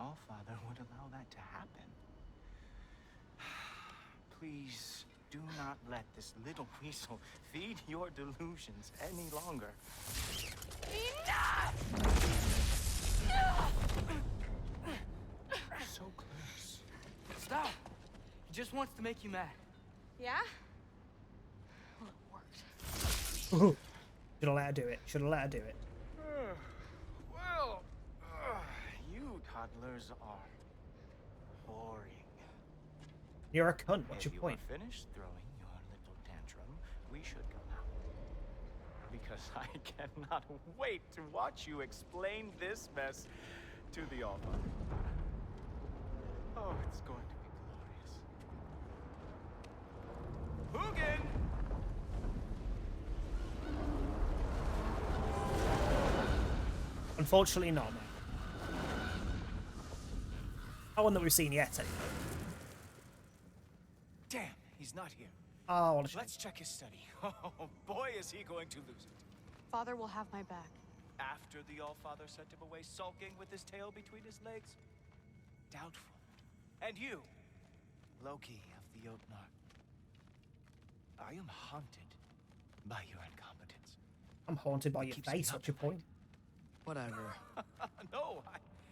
Allfather would allow that to happen. Please do not let this little weasel feed your delusions any longer. Enough! So close. Stop! He just wants to make you mad. Yeah? Well, it worked. Should have let her do it. Should have let her do it. Well, you toddlers are boring. You're a cunt. What's your point? If you are finished throwing your little tantrum, we should go now. Because I cannot wait to watch you explain this mess to the Allfather. Oh, it's going to be glorious. Hugin! Unfortunately not, mate. Not one that we've seen yet, anyway. Damn, he's not here. Oh, what a shame. Let's check his study. Oh, boy, is he going to lose it. Father will have my back. After the Allfather sent him away sulking with his tail between his legs? Doubtful. And you, Loki of the Jotnar. I am haunted by your incompetence. I'm haunted by your face. What's your point? Whatever. No,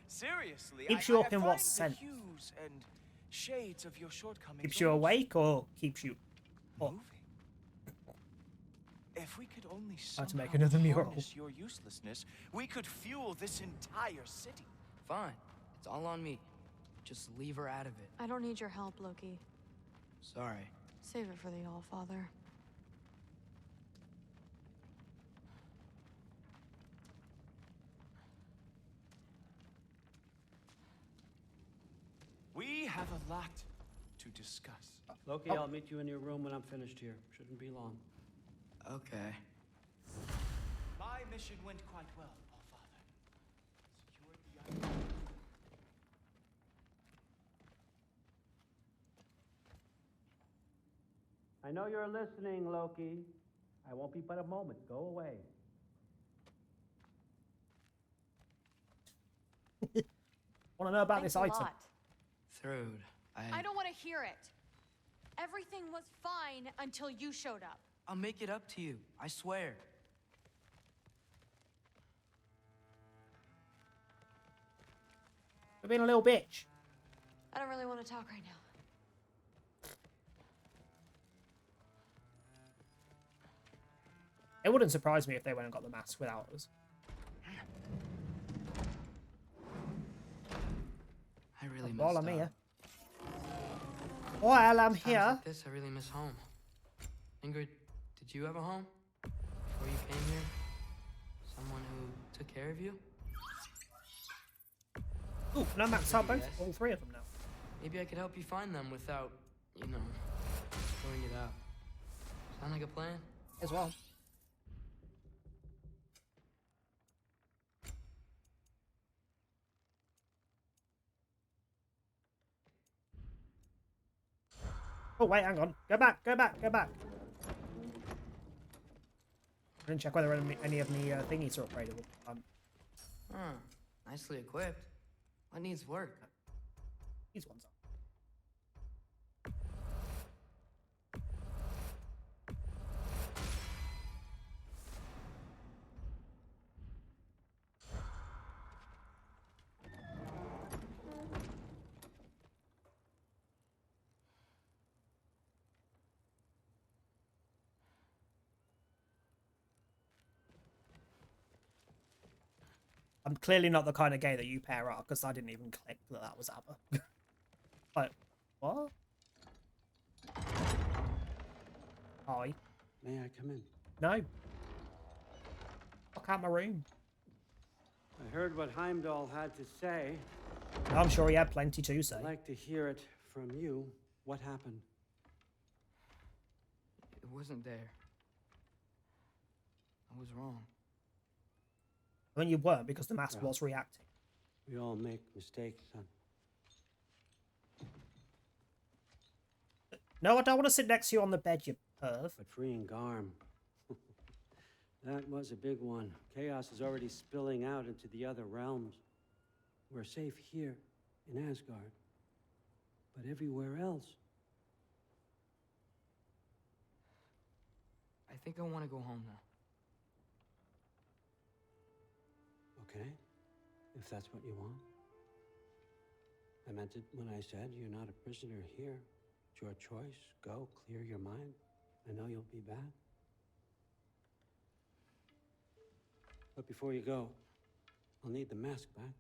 seriously. Keeps you I up in find what the sense? hues and shades of your shortcomings Keeps you almost awake or keeps you up? moving. If we could only Had to somehow make another mural. harness your uselessness, we could fuel this entire city. Fine. It's all on me. Just leave her out of it. I don't need your help, Loki. Sorry. Save it for the Allfather. We have a lot to discuss. Loki, I'll meet you in your room when I'm finished here. Shouldn't be long. Okay. My mission went quite well, Allfather. Secured the island. I know you're listening, Loki. I won't be but a moment. Go away. Want to know about Thanks this a item? lot. Thrud, I don't want to hear it. Everything was fine until you showed up. I'll make it up to you. I swear. You're being a little bitch. I don't really want to talk right now. It wouldn't surprise me if they went and got the mask without us. I really messed Well, up. I'm here. Well, I'm Times here. like this, I really miss home. Ingrid, did you have a home before you came here? Someone who took care of you? Ooh, can I max out both? Yes. All three of them now. Maybe I could help you find them without, you know, throwing it out. Sound like a plan? As well. Oh, wait, hang on. Go back, go back, go back. I didn't check whether any of the thingies are upgradable. Huh. Nicely equipped. What needs work? These ones are. I'm clearly not the kind of gay that you pair up because I didn't even click that that was Abba. Like, what? Hi. May I come in? No. Fuck out my room. I heard what Heimdall had to say. I'm sure he had plenty to say. I'd like to hear it from you. What happened? It wasn't there. I was wrong. I mean, you weren't because the mask Well. was reacting. We all make mistakes, son. No, I don't want to sit next to you on the bed, you perv. But freeing Garm, that was a big one. Chaos is already spilling out into the other realms. We're safe here. in Asgard. But everywhere else. I think I want to go home now. Okay, if that's what you want. I meant it when I said you're not a prisoner here. It's your choice. Go, clear your mind. I know you'll be back. But before you go, I'll need the mask back.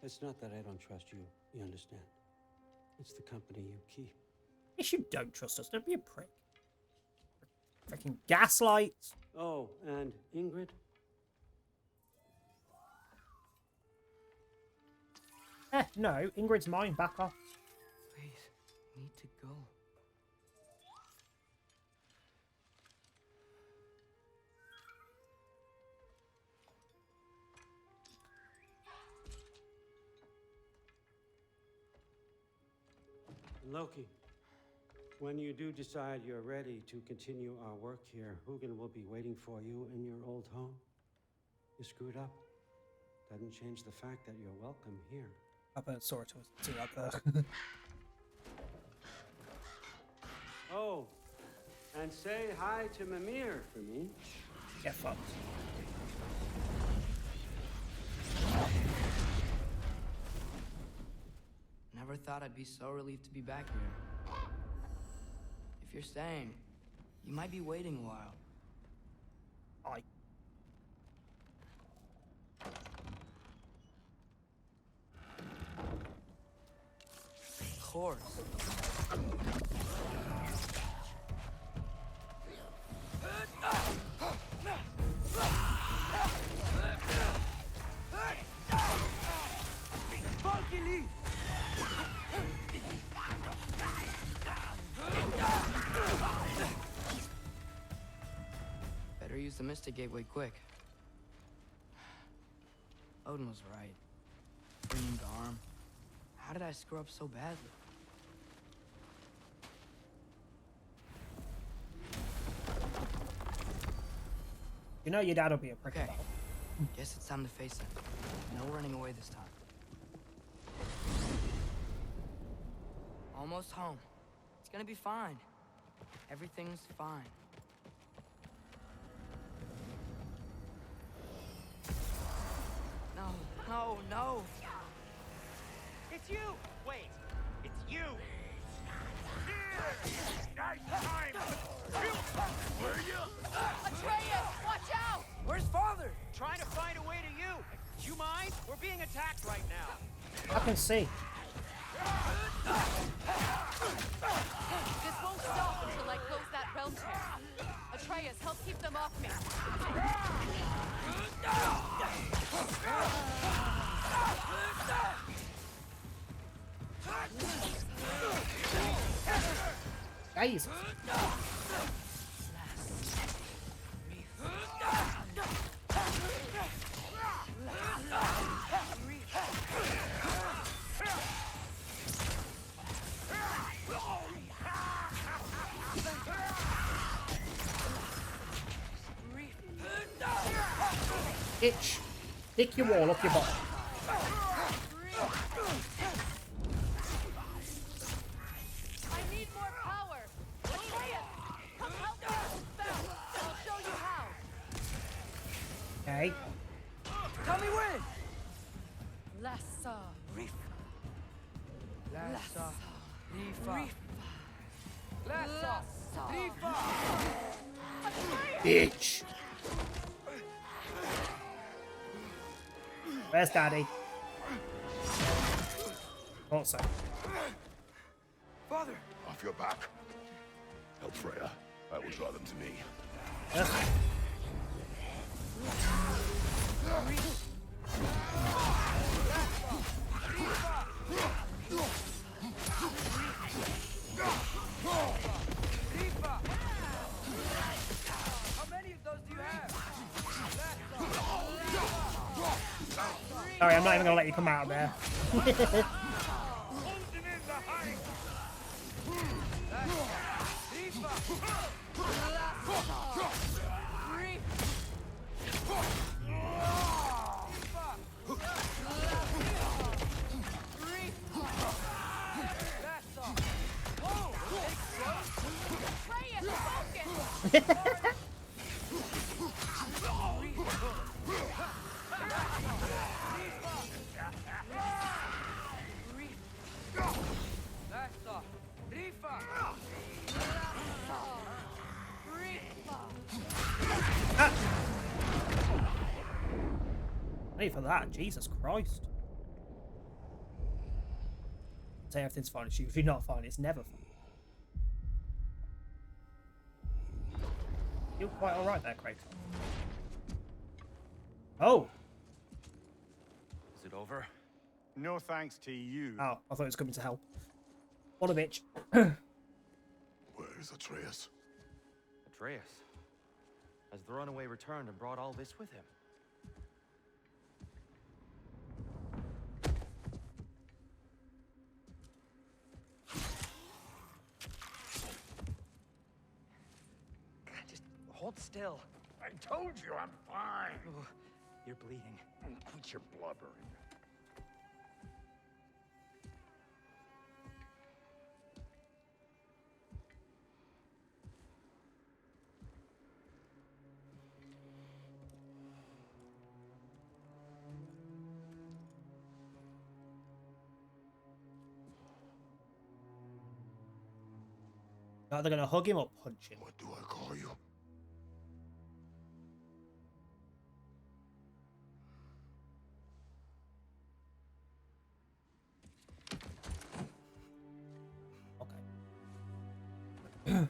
It's not that I don't trust you, you understand? It's the company you keep. Yes, you don't trust us. Don't be a prick. Freaking gaslights. Oh, and Ingrid? No, Ingrid's mine. Back off. Please, need to go. Loki, when you do decide you're ready to continue our work here, Hugin will be waiting for you in your old home. You screwed up. Doesn't change the fact that you're welcome here. Papa saw it to up there. Oh, and say hi to Mimir for me. Get fucked. Never thought I'd be so relieved to be back here. If you're staying, you might be waiting a while. Of course. Better use the Mystic Gateway quick. Odin was right. Bringing the arm. How did I screw up so badly? You know your dad will be a prick. Okay. Guess it's time to face it. No running away this time. Almost home. It's gonna be fine. Everything's fine. No, no, no! It's you! Wait, it's you! Nice time! Where you? Atreus, watch out! Where's father? Trying to find a way to you! Do you mind? We're being attacked right now. I can see. This won't stop until I close that realm tear. Atreus, help keep them off me. Jesus. Itch. Stick your wall up your butt. I need more power. Atreus, come help me with the spell. I'll show you how. Okay. Tell me when! Lassa. Lassa. Rifa. Lassa. Rifa. Bitch. Where's Daddy? Also. Father! Off your back. Help Freya. I will draw them to me. Yes. How many of those do you have? Sorry, I'm not even gonna let you come out of there. Hey, for that, Jesus Christ. Say everything's fine, it's usually not fine, it's never fine. You're quite alright there, Kratos. Oh! Is it over? No thanks to you. Oh, I thought it was coming to help. What a bitch. Where is Atreus? Atreus? Has the runaway returned and brought all this with him? Just hold still. I told you I'm fine. Oh, you're bleeding. Quit your blubbering. Are they gonna hug him or punch him? What do I call you? Okay.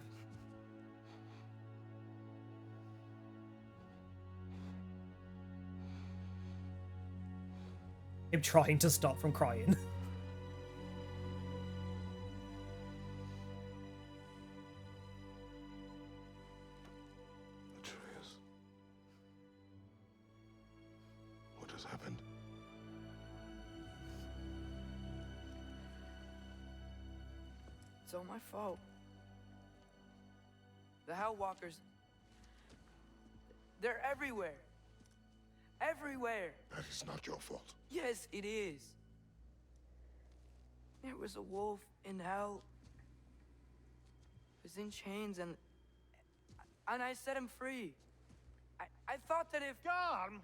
Him trying to stop from crying. Atreus. What has happened? It's all my fault. The Hellwalkers... They're everywhere. Everywhere. That is not your fault. Yes, it is. There was a wolf in hell. He was in chains and I set him free. I thought that if... Garm?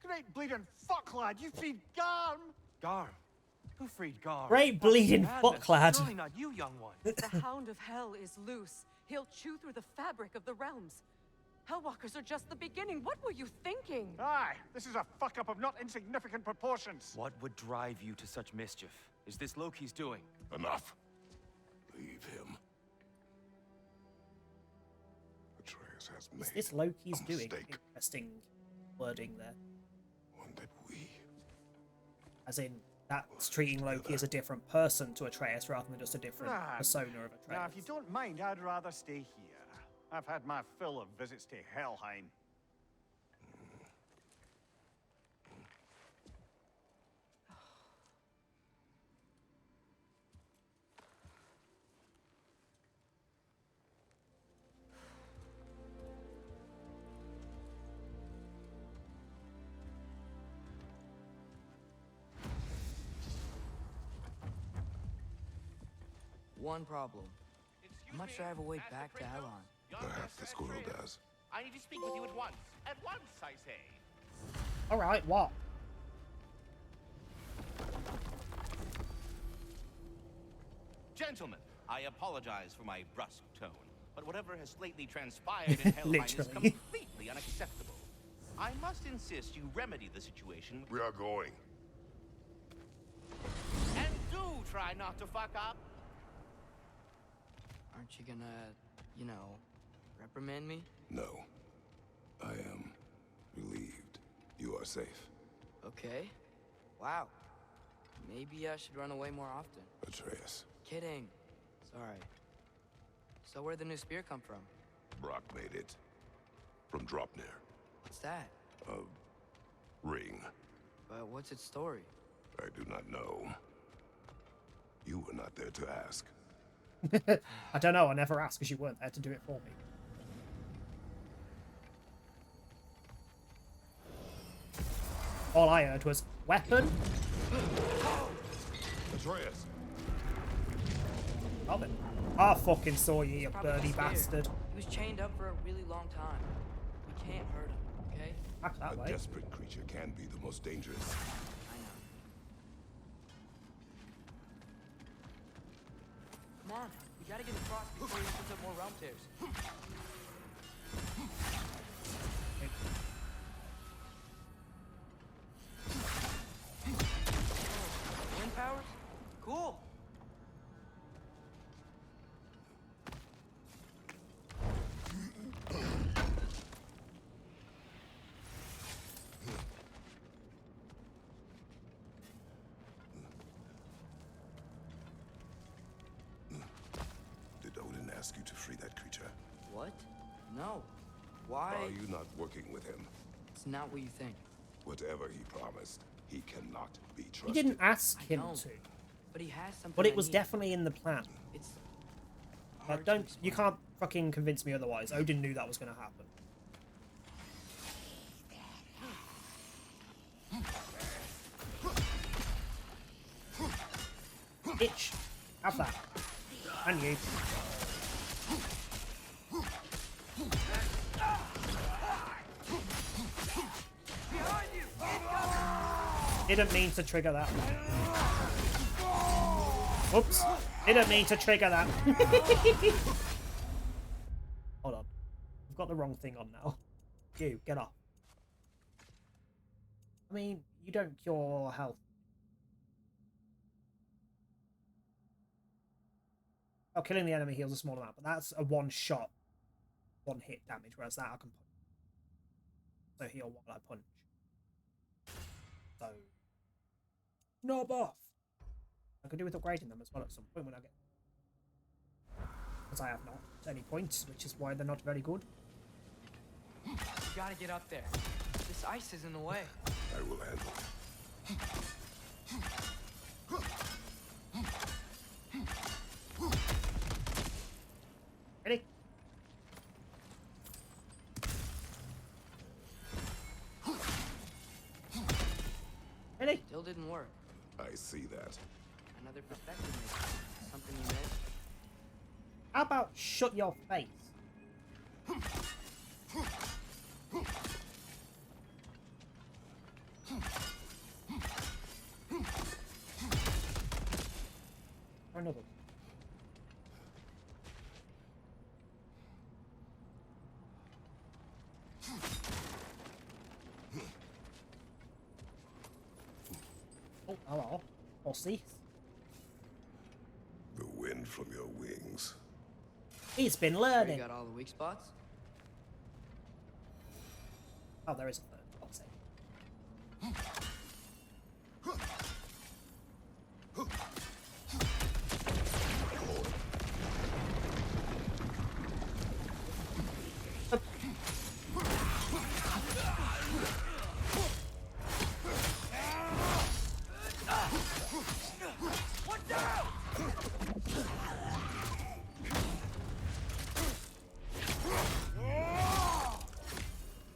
Great bleeding fuck, lad. You freed Garm? Garm? Who freed Garm? Great bleeding fuck, lad. Surely not you, young one. The Hound of Hell is loose. He'll chew through the fabric of the realms. Hellwalkers are just the beginning. What were you thinking? Aye, this is a fuck-up of not insignificant proportions. What would drive you to such mischief? Is this Loki's doing? Enough. Leave him. Atreus has made Is this Loki's a doing? mistake. Interesting wording there. One that we... As in, that's treating Loki as a different person to Atreus rather than just a different persona of Atreus. Now, if you don't mind, I'd rather stay here. I've had my fill of visits to Helheim. One problem. How much do I have a way back to Elon? Perhaps the squirrel does. I need to speak with you at once. At once, I say. Alright, what? Gentlemen, I apologize for my brusque tone, but whatever has lately transpired in Helheim is Literally. completely unacceptable. I must insist you remedy the situation. We are going. And do try not to fuck up. Aren't you gonna, you know, reprimand me? No. I am relieved. You are safe. Okay. Wow. Maybe I should run away more often. Atreus. Kidding. Sorry. So where'd the new spear come from? Brock made it. From Dropnir. What's that? A ring. But what's its story? I do not know. You were not there to ask. I don't know, I never asked because you weren't there to do it for me. All I heard was, weapon? Atreus! Stop it. I fucking saw you, you bloody bastard. He was chained up for a really long time. We can't hurt him, okay? Back that A way. desperate creature can be the most dangerous. I know. Come on, we gotta get across before he opens up more realm tears. Wind powers? Cool. Did Odin ask you to free that creature? What? No. Why? Are you not working with him? It's not what you think. Whatever he promised, he cannot be trusted. He didn't ask I him know, to, but he has something. but it I was need. definitely in the plan. It's Like, hard to don't explain. you can't fucking convince me otherwise. Odin knew that was going to happen. Itch, have that, and you. Didn't mean to trigger that. Oops. Didn't mean to trigger that. Hold on. I've got the wrong thing on now. You, get off. I mean, you don't cure health. Oh, killing the enemy heals a small amount, but that's a one-shot, one-hit damage, whereas that I can punch. So heal while I punch. So, knob off. I could do with upgrading them as well at some point when I get... Because I have not at any point, which is why they're not very good. You gotta get up there. This ice is in the way. I will handle it. Ready? Ready? Still didn't work. I see that. Another perspective maybe. Something you missed. How about shut your face? Or another. Oh, hello. Bossy. The wind from your wings. He's been You learning. got all the weak spots? Oh, there is a third. I'll say.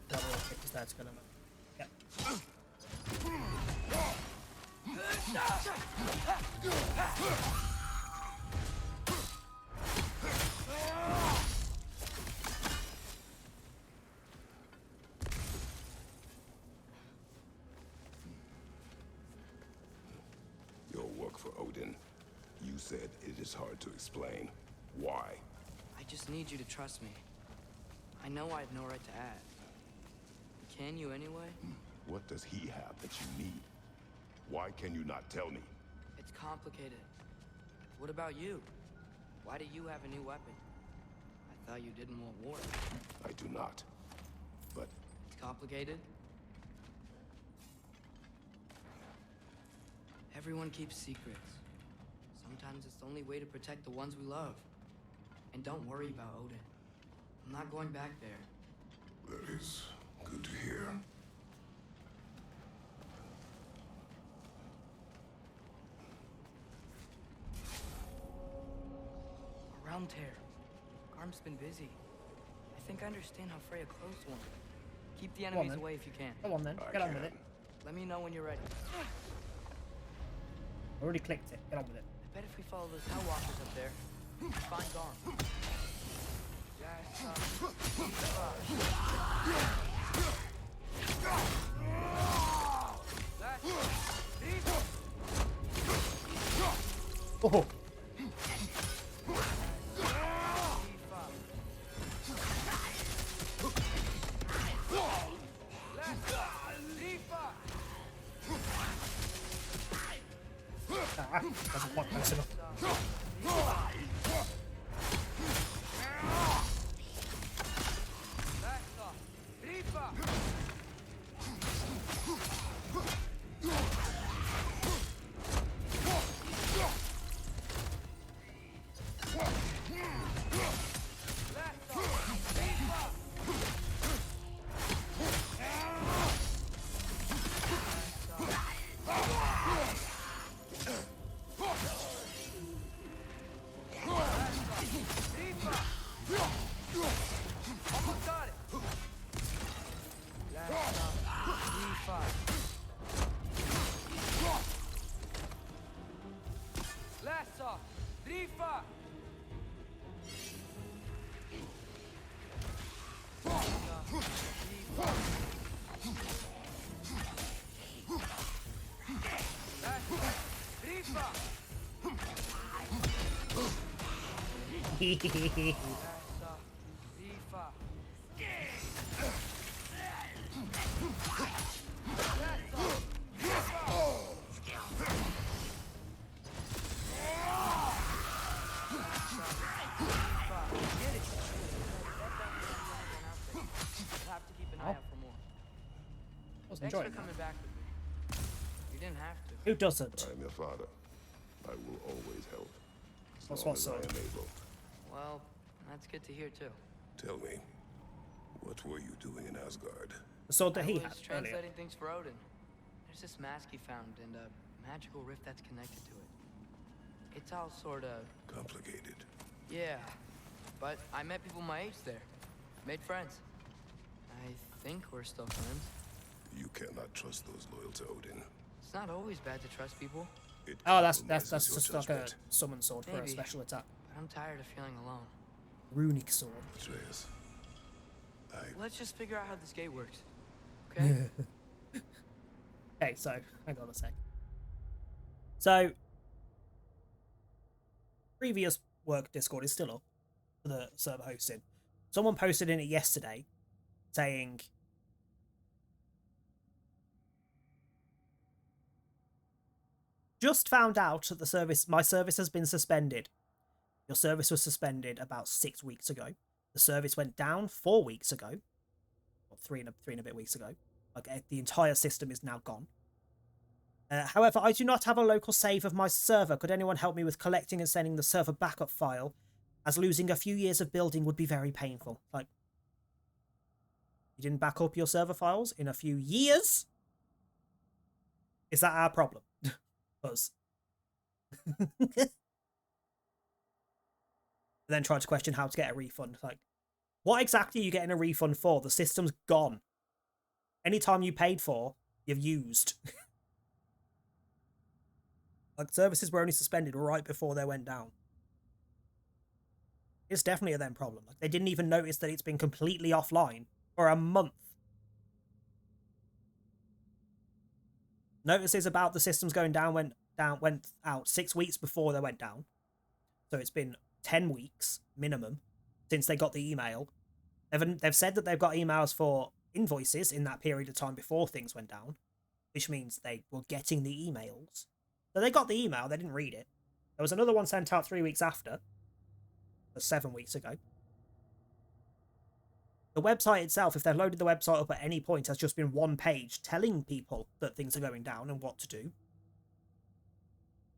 Double kick is that's gonna matter. Yep. Your work for Odin. You said it is hard to explain. Why? I just need you to trust me. I know I have no right to ask. Can you anyway? What does he have that you need? Why can you not tell me? It's complicated. What about you? Why do you have a new weapon? I thought you didn't want war. I do not. But It's complicated. Everyone keeps secrets. Sometimes it's the only way to protect the ones we love. And don't worry about Odin. I'm not going back there. that is good to hear. A realm tear. Garm's been busy. I think I understand how Freya closed one. Keep the on, enemies then. away if you can. Go on then. Get on with it. Let me know when you're ready. I already clicked it. Get on with it. I bet if we follow those Hellwalkers up there, we can find Garm. Oh. Ah, doesn't quite close enough. Thanks for coming back with me. You didn't have to. Who doesn't? I am your father. I will always help. That's As long what's as I up. am able. Well, that's good to hear too. Tell me, what were you doing in Asgard? The sword that he I had was earlier. translating things for Odin. There's this mask he found and a magical rift that's connected to it. It's all sort of complicated. Yeah, but I met people my age there. Made friends. I think we're still friends. You cannot trust those loyal to Odin. It's not always bad to trust people. Oh, that's your just like a judgment. summon sword for a Maybe. special attack. But I'm tired of feeling alone. Runic sword. Atreus, Let's just figure out how this gate works. Okay? Okay, so hang on a sec. So previous work Discord is still up for the server hosting. Someone posted in it yesterday saying just found out that my service has been suspended. Your service was suspended about 6 weeks ago. The service went down 4 weeks ago. Or three and a bit weeks ago. Okay, the entire system is now gone. However, I do not have a local save of my server. Could anyone help me with collecting and sending the server backup file? As losing a few years of building would be very painful. Like, you didn't back up your server files in a few years? Is that our problem? Us. Then tried to question how to get a refund. Like, what exactly are you getting a refund for? The system's gone. Any time you paid for, you've used. Like, services were only suspended right before they went down. It's definitely a them problem. Like, they didn't even notice that it's been completely offline for a month. Notices about the systems going down went out 6 weeks before they went down. So it's been 10 weeks minimum since they got the email. They've said that they've got emails for invoices in that period of time before things went down, which means they were getting the emails. So they got the email, they didn't read it. There was another one sent out 3 weeks after. 7 weeks ago. The website itself, if they've loaded the website up at any point, has just been one page telling people that things are going down and what to do.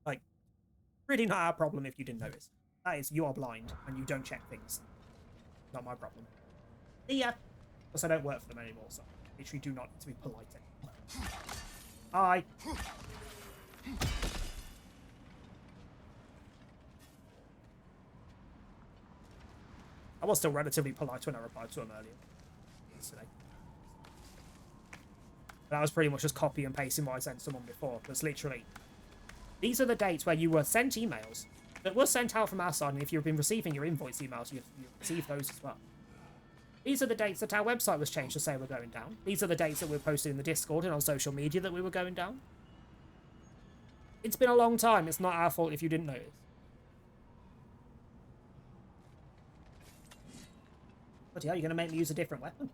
Like, really not our problem if you didn't notice. That is, you are blind and you don't check things. Not my problem. Yeah. Plus I don't work for them anymore, so I literally do not need to be polite anymore. Hi. I was still relatively polite when I replied to him earlier. Yesterday. But I was pretty much just copy and pasting what I sent someone before. That's literally... These are the dates where you were sent emails That was sent out from our side, and if you've been receiving your invoice emails, you've received those as well. These are the dates that our website was changed to say we're going down. These are the dates that we're posted in the Discord and on social media that we were going down. It's been a long time. It's not our fault if you didn't notice. But yeah, you're going to make me use a different weapon?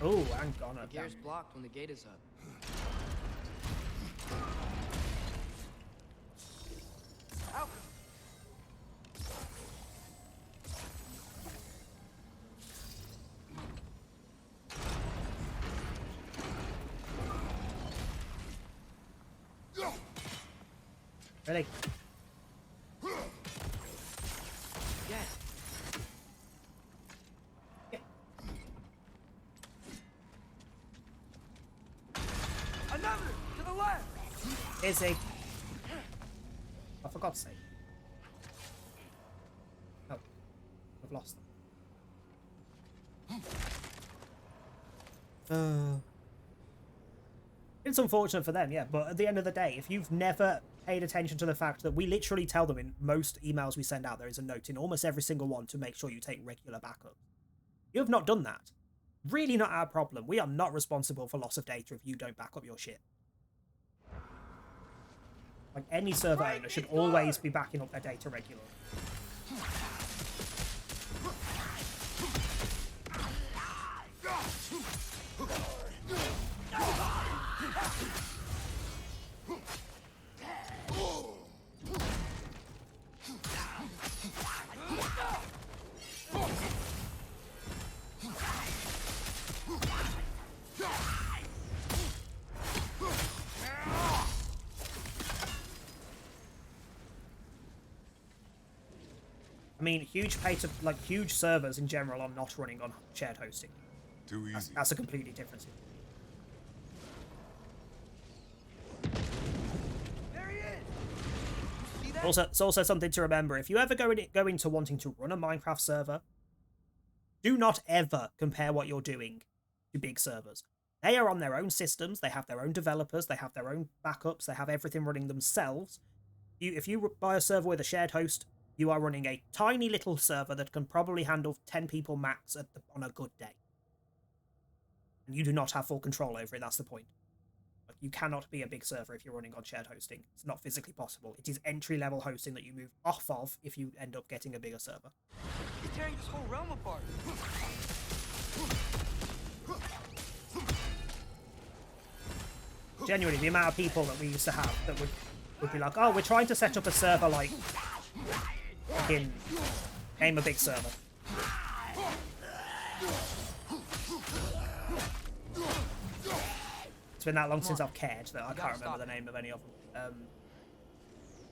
Oh, hang on. The gear's blocked when the gate is up. Ow. Really? Yeah. Another to the left. Is he? Oh, for God's sake. Oh, I've lost them. It's unfortunate for them, yeah, but at the end of the day, if you've never paid attention to the fact that we literally tell them in most emails we send out, there is a note in almost every single one to make sure you take regular backup. You have not done that. Really not our problem. We are not responsible for loss of data if you don't back up your shit. Like, any server owner should always be backing up their data regularly. I mean, huge servers in general are not running on shared hosting. Too easy. That's a completely different thing. There he is. You see that? Also, it's also something to remember. If you ever go into wanting to run a Minecraft server, do not ever compare what you're doing to big servers. They are on their own systems. They have their own developers. They have their own backups. They have everything running themselves. If you buy a server with a shared host, you are running a tiny little server that can probably handle 10 people max on a good day. And you do not have full control over it, that's the point. Like, you cannot be a big server if you're running on shared hosting. It's not physically possible. It is entry-level hosting that you move off of if you end up getting a bigger server. He's tearing this whole realm apart. Genuinely, the amount of people that we used to have that would be like, oh, we're trying to set up a server like in name a big server. It's been that long since I've cared that I can't remember the name of any of them.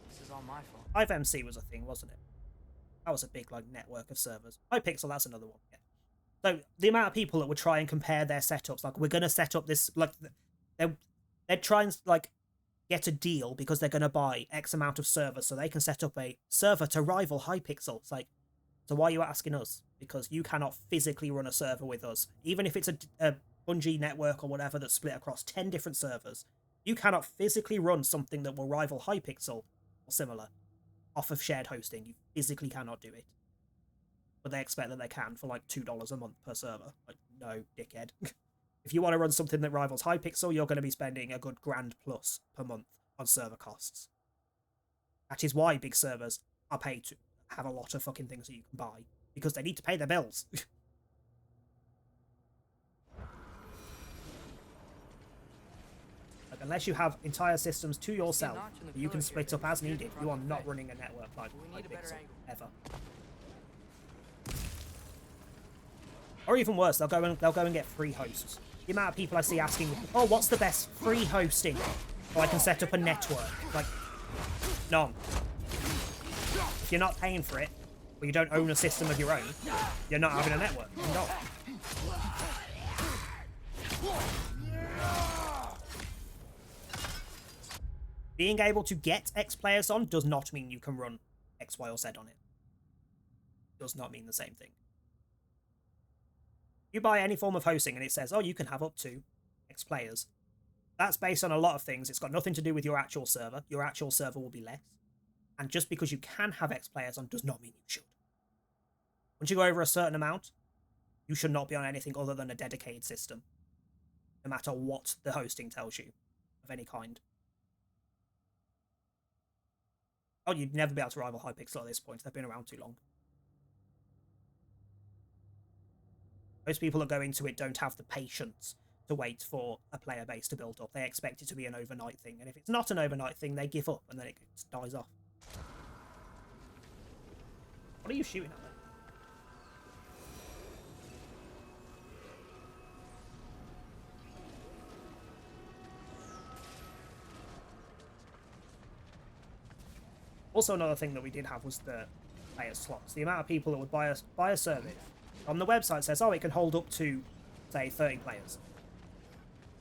This is all my fault. IVMC was a thing, wasn't it? That was a big like network of servers. Hypixel, that's another one. Yeah. So the amount of people that would try and compare their setups, like we're gonna set up this, like they'd try and like get a deal because they're gonna buy X amount of servers so they can set up a server to rival Hypixel. It's like, so why are you asking us? Because you cannot physically run a server with us, even if it's a Bungie network or whatever that's split across 10 different servers. You cannot physically run something that will rival Hypixel or similar off of shared hosting. You physically cannot do it. But they expect that they can for like $2 a month per server. Like, no, dickhead. If you want to run something that rivals Hypixel, you're going to be spending a good $1,000 plus per month on server costs. That is why big servers are paid to have a lot of fucking things that you can buy, because they need to pay their bills. Like, unless you have entire systems to yourself, you can split up as needed. You are not running a network like Hypixel, ever. Or even worse, they'll go and get free hosts. The amount of people I see asking, oh, what's the best free hosting so I can set up a network? Like, none. If you're not paying for it, or you don't own a system of your own, you're not having a network. You're not. Being able to get X players on does not mean you can run X, Y, or Z on it. Does not mean the same thing. You buy any form of hosting and it says, oh, you can have up to X players. That's based on a lot of things. It's got nothing to do with your actual server. Your actual server will be less. And just because you can have X players on does not mean you should. Once you go over a certain amount, you should not be on anything other than a dedicated system. No matter what the hosting tells you of any kind. Oh, you'd never be able to rival Hypixel at this point. They've been around too long. Most people that go into it don't have the patience to wait for a player base to build up. They expect it to be an overnight thing. And if it's not an overnight thing, they give up and then it just dies off. What are you shooting at? Also, another thing that we did have was the player slots. The amount of people that would buy a service on the website says, oh, it can hold up to, say, 30 players.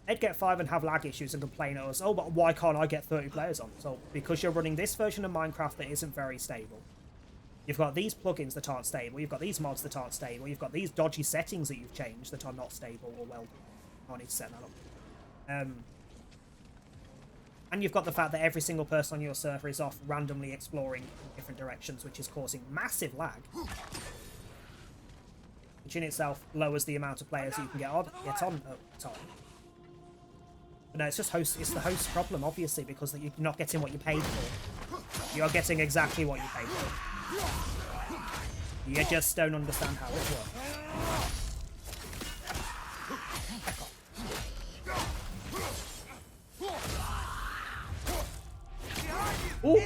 They'd get 5 and have lag issues and complain at us, oh, but why can't I get 30 players on? So, because you're running this version of Minecraft that isn't very stable. You've got these plugins that aren't stable, you've got these mods that aren't stable, you've got these dodgy settings that you've changed that are not stable or well done. I need to set that up. And you've got the fact that every single person on your server is off randomly exploring in different directions, which is causing massive lag. Which in itself lowers the amount of players you can get on. Oh, it's on. But no, it's just it's the host's problem, obviously, because you're not getting what you paid for. You're getting exactly what you paid for. You just don't understand how it works. Ooh.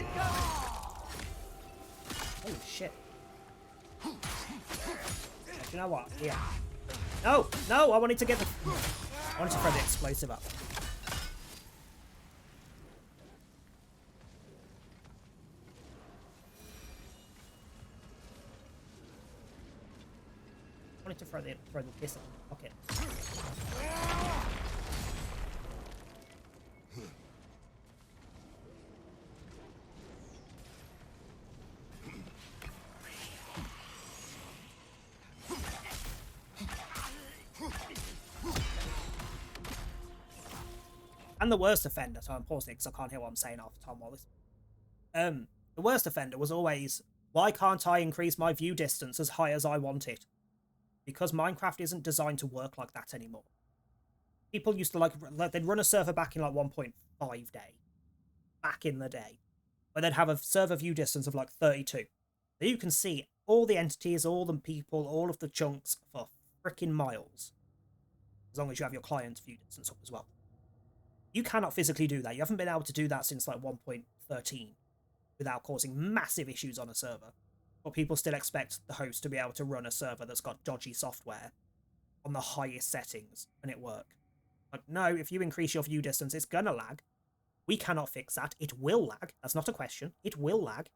Holy shit. Do you know what? Yeah. No! No! I wanted to get the... I wanted to throw the explosive up. I wanted to throw this in the pocket. And the worst offender, so I'm pausing it because I can't hear what I'm saying half the time while this. The worst offender was always, why can't I increase my view distance as high as I want it? Because Minecraft isn't designed to work like that anymore. People used to they'd run a server back in like 1.5 day. Back in the day. Where they'd have a server view distance of like 32. So you can see all the entities, all the people, all of the chunks for freaking miles. As long as you have your client's view distance up as well. You cannot physically do that. You haven't been able to do that since like 1.13 without causing massive issues on a server. But people still expect the host to be able to run a server that's got dodgy software on the highest settings and it work. But no, if you increase your view distance, it's gonna lag. We cannot fix that. It will lag. That's not a question. It will lag.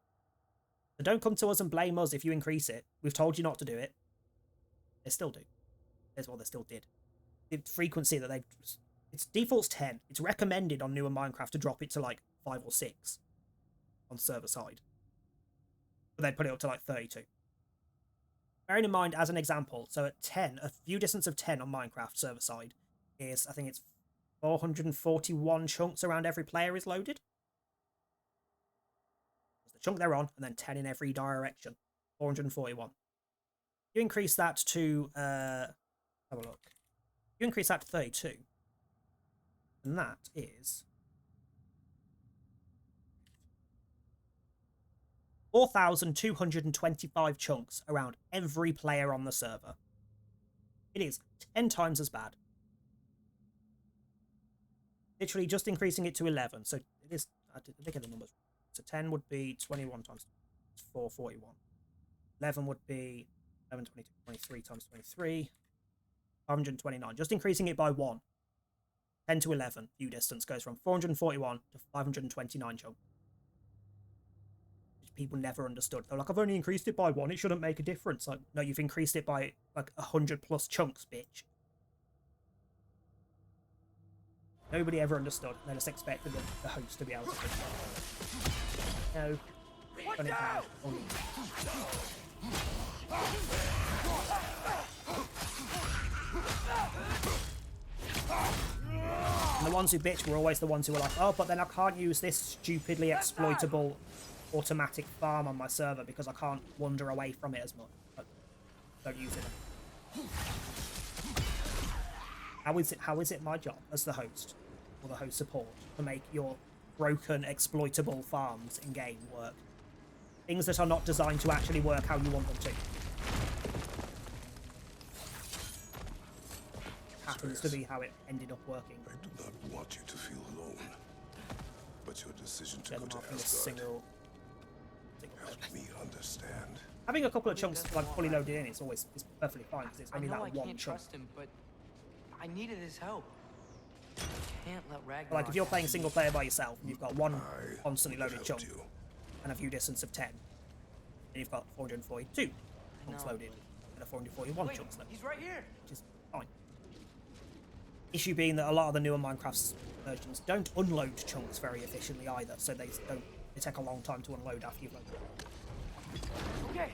So don't come to us and blame us if you increase it. We've told you not to do it. They still do. That's what they still did. The frequency that they... Its default's 10. It's recommended on newer Minecraft to drop it to like 5 or 6 on server side. But they put it up to like 32. Bearing in mind, as an example, so at 10, a view distance of 10 on Minecraft server side is, I think it's 441 chunks around every player is loaded. That's the chunk they're on, and then 10 in every direction. 441. You increase that to, have a look. You increase that to 32. And that is 4,225 chunks around every player on the server. It is 10 times as bad. Literally just increasing it to 11. So it is, I think of the numbers. So 10 would be 21 times 441. 11 would be 11, 22, 23 times 23. 529. Just increasing it by 1. 10 to 11 view distance goes from 441 to 529 chunks. Which people never understood. They're like, I've only increased it by 1, it shouldn't make a difference. Like, no, you've increased it by like 100 plus chunks, bitch. Nobody ever understood. They just expected the host to be able to fix it. No. Turn it down. And the ones who bitch were always the ones who were like, oh, but then I can't use this stupidly exploitable automatic farm on my server because I can't wander away from it as much. But don't use it. How is it my job as the host or the host support to make your broken exploitable farms in game work? Things that are not designed to actually work how you want them to. Happens to be how it ended up working. I do not want you to feel alone, but your decision to go to Asgard helped me understand. Having a couple of chunks like fully loaded in, it's perfectly fine because it's only that one chunk. I can't trust him, but I needed his help. I can't let Ragnarök. Like if you're playing single player by yourself and you've got one constantly loaded chunk and a view distance of 10, then you've got 442 chunks loaded and a 441 chunks loaded. He's right here. Which is fine. Issue being that a lot of the newer Minecraft versions don't unload chunks very efficiently either, so they take a long time to unload after you've loaded them. Okay.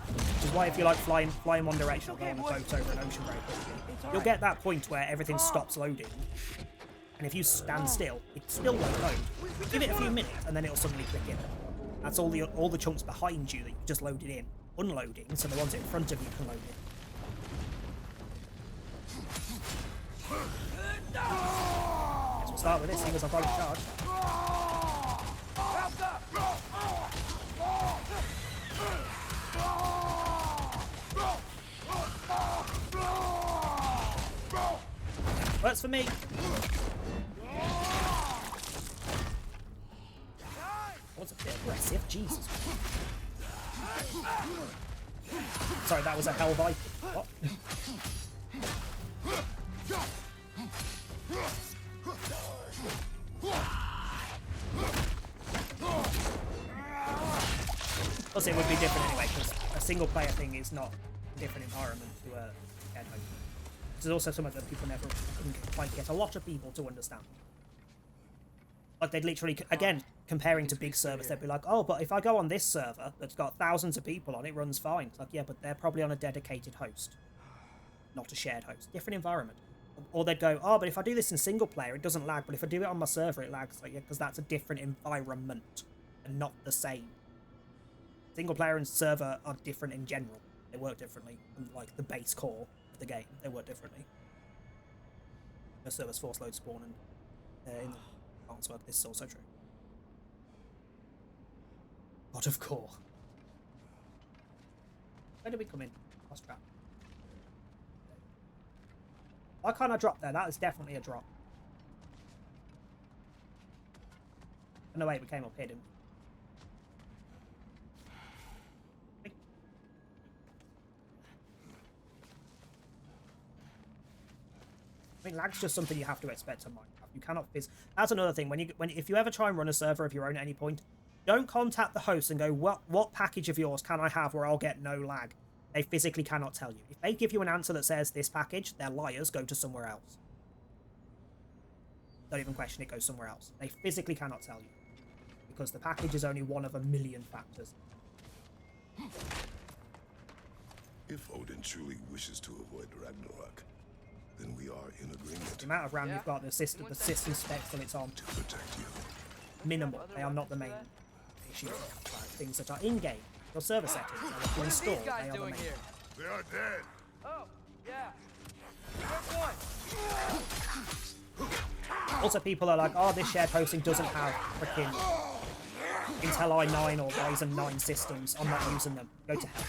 Which is why if you like flying one direction or go on a boat over an ocean very quickly, you'll get that point where everything stops loading, and if you stand still, it still won't load. Give it a few minutes and then it'll suddenly click in. That's all the chunks behind you that you just loaded in, unloading, so the ones in front of you can load in. Guess we'll start with this, seeing as I've got it charged. Works for me. What's a bit aggressive? Jesus. Sorry, that was a hell viper. What? Plus, it would be different anyway, because a single player thing is not a different environment to a shared home. This is also something that people never quite get a lot of people to understand. Like, they'd literally, again, comparing to big servers, they'd be like, oh, but if I go on this server that's got thousands of people on it, runs fine. It's like, yeah, but they're probably on a dedicated host, not a shared host. Different environment. Or they'd go, oh, but if I do this in single player, it doesn't lag, but if I do it on my server, it lags. Like, yeah, because that's a different environment and not the same. Single player and server are different in general. They work differently. And like the base core of the game, they work differently. The server's force load spawn and in the advanced work, this is also true. God of core. Where did we come in? Lost track. Why can't I drop there? That is definitely a drop. Oh, no, wait, we came up here, didn't we? I mean, lag's just something you have to expect on Minecraft. You cannot that's another thing. If you ever try and run a server of your own at any point, don't contact the host and go, what package of yours can I have where I'll get no lag? They physically cannot tell you. If they give you an answer that says this package, they're liars. Go to somewhere else. Don't even question it. Go somewhere else. They physically cannot tell you because the package is only one of a million factors. If Odin truly wishes to avoid Ragnarök, then we are in agreement. The amount of RAM you've got, the system specs that it's on, to protect you. Minimal. They are not the main issues. Things that are in-game. Your server settings, what you install, they are the main. They are dead. Oh, yeah. Also, people are like, oh, this shared hosting doesn't have freaking Intel i9 or Ryzen 9 systems. I'm not using them. Go to hell.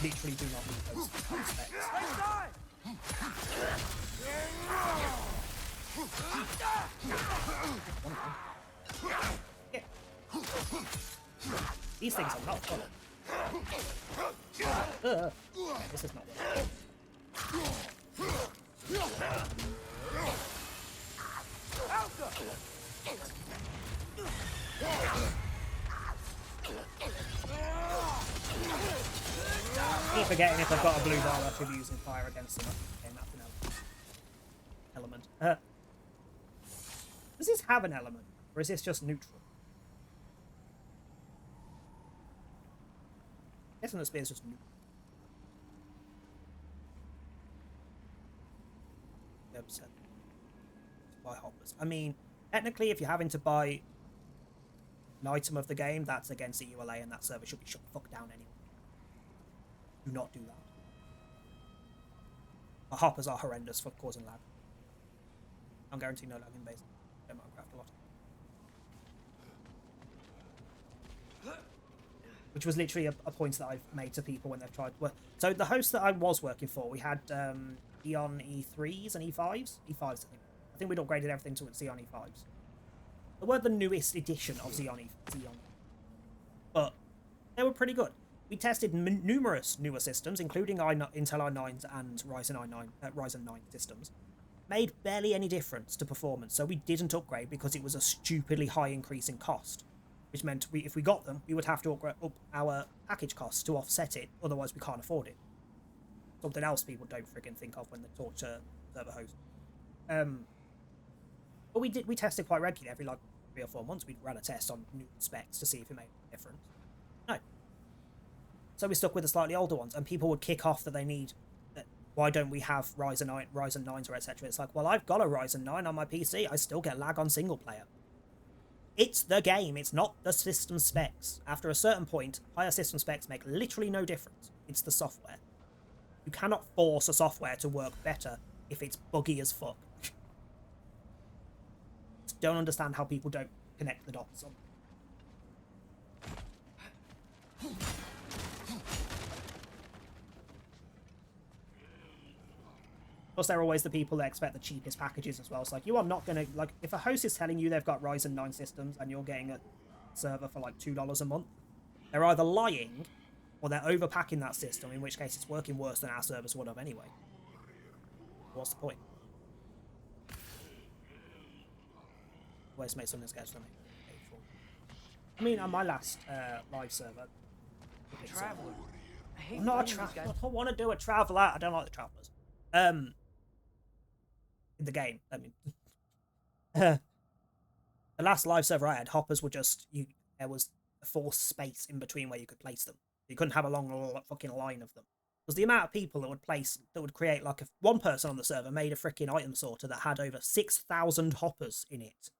Literally do not need those specs. Yeah. These things are not fun. Yeah, this is not fun. I keep forgetting if I've got a blue bar, I should be using fire against them. Okay, that's an element. Does this have an element, or is this just neutral? I guess the spear is just neutral. buy hoppers. I mean, technically, if you're having to buy an item of the game, that's against the ULA, and that server should be shut the fuck down anyway. Do not do that. The hoppers are horrendous for causing lag. I'm guaranteed no lag in base. Minecraft a lot. Which was literally a point that I've made to people when they've tried. So the host that I was working for, we had Xeon E3s and E5s. E5s, I think. I think we'd upgraded everything to Xeon E5s. They were the newest edition of Xeon. But they were pretty good. We tested numerous newer systems, including Intel i9s and Ryzen 9 systems. Made barely any difference to performance, so we didn't upgrade because it was a stupidly high increase in cost. Which meant if we got them, we would have to up our package costs to offset it, otherwise we can't afford it. Something else people don't friggin' think of when they talk to server hosts. But we tested quite regularly, every like 3 or 4 months we'd run a test on new specs to see if it made a difference. No. So we stuck with the slightly older ones, and people would kick off that they need, why don't we have Ryzen 9s or etc. It's like, well, I've got a Ryzen 9 on my PC, I still get lag on single player. It's the game, it's not the system specs. After a certain point, higher system specs make literally no difference. It's the software. You cannot force a software to work better if it's buggy as fuck. Just don't understand how people don't connect the dots. Plus, they're always the people that expect the cheapest packages as well. It's like, you are not going to, like, if a host is telling you they've got Ryzen 9 systems and you're getting a server for like $2 a month, they're either lying or they're overpacking that system, in which case it's working worse than our servers would have anyway. What's the point? Always make something sketch for me. I mean, on my last live server, Traveler. I'm not a traveler. I don't want to do a traveler. I don't like the travelers. In the game, I mean, the last live server I had, hoppers were just there was a forced space in between where you could place them. You couldn't have a long fucking line of them. Because the amount of people that would create, like, one person on the server made a freaking item sorter that had over 6,000 hoppers in it,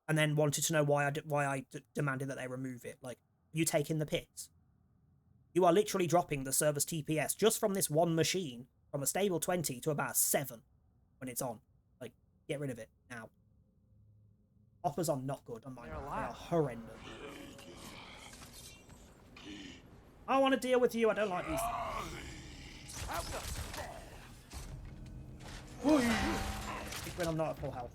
and then wanted to know why I demanded that they remove it. Like, you taking the piss? You are literally dropping the server's TPS just from this one machine from a stable 20 to about 7 when it's on. Like, get rid of it now. Hoppers are not good on mine. They are horrendous. I want to deal with you. I don't like these. When I'm not at full health.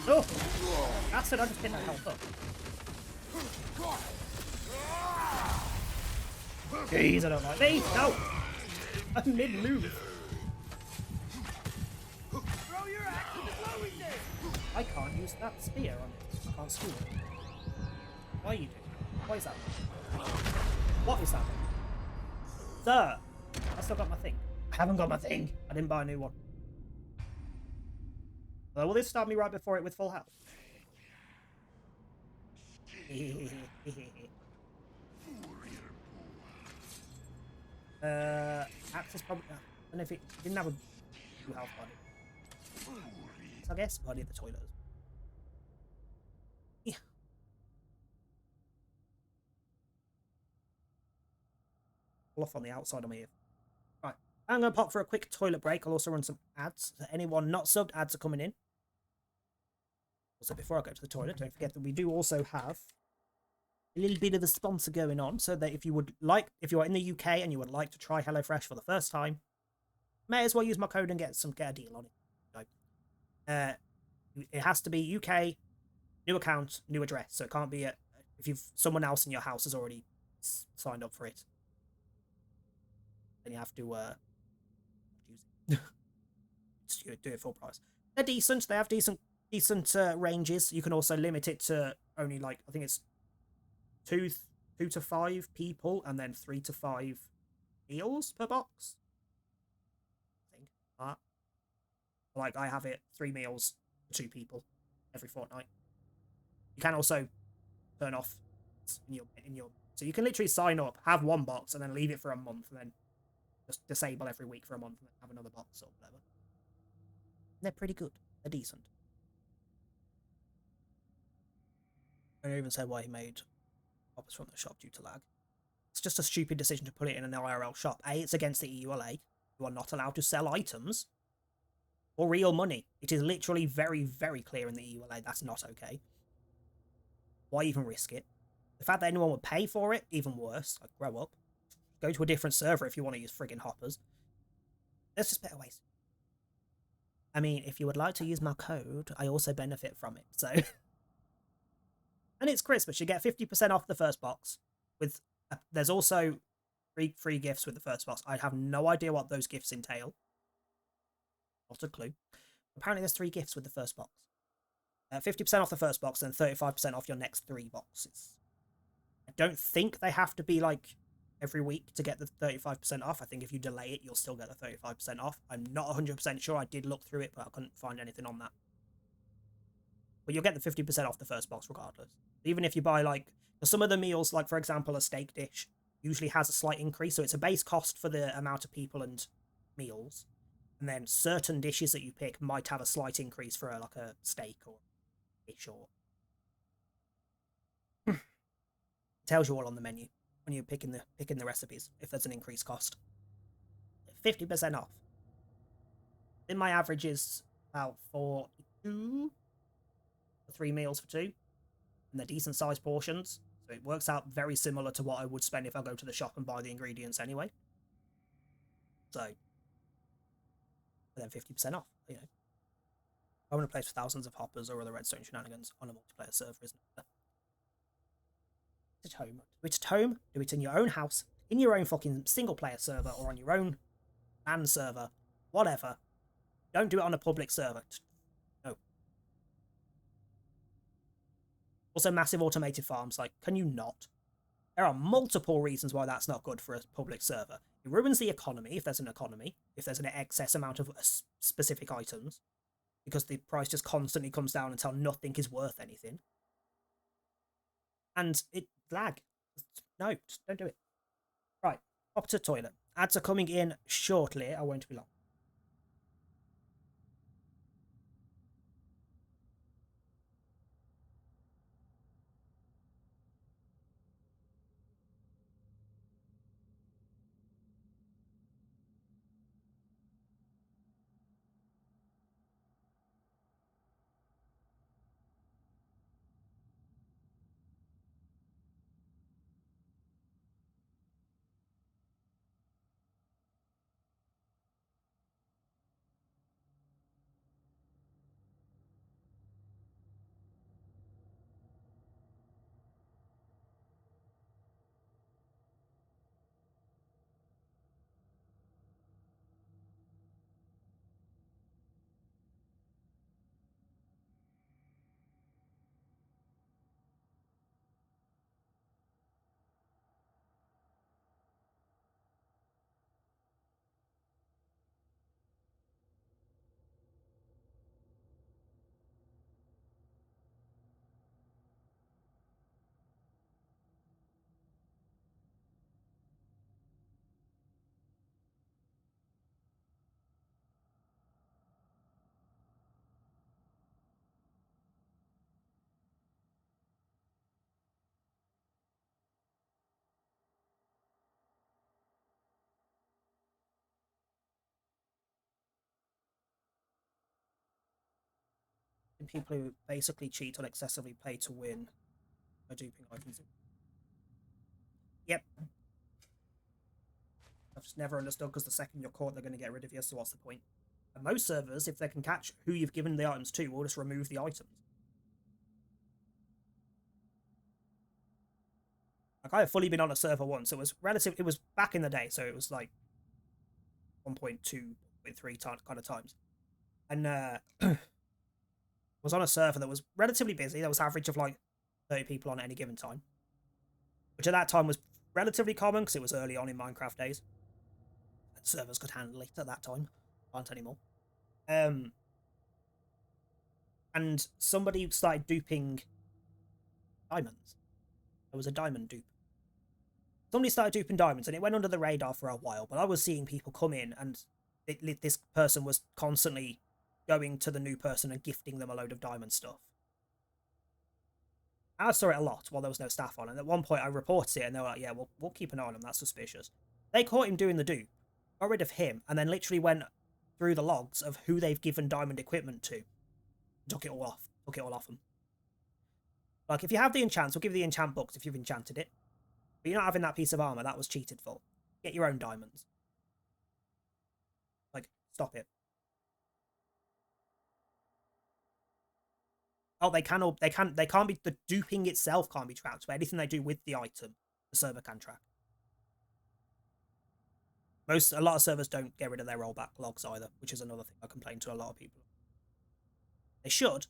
Oh! That's it, I just hit that health up. Jeez, I don't like these. No! I'm mid-move. I can't use that spear on it. I can't steal it. Why are you doing that? Why is that? What is that? Sir! I still got my thing. I haven't got my thing. I didn't buy a new one. Will this start me right before it with full health? Axe is probably... I don't know if it didn't have a full health body. So I guess body of the toilet. Yeah. Off on the outside of my ear. Right. I'm going to pop for a quick toilet break. I'll also run some ads. So anyone not subbed, ads are coming in. Also, before I go to the toilet, don't forget that we do also have a little bit of a sponsor going on, so that if you are in the UK and you would like to try HelloFresh for the first time, may as well use my code and get a deal on it. So, it has to be UK, new account, new address. So it can't be if someone else in your house has already signed up for it, then you have to use it. Do it full price. They're decent. They have decent ranges. You can also limit it to only, like, I think it's 2 to 5 people and then 3 to 5 meals per box. Like, I have it 3 meals for 2 people every fortnight. You can also turn off in your so you can literally sign up, have 1 box, and then leave it for a month, and then just disable every week for a month, and then have another box or whatever. They're pretty good. They're decent. I even said why he made copies from the shop due to lag. It's just a stupid decision to put it in an IRL shop. A, it's against the EULA. You are not allowed to sell items for real money. It is literally very, very clear in the EULA that's not okay. Why even risk it? The fact that anyone would pay for it, even worse. Like, grow up. Go to a different server if you want to use friggin' hoppers. There's just better ways. I mean, if you would like to use my code, I also benefit from it, so... And it's Christmas. You get 50% off the first box. There's also free gifts with the first box. I have no idea what those gifts entail. Not a clue. Apparently there's 3 gifts with the first box. 50% off the first box and 35% off your next 3 boxes. I don't think they have to be like every week to get the 35% off. I think if you delay it, you'll still get the 35% off. I'm not 100% sure. I did look through it, but I couldn't find anything on that. But you'll get the 50% off the first box regardless. Even if you buy, like, some of the meals, like, for example, a steak dish, usually has a slight increase. So it's a base cost for the amount of people and meals. And then certain dishes that you pick might have a slight increase for, like, a steak or fish or... It tells you all on the menu when you're picking the recipes, if there's an increased cost. 50% off. Then my average is about 42 for 3 meals for 2. And they're decent sized portions. So it works out very similar to what I would spend if I go to the shop and buy the ingredients anyway. So, then 50% off, you know. I want to play with thousands of hoppers or other redstone shenanigans on a multiplayer server, isn't it? It's at home. Do it at home, do it in your own house, in your own fucking single player server, or on your own LAN server, whatever. Don't do it on a public server. No. Also, massive automated farms, like, can you not? There are multiple reasons why that's not good for a public server. It ruins the economy, if there's an excess amount of specific items, because the price just constantly comes down until nothing is worth anything. And it lag. No, just don't do it. Right, up to toilet. Ads are coming in shortly. I won't be long. People who basically cheat or excessively play to win by duping items. Yep. I've just never understood, because the second you're caught, they're going to get rid of you, so what's the point? And most servers, if they can catch who you've given the items to, will just remove the items. Like, I have fully been on a server once. It was back in the day, so it was like 1.2, 1.3 kind of times. And was on a server that was relatively busy. There was an average of like 30 people on at any given time, which at that time was relatively common because it was early on in Minecraft days. And servers could handle it at that time. Aren't anymore. and somebody started duping diamonds. There was a diamond dupe. Somebody started duping diamonds, and it went under the radar for a while, but I was seeing people come in, and this person was constantly going to the new person and gifting them a load of diamond stuff. I saw it a lot while there was no staff on, and at one point I reported it, and they were like, yeah, we'll keep an eye on him, that's suspicious. They caught him doing the dupe, got rid of him, and then literally went through the logs of who they've given diamond equipment to. Took it all off them. Like, if you have the enchants, we'll give you the enchant books if you've enchanted it. But you're not having that piece of armor, that was cheated for. Get your own diamonds. Like, stop it. Oh, they can't be, the duping itself can't be tracked, but anything they do with the item, the server can track. A lot of servers don't get rid of their rollback logs either, which is another thing I complain to a lot of people. They should,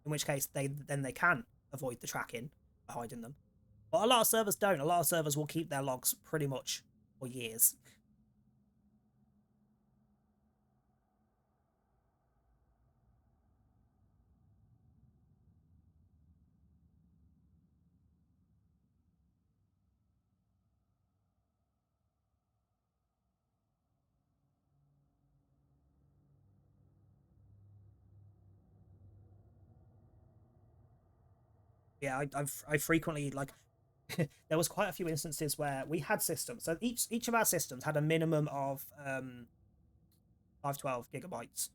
in which case they can avoid the tracking by hiding them. But a lot of servers don't. A lot of servers will keep their logs pretty much for years. Yeah, I frequently, like, there was quite a few instances where we had systems. So each of our systems had a minimum of 512 gigabytes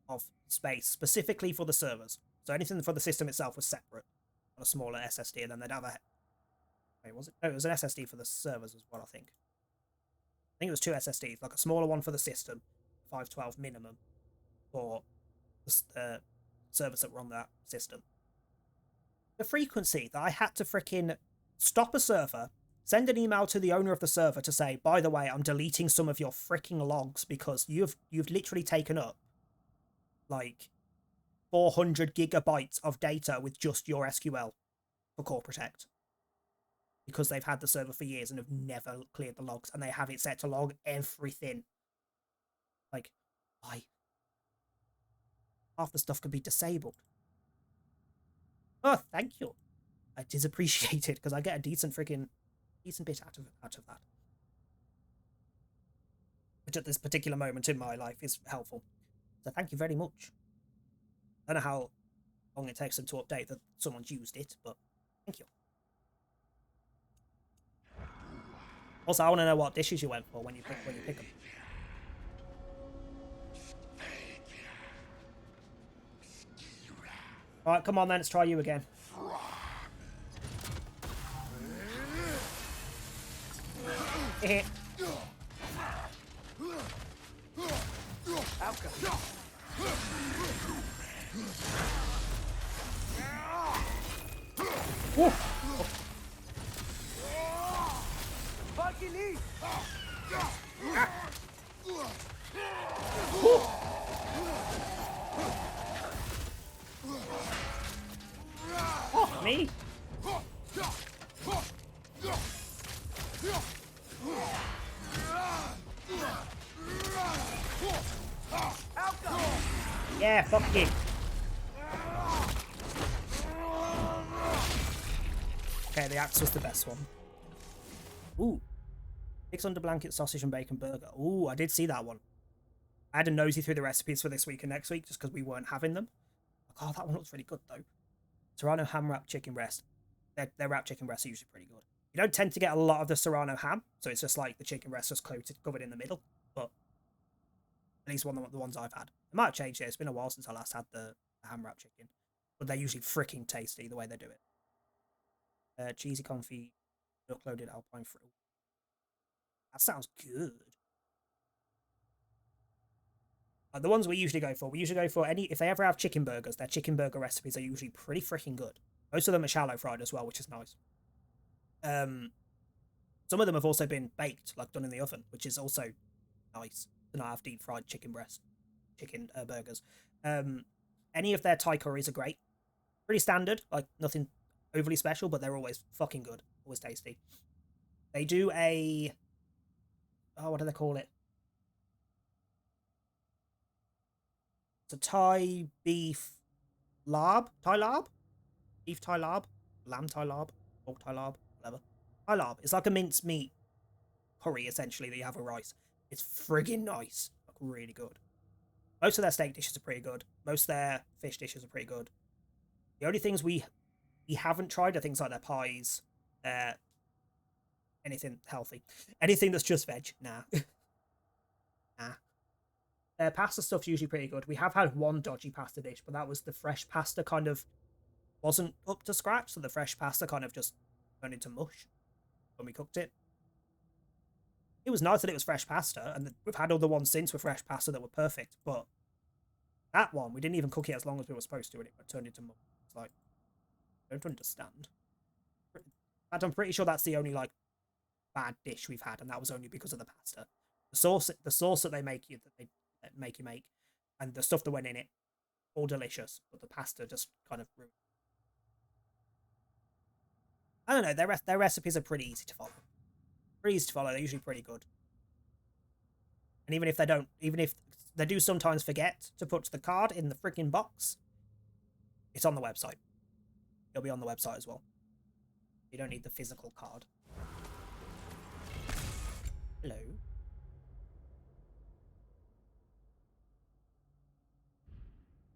of space specifically for the servers. So anything for the system itself was separate on a smaller SSD, and then they'd have a. Wait, was it? No, it was an SSD for the servers as well. I think it was two SSDs, like a smaller one for the system, 512 minimum for the servers that were on that system. The frequency that I had to freaking stop a server, send an email to the owner of the server to say, by the way, I'm deleting some of your freaking logs because you've literally taken up like 400 gigabytes of data with just your SQL for Core Protect. Because they've had the server for years and have never cleared the logs, and they have it set to log everything. Like, why? Half the stuff could be disabled. Oh, thank you. It is appreciated because I get a decent bit out of that. Which at this particular moment in my life is helpful. So thank you very much. I don't know how long it takes them to update that someone's used it, but thank you. Also, I want to know what dishes you went for when you pick them. All right, come on then, let's try you again. Me? Yeah, fuck you. Okay, the axe was the best one. Ooh. 600 blanket sausage and bacon burger. Ooh, I did see that one. I had a nosy through the recipes for this week and next week just because we weren't having them. Oh, that one looks really good though. Serrano ham wrapped chicken breast. Their wrapped chicken breasts are usually pretty good. You don't tend to get a lot of the Serrano ham, so it's just like the chicken breast just covered in the middle. But at least one of the ones I've had. It might have changed it. It's been a while since I last had the ham wrapped chicken. But they're usually freaking tasty the way they do it. Cheesy confit, milk-loaded alpine fruit. That sounds good. The ones we usually go for if they ever have chicken burgers, their chicken burger recipes are usually pretty freaking good. Most of them are shallow fried as well, which is nice. Some of them have also been baked, like done in the oven, which is also nice to not have deep fried chicken burgers. Any of their Thai curries are great. Pretty standard, like nothing overly special, but they're always fucking good, always tasty. They do what do they call it? It's a Thai beef larb, Thai larb, beef Thai larb, lamb Thai larb, pork Thai larb, whatever. Thai larb. It's like a minced meat curry essentially that you have with rice. It's friggin' nice, like really good. Most of their steak dishes are pretty good. Most of their fish dishes are pretty good. The only things we haven't tried are things like their pies, anything healthy, anything that's just veg. Nah, nah. Their pasta stuff's usually pretty good. We have had one dodgy pasta dish, but that was the fresh pasta kind of wasn't up to scratch, so the fresh pasta kind of just turned into mush when we cooked it. It was nice that it was fresh pasta, and we've had other ones since with fresh pasta that were perfect, but that one, we didn't even cook it as long as we were supposed to, and it turned into mush. It's like, I don't understand. I'm pretty sure that's the only, like, bad dish we've had, and that was only because of the pasta. The sauce that they make you, make, and the stuff that went in it, all delicious, but the pasta just kind of ruined. I don't know, their recipes are pretty easy to follow. Pretty easy to follow, they're usually pretty good. And even if they do sometimes forget to put the card in the freaking box, it's on the website. It'll be on the website as well. You don't need the physical card. Hello.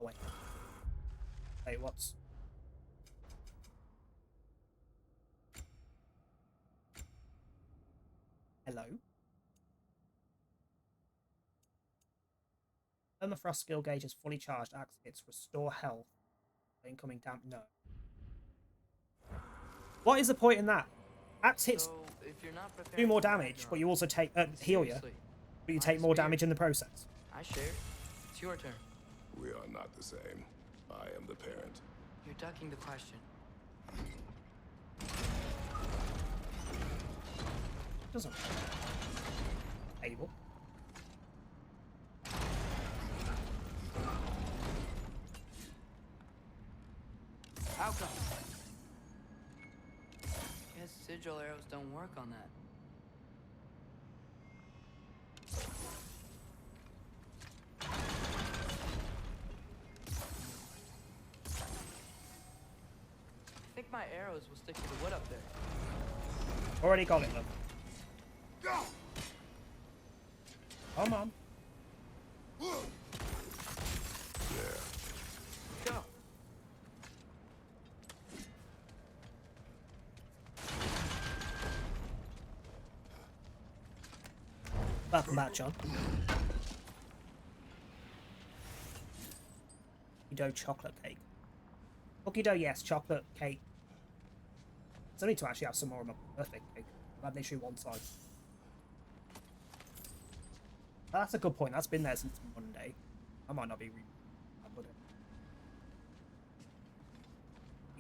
Oh, wait. Wait, what's... Hello? Permafrost skill gauge is fully charged. Axe hits restore health. Incoming damage. No. What is the point in that? Axe hits do more damage, but you also take heal you, but you take more damage in the process. I share. It's your turn. We are not the same. I am the parent. You're ducking the question. Doesn't. Able. How come? Guess sigil arrows don't work on that. I think my arrows will stick to the wood up there. Already got it, though. Come on. Go. Welcome back, John. Cookie dough chocolate cake. Cookie dough, yes. Chocolate cake. I need to actually have some more of my birthday cake. I've had literally one slice. That's a good point. That's been there since Monday. I might not be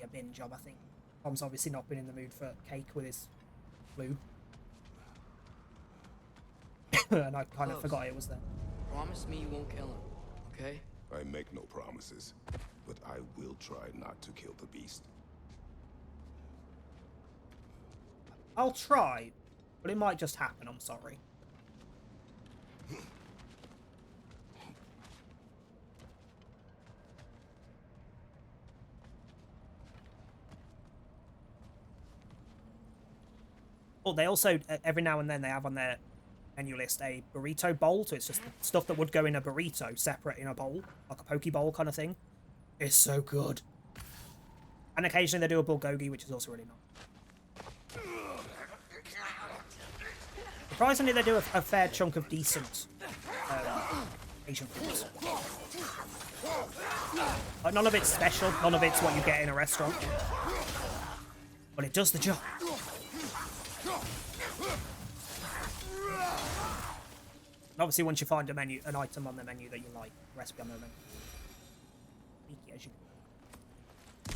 a bin job, I think. Tom's obviously not been in the mood for cake with his flu. And I kind of forgot it was there. Promise me you won't kill him, okay? I make no promises, but I will try not to kill the beast. I'll try, but it might just happen. I'm sorry. Oh, they also, every now and then, they have on their menu list a burrito bowl. So it's just stuff that would go in a burrito separate in a bowl, like a poke bowl kind of thing. It's so good. And occasionally they do a bulgogi, which is also really nice. Surprisingly, they do a fair chunk of decent Asian foods. Like, none of it's special. None of it's what you get in a restaurant. But it does the job. And obviously, once you find an item on the menu that you like, recipe on the menu, sneaky as you can.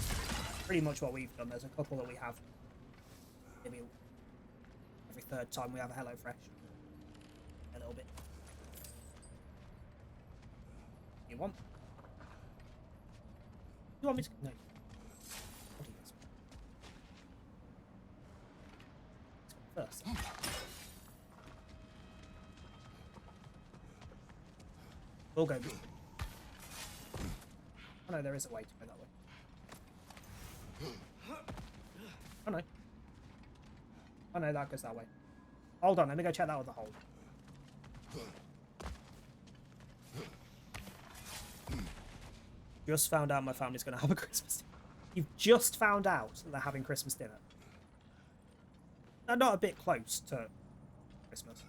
Pretty much what we've done. There's a couple that we have. Maybe every third time we have a HelloFresh. A little bit. You want? You want me to? No. What do you guys? First. We'll go. Oh No, there is a way to go that way. Oh no. Oh no, that goes that way. Hold on, let me go check that other hole. Just found out my family's going to have a Christmas dinner. You've just found out that they're having Christmas dinner. They're not a bit close to Christmas.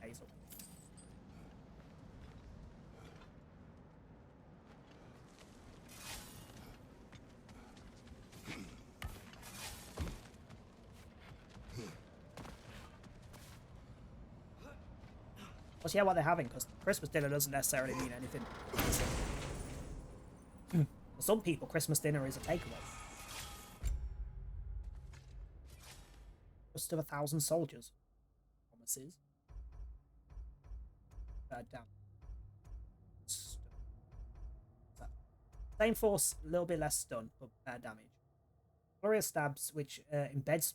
Hazel. Let's hear what they're having, because Christmas dinner doesn't necessarily mean anything. For some people, Christmas dinner is a takeaway. Just of 1,000 soldiers. Promises. Down. Same force, a little bit less stun, but bad damage. Glorious stabs, which embeds.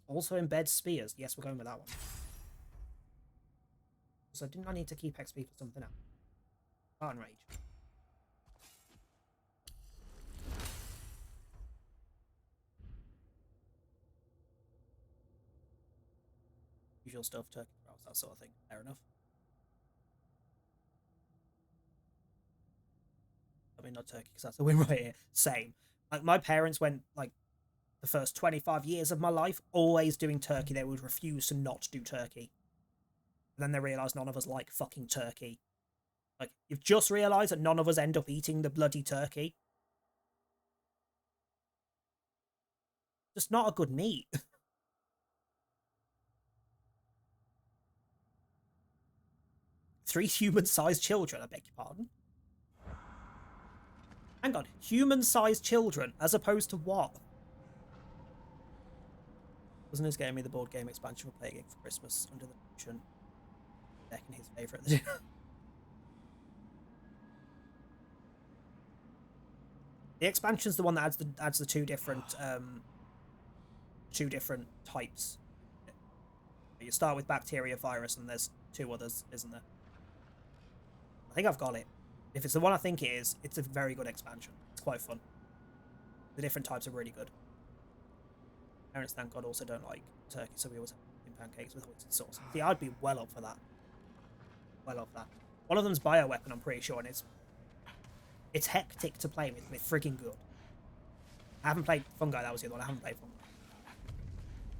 Also embeds spears. Yes, we're going with that one. So didn't I need to keep XP for something else? Spartan Rage. Usual stuff, turkey rolls, that sort of thing. Fair enough. I mean, not turkey, because that's the win right here. Same. Like, my parents went, like, the first 25 years of my life, always doing turkey. They would refuse to not do turkey. And then they realised none of us like fucking turkey. Like, you've just realised that none of us end up eating the bloody turkey. Just not a good meat. 3 human-sized children, I beg your pardon. Hang on, human-sized children, as opposed to what? Wasn't his game me the board game expansion for Plague Inc. for Christmas under the ocean? Decking his favourite. The expansion's the one that adds the two different types. You start with bacteria, virus, and there's 2 others, isn't there? I think I've got it. If it's the one I think it is, it's a very good expansion. It's quite fun. The different types are really good. Parents, thank God, also don't like turkey, so we always have pancakes with oyster sauce. See, I'd be well up for that. Well up for that. One of them's bioweapon, I'm pretty sure, and it's hectic to play with. It's frigging good. I haven't played Fungi, that was the other one. I haven't played Fungi.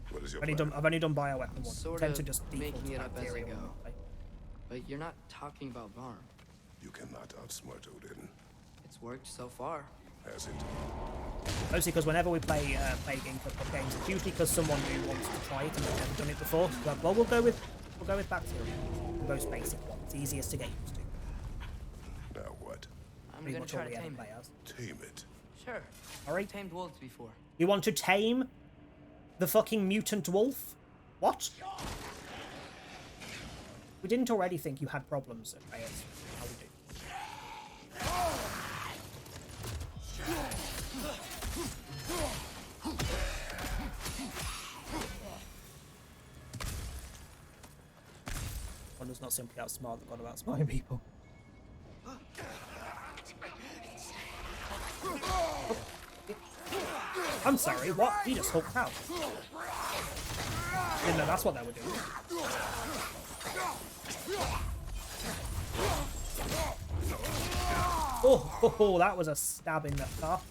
What is your plan? I've only done bioweapon one. Sort I tend of to just default making to it up as I bacteria go. when I play. But you're not talking about Varm. You cannot outsmart Odin. It's worked so far. Has it? Mostly because whenever we play Plague Inc. for pub games, it's usually because someone who wants to try it and they've never done it before. So, well, we'll go with bacteria. The most basic one. It's easiest to get used to. Now what? I'm Pretty gonna much try all to we ever tame play it. as. Tame it. Sure. Alright. I've tamed wolves before. You want to tame the fucking mutant wolf? What? We didn't already think you had problems at AS. How we do? One does not simply outsmart the god of outsmarting people. I'm sorry, what? He just hulked out. Didn't know that's what they were doing. Oh, that was a stab in the car.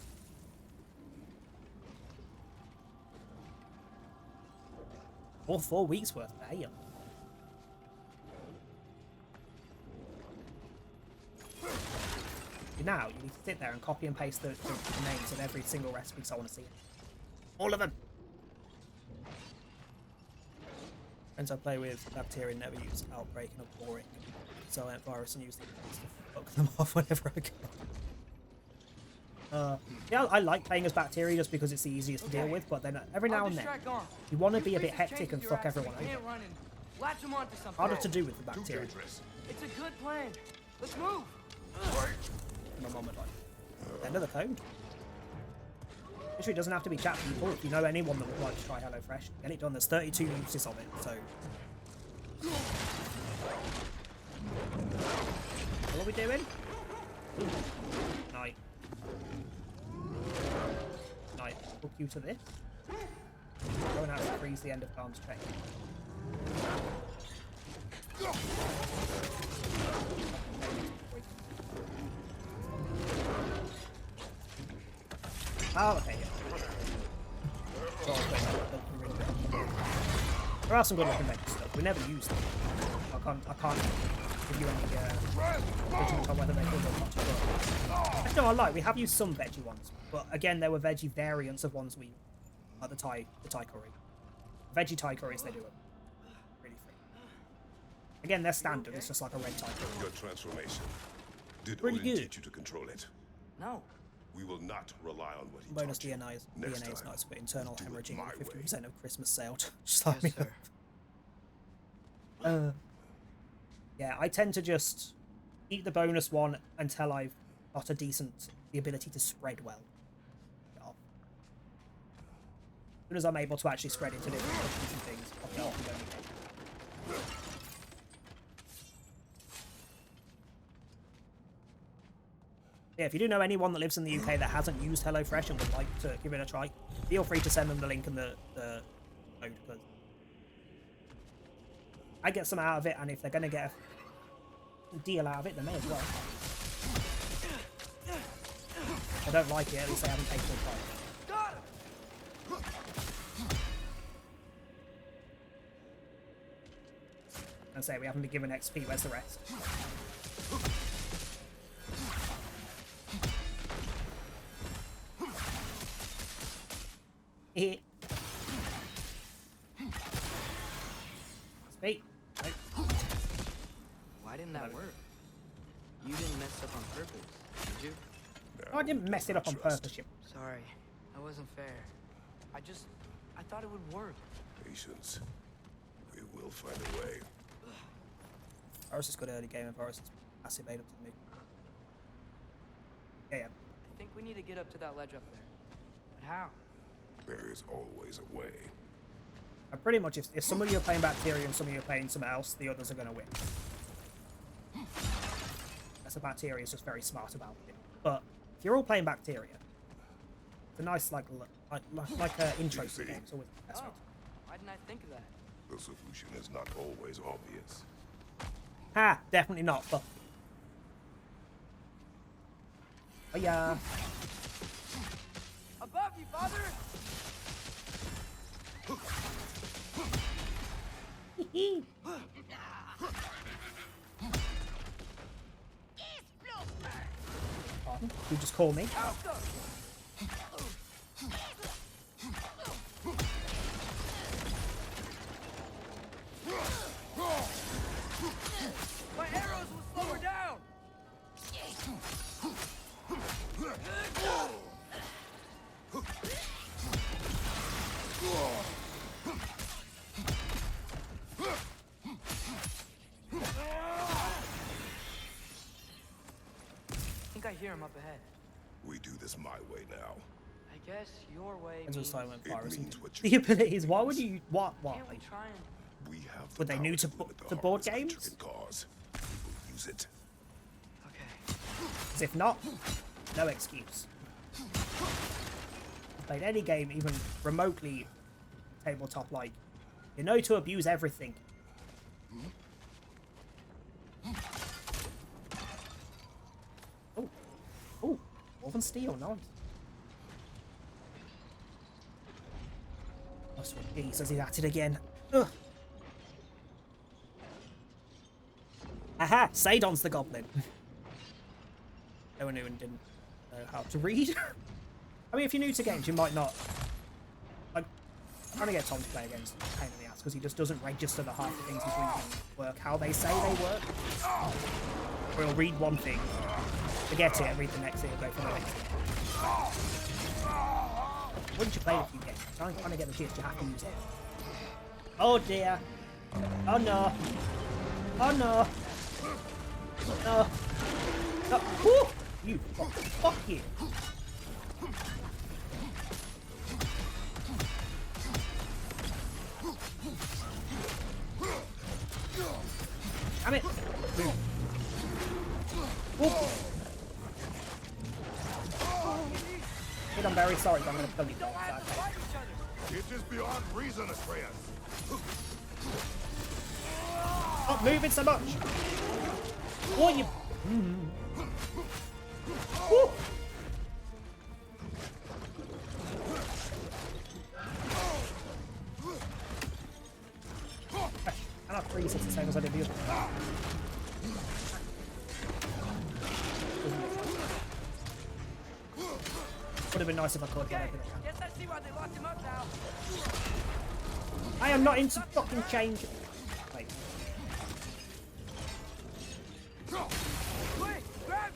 Or 4 weeks worth, damn. Now, you need to sit there and copy and paste the names of every single recipe so I want to see it. All of them! Friends I play with, bacteria never use outbreak and abhorring. So I went virus and used it to fuck them off whenever I go. Yeah, I like playing as bacteria just because it's the easiest to deal with, but then every now and then, you want to be a bit hectic and fuck everyone over. Harder to do with the bacteria. It's a good plan. Let's move. My mom would like. End of the code. Literally, it doesn't have to be chat people. If you know anyone that would like to try HelloFresh, get it done. There's 32 uses of it, so. What are we doing? Night. Night. Hook you to this. Going out to freeze the end of Garm's chain. Oh, okay, yeah. There are some good looking veggies stuff. We never use them. I can't give you any judgment on whether they're good or not. Actually, no, I lie. We have used some veggie ones, but again, there were veggie variants of ones we like the Thai curry. Veggie Thai curries, they do it really free. Again, they're standard. It's just like a red Thai curry. Your transformation. Did Pretty Odin good. teach you to control it? No. We will not rely on what he Bonus taught you. DNA is Next nice, but internal do it hemorrhaging my and way. 50% of Christmas sale. Just like Yes, me. sir. Yeah, I tend to just eat the bonus one until I've got the ability to spread well. As soon as I'm able to actually spread into different countries and things, I'll get off and go again. Yeah, if you do know anyone that lives in the UK that hasn't used HelloFresh and would like to give it a try, feel free to send them the link in the code, because I get some out of it, and if they're going to get a deal out of it, they may as well. If I don't like it, at least they haven't paid full price. And say we haven't been given XP, where's the rest? Speak. Nope. Why didn't that work? You didn't mess up on purpose, did you? Oh, I didn't mess it up on purpose, you. Sorry, that wasn't fair. I thought it would work. Patience. We will find a way. Varus is good early game, and Varus is passive made up to me. Yeah. I think we need to get up to that ledge up there. But how? There is always a way. And pretty much, if some of you are playing Bacteria and some of you are playing something else, the others are going to win. That's the Bacteria is just very smart about it. But if you're all playing Bacteria, it's a nice like intro to the game. It's always the best way. Why didn't I think of that? The solution is not always obvious. Ha! Definitely not. But oh yeah. Above you, father! Pardon? You just call me? My arrows will slow her down! I think I hear him up ahead. We do this my way now. I guess your way Depends on means... silent virus. means what The abilities. Why would you? What? Can't we try and... We have the Were they power new to to limit the to board harms a creature games? can cause. We will use it. As if not, no excuse. Played any game, even remotely tabletop like, you know to abuse everything. Oh, oh, Wolven Steel, nice. That's what he says he's at it again. Ugh. Aha! Sadon's the goblin. No one didn't know how to read. I mean, if you're new to games, you might not. I'm trying to get Tom to play against a pain in the ass because he just doesn't register the half the things he's reading work how they say they work. Or he'll read one thing, forget it, and read the next thing, and go for the next thing. Wouldn't you play it if you get it? I'm trying to get the kids to have to use it. Oh dear. Oh no. Oh no. No. No. Woo! You. Oh, fuck you. Damn it. Kid, I'm very sorry, but I'm gonna kill you. It is beyond reason, Atreus. Stop moving so much. What you? Woo. I cannot freeze it the same as I did the other. Would have been nice if I could get everything. Guess I see why they locked him up now. I am not into fucking change. Wait. Quick, grab it.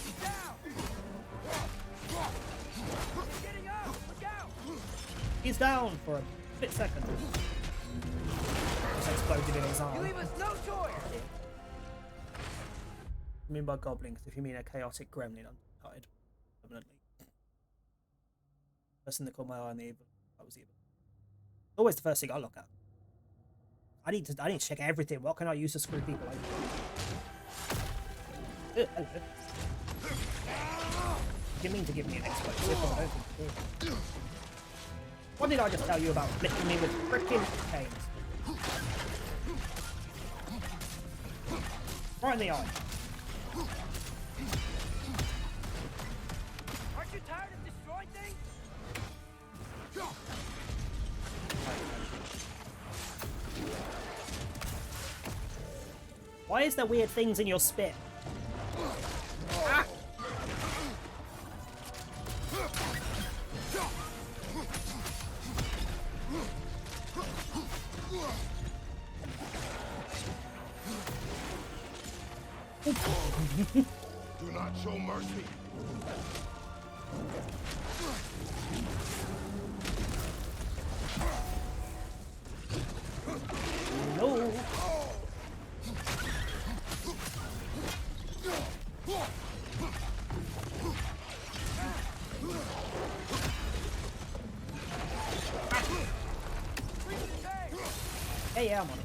He's down. He's getting up. Look out. He's down for a split second. Just exploded in his arm. You leave us no choice. I mean by goblins, if you mean a chaotic gremlin, I'm tired permanently. First thing that caught my eye on the evil, that was evil. Always the first thing I look at. I need to check everything. What can I use to screw people over? Hello. Do you mean to give me an explosive? I don't think you do. What did I just tell you about flicking me with frickin' canes? Right in the eye. Aren't you tired of destroying things? Why is there weird things in your spit? Ah! Do not show mercy. No. Hey, yeah, I'm on it.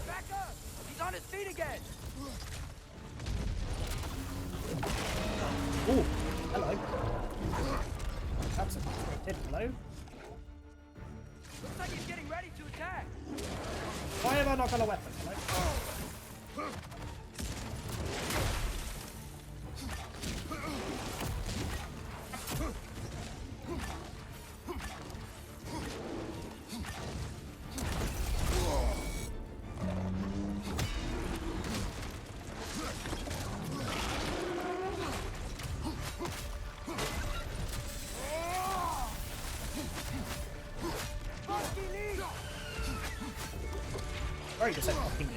Back up. He's on his feet again. Ooh, hello. That's unexpected. Hello. Looks like he's getting ready to attack. Why have I not got a weapon? Hello. Sorry to say fucking me.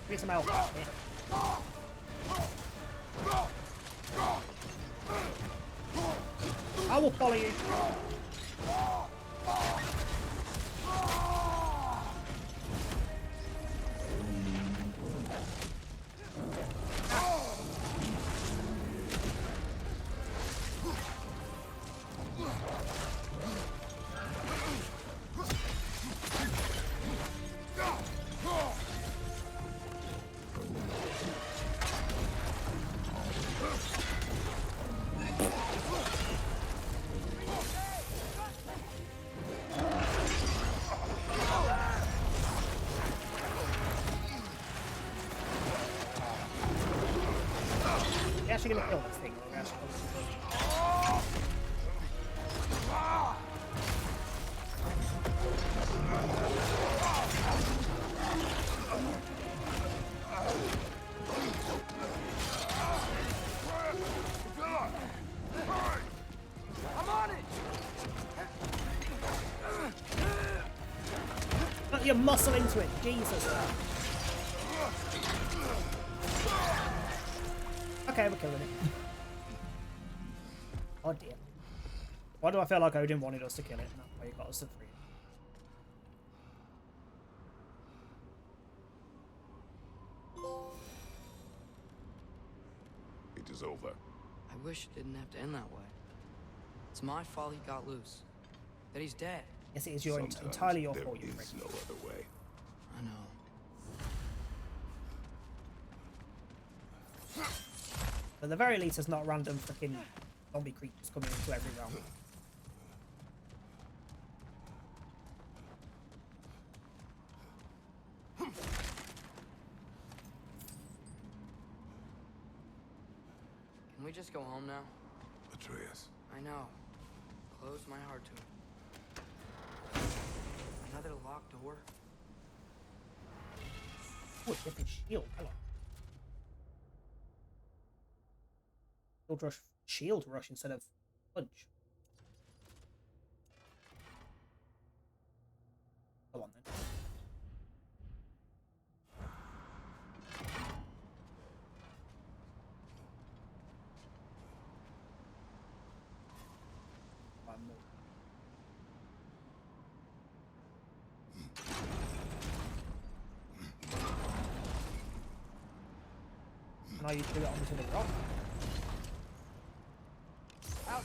Get some help. I will follow you. actually gonna kill this thing? Or are we actually I'm on it! put your muscle into it, Jesus. Okay, we're killing it. Oh dear. Why do I feel like Odin wanted us to kill it? And that's why he got us to free it. It is over. I wish it didn't have to end that way. It's my fault he got loose. That he's dead. Yes, it is your Sometimes entirely your there fault, you is no other way. I know. But at the very least, it's not random freaking zombie creatures coming into every realm. Can we just go home now? Atreus. I know. Closed my heart to him. Another locked door. Oh, a different shield. Hello. Shield rush instead of punch. Go on then. One more. Now you threw it onto the rock. Out.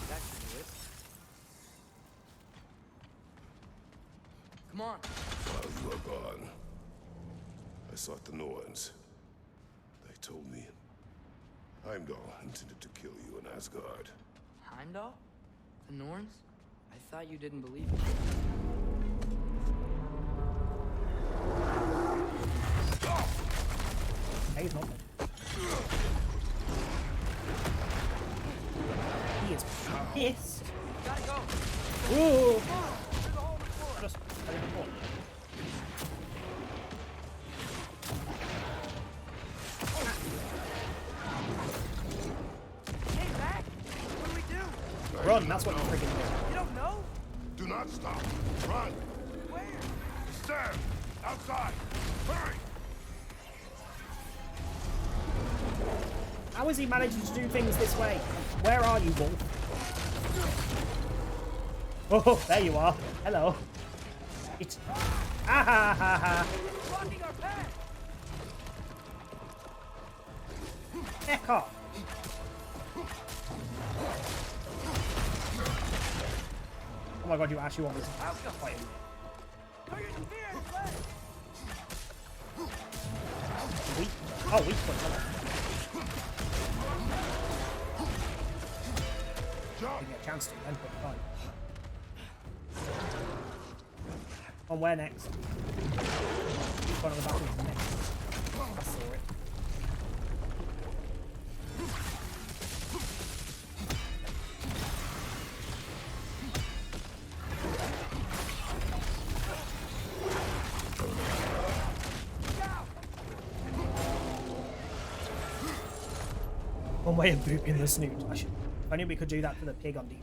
That should do it. Come on. While you are gone, I sought the Norns. They told me Heimdall intended to kill you in Asgard. Heimdall? The Norns? I thought you didn't believe it. Hey, he's not dead. He is pissed. Gotta go. Ooh! Through the hole in the floor. Just Hey, Mac! What do we do? run, that's what you freaking do. You don't know? Do not stop. Run. Where? Stand. Outside. Hurry. How is he managing to do things this way? Where are you, Wolf? Oh, there you are. Hello. It's... Ah ha ha ha. Blocking our path. Heck off. Oh my god, you actually want this to fight him. Weak. Oh, weak foot. Didn't get a chance to then, but fine. On where next? One of the battles next. I saw it. One way of booping the snoot. If only we could do that for the pig on DB.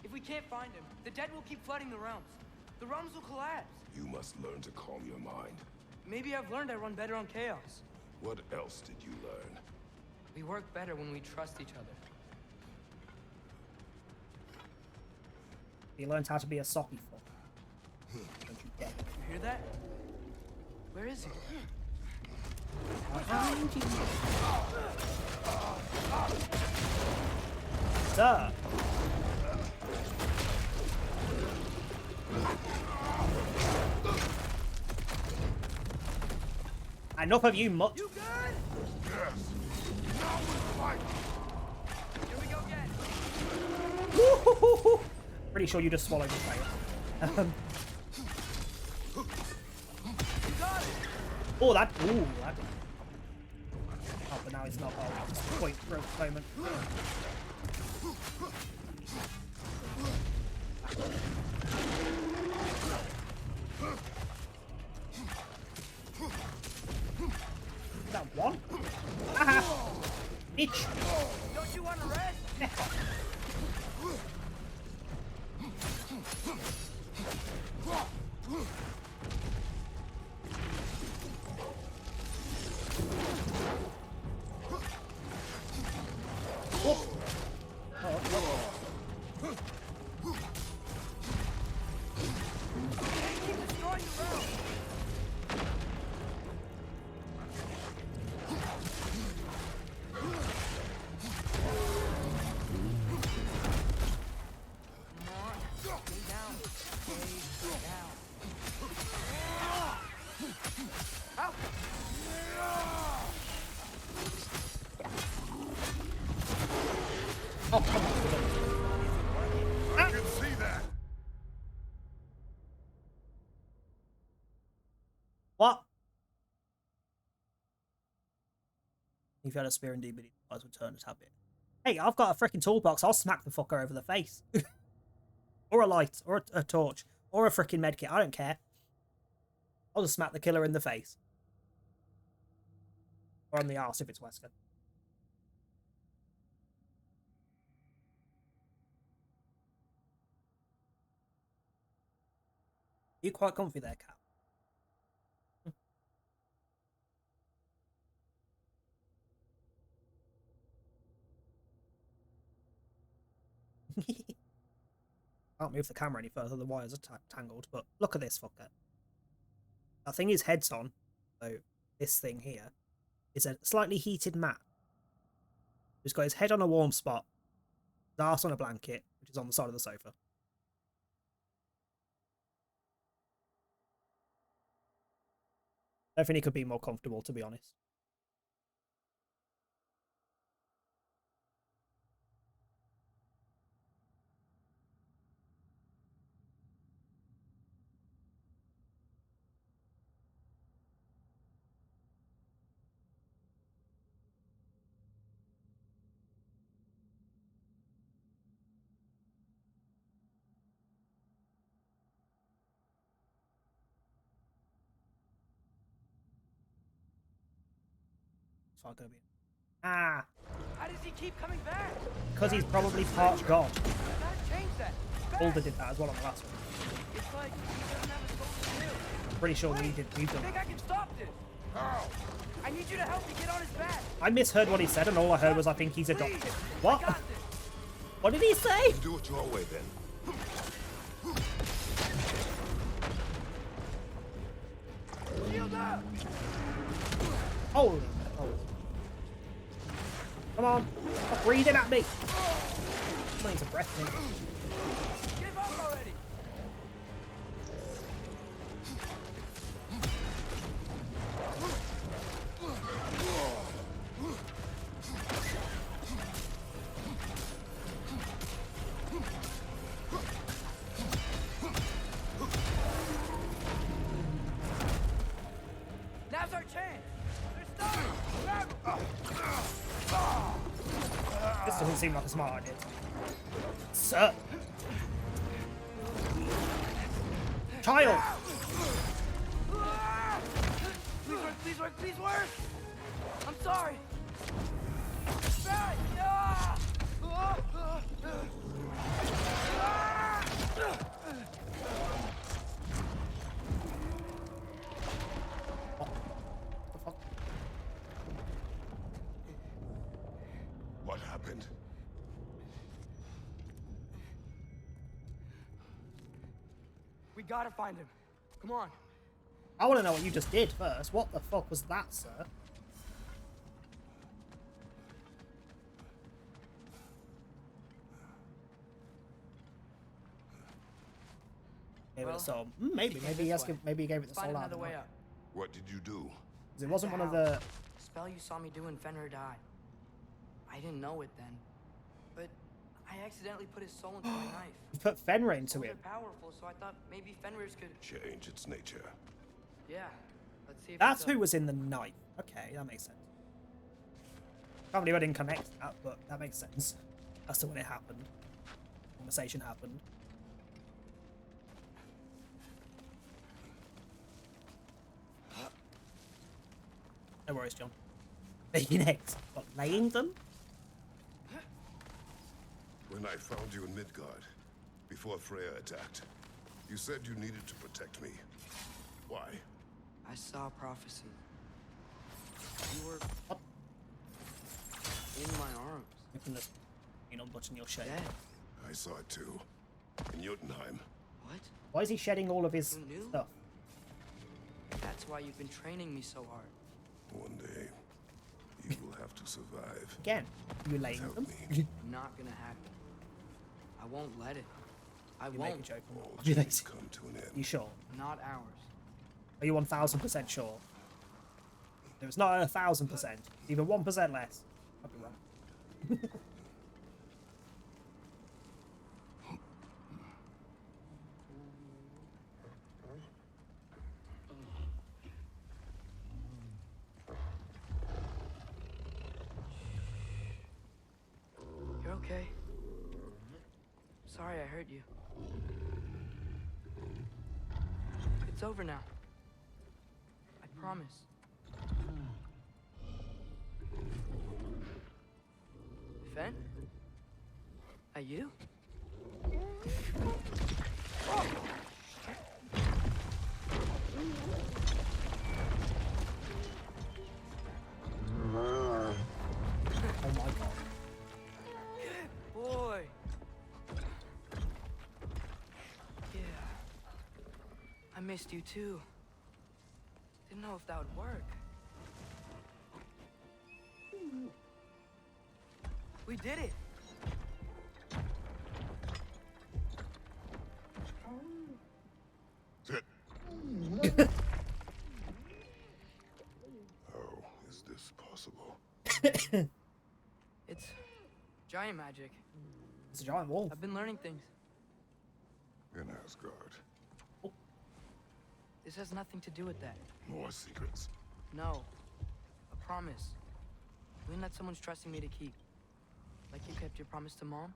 If we can't find him, the dead will keep flooding the realms. The realms will collapse. You must learn to calm your mind. Maybe I've learned I run better on chaos. What else did you learn? We work better when we trust each other. He learns how to be a soppy fuck. Don't you dare. You hear that? Where is he? Sir. Enough of you mutt. You good? Yes. Now we fight. Here we go again. Pretty sure you just swallowed your tail. Oh, that. Ooh, that. Oh, but now it's not. Oh, it's a point for a moment. That one? Aha! Bitch! Don't you want to rest? Oh, come on. I can see that. What? If you had a spear indeed, but eyes would turn a tad bit. Hey, I've got a freaking toolbox. I'll smack the fucker over the face. Or a light, or a torch, or a freaking medkit. I don't care. I'll just smack the killer in the face. Or on the arse if it's Wesker. You quite comfy there, Cat? Can't move the camera any further, the wires are tangled, but look at this fucker. That thing his head's on, so this thing here, is a slightly heated mat. He's got his head on a warm spot, his arse on a blanket, which is on the side of the sofa. I don't think he could be more comfortable, to be honest. So I'll go be. Ah! How does he keep coming back? Because he's probably part god. I gotta change that. Alder did that as well on the last one. It's like he doesn't have a soul to do. I'm pretty sure we've done I think that. I can stop this. How? I need you to help me get on his back. I misheard what he said, and all I heard was I think he's a doctor. What? What did he say? You do it your way then. Shield up! Holy hell. Come on. Stop breathing at me. Somebody needs a breath mint. Give up already. Now's our chance. This doesn't seem like a smart idea. Sir. Child. Please work, please work, please work. I'm sorry. What happened? We gotta find him. Come on. I want to know what you just did first. What the fuck was that, sir? Gave it a soul. Maybe he gave it the soul Find out. another way up. What did you do? 'Cause it wasn't one of the. Spell you saw me do in Fenrir died. I didn't know it then, but I accidentally put his soul into my knife. You put Fenrir into Souls him. are powerful, so I thought maybe Fenrir's could... Change its nature. Yeah. Let's see if That's it does. who was in the knife. Okay, that makes sense. Can't believe I didn't connect that, but that makes sense. As to when it happened. Conversation happened. No worries, John. Making eggs. What, laying them? When I found you in Midgard, before Freya attacked, you said you needed to protect me. Why? I saw prophecy. You were... in my arms. You know, watching your shade. Dead. I saw it too. In Jotunheim. What? Why is he shedding all of his You knew? stuff? That's why you've been training me so hard. One day, you will have to survive. Again, you laying them? Not gonna happen. I won't let it. I You won't. make a joke. All You chains come to an end. You sure? Not ours. Are you 1000% sure? No, it's not 1000%. Even 1% less. I'd be wrong. You're okay. Sorry I hurt you. It's over now. I promise. Fen? Are you? Oh my god. Boy. Yeah. I missed you too. Didn't know if that would work. We did it. How is this possible? It's giant magic. It's a giant wolf. I've been learning things. In Asgard. This has nothing to do with that. More secrets. No. A promise. One that someone's trusting me to keep. Like you kept your promise to Mom?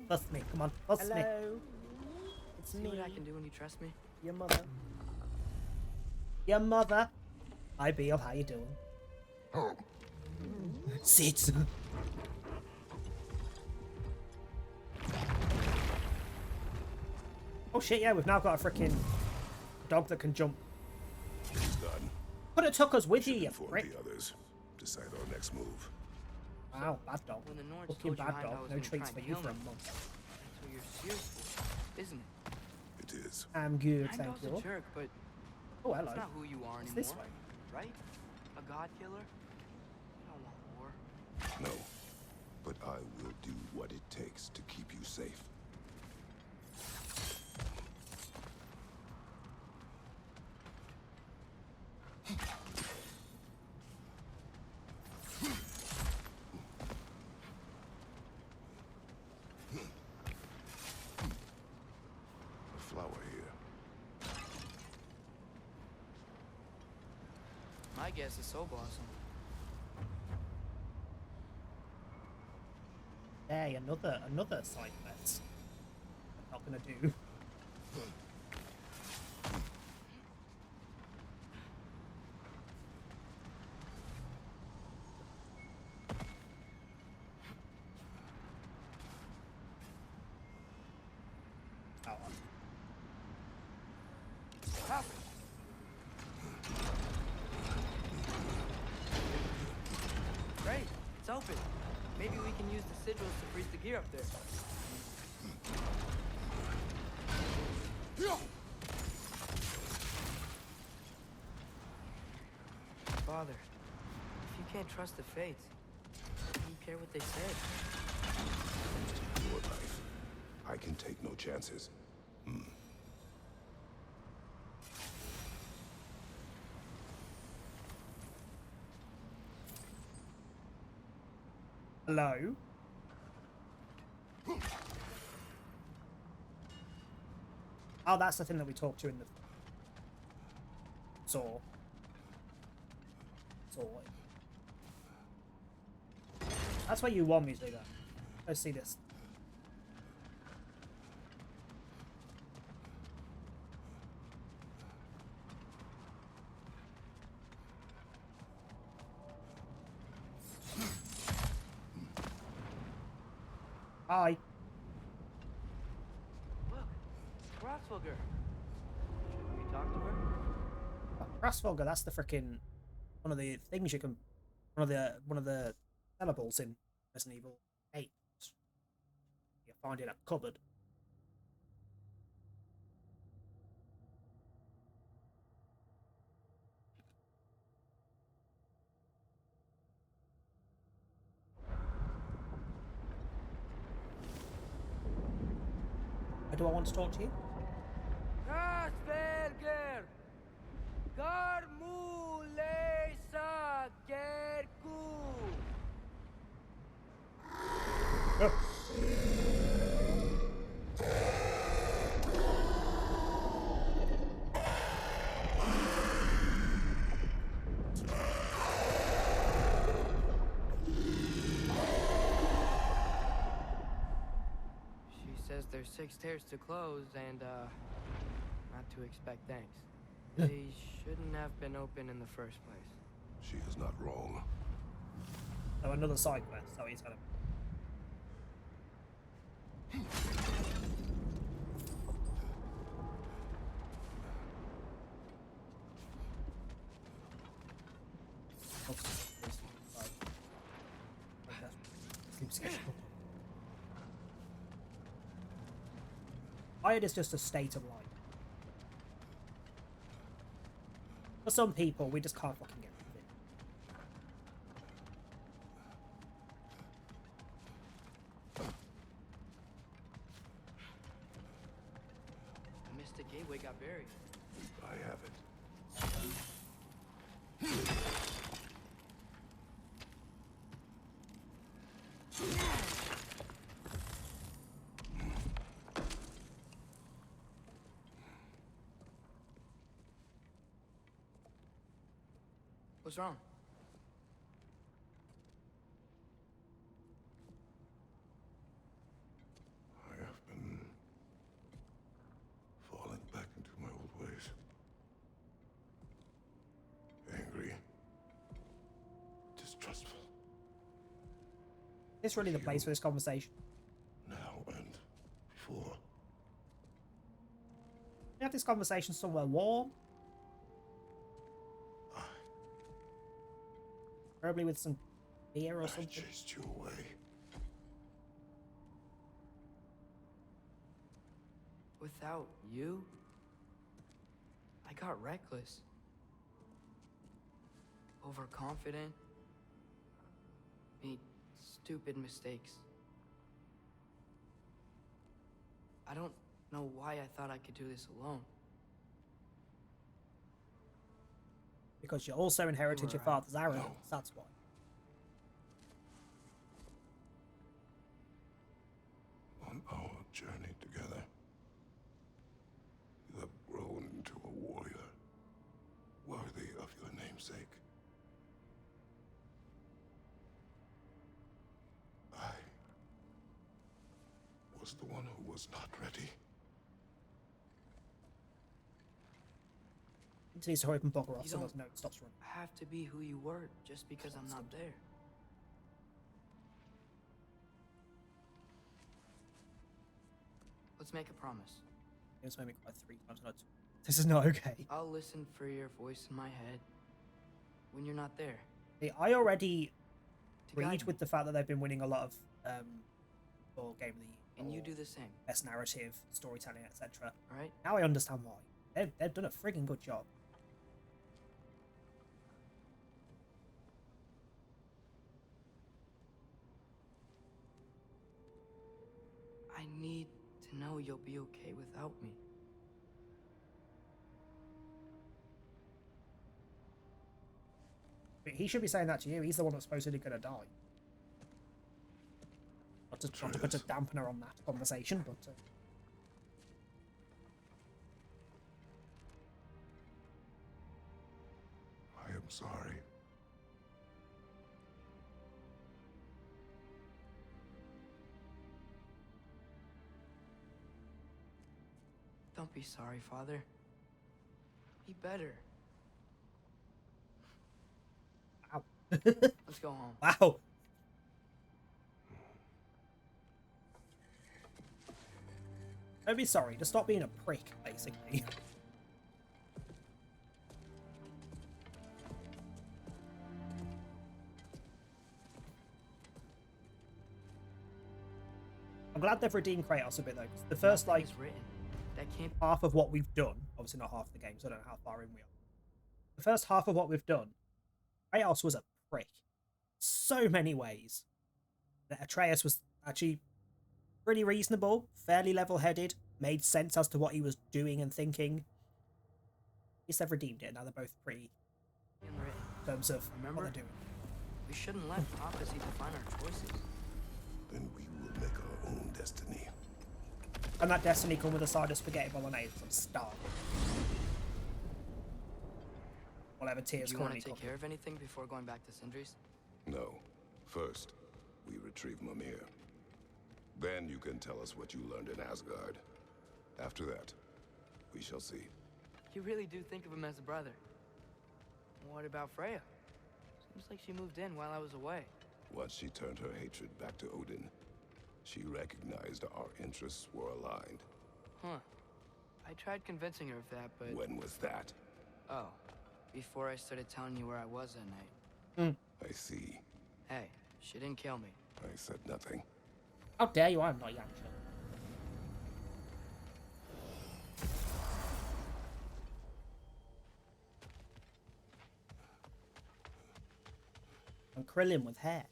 Bust me. Come on. Bust me. Hello. It's See me. what I can do when you trust me? Your mother. Your mother. Hi, Beal. How you doing? Oh. Sit. Oh shit, yeah, we've now got a freaking dog that can jump. It's done. Could have took us with you, you Inform prick. the others. Decide our next move. Wow, bad dog. When the Nords Fucking told you bad Heimdall dog. was No gonna treats try for and you kill for a me. month. That's what you're serious for, isn't it? It is. I'm good, thank Heimdall's you. a jerk, but Oh, hello. it's not who you are It's anymore. this way. Right? A god killer? You don't want war. No. But I will do what it takes to keep you safe. A flower here. My guess is Soul Blossom. Hey, another side quest. I'm not gonna do. Oh, Great, it's open. Maybe we can use the sigils to freeze the gear up there. Father, if you can't trust the fates, why do you care what they said? Your life. I can take no chances. Hello? Oh, that's the thing that we talked to in the... Saw. That's where you want me to do that. Let's see this. Hi. Look, Grassfogger. Should we talk to her? Grassfogger, that's the frickin' one of the things you can... One of the sellables in Resident Evil 8. You find it in a cupboard. Do I want to talk to you? Grassfogger! Garmulesa Gerku! She says there's 6 stairs to close and, not to expect thanks. They shouldn't have been open in the first place. She is not wrong. Oh, another side quest. So he's had Tired is just a state of life. For some people, we just can't fucking get rid of it. The Mystic Gateway got buried. I have it. What's wrong? I have been falling back into my old ways. Angry. Distrustful. It's really the place for this conversation. Now and before. We have this conversation somewhere warm. Probably with some beer or something. I chased you away. Without you, I got reckless. Overconfident. Made stupid mistakes. I don't know why I thought I could do this alone. Because you also inherited your father's arrogance, that's why. On our journey together, you have grown into a warrior, worthy of your namesake. I was the one who was not ready. It needs to hurry up and bugger off You so don't those notes stops running. have to be who you were just because I'm not there. Let's make a promise. It's made me cry 3 times. This is not okay. I'll listen for your voice in my head when you're not there. See, I already agreed guide with the fact that they've been winning a lot of for Game of the Year. And you do the same. Best narrative, storytelling, etc. Alright? Now I understand why. They've done a friggin' good job. I need to know you'll be okay without me. But he should be saying that to you. He's the one that's supposedly gonna die. not to put a dampener on that conversation, but I am sorry. Don't be sorry, Father. Be better. Wow. Let's go home. Wow. Don't be sorry. Just stop being a prick, basically. I'm glad they've redeemed Kratos a bit though, because the first like half of what we've done, obviously not half the game, so I don't know how far in we are. The first half of what we've done, Kratos was a prick. So many ways. Atreus was actually pretty reasonable, fairly level-headed, made sense as to what he was doing and thinking. At least they've redeemed it. Now they're both pretty in terms of what they're doing. We shouldn't let prophecy define our choices. Then we will make our own destiny. And that destiny come with a side of spaghetti bolognese. I'm starving. Whatever tears Do you want to currently take care of anything before going back to Sindri's? No. First, we retrieve Mimir. Then you can tell us what you learned in Asgard. After that, we shall see. You really do think of him as a brother. What about Freya? Seems like she moved in while I was away. Once she turned her hatred back to Odin, she recognized our interests were aligned. Huh. I tried convincing her of that, but... When was that? Oh, before I started telling you where I was that night. I see. Hey, she didn't kill me. I said nothing. How dare you? I'm not Yamcha. And Krillin with hair.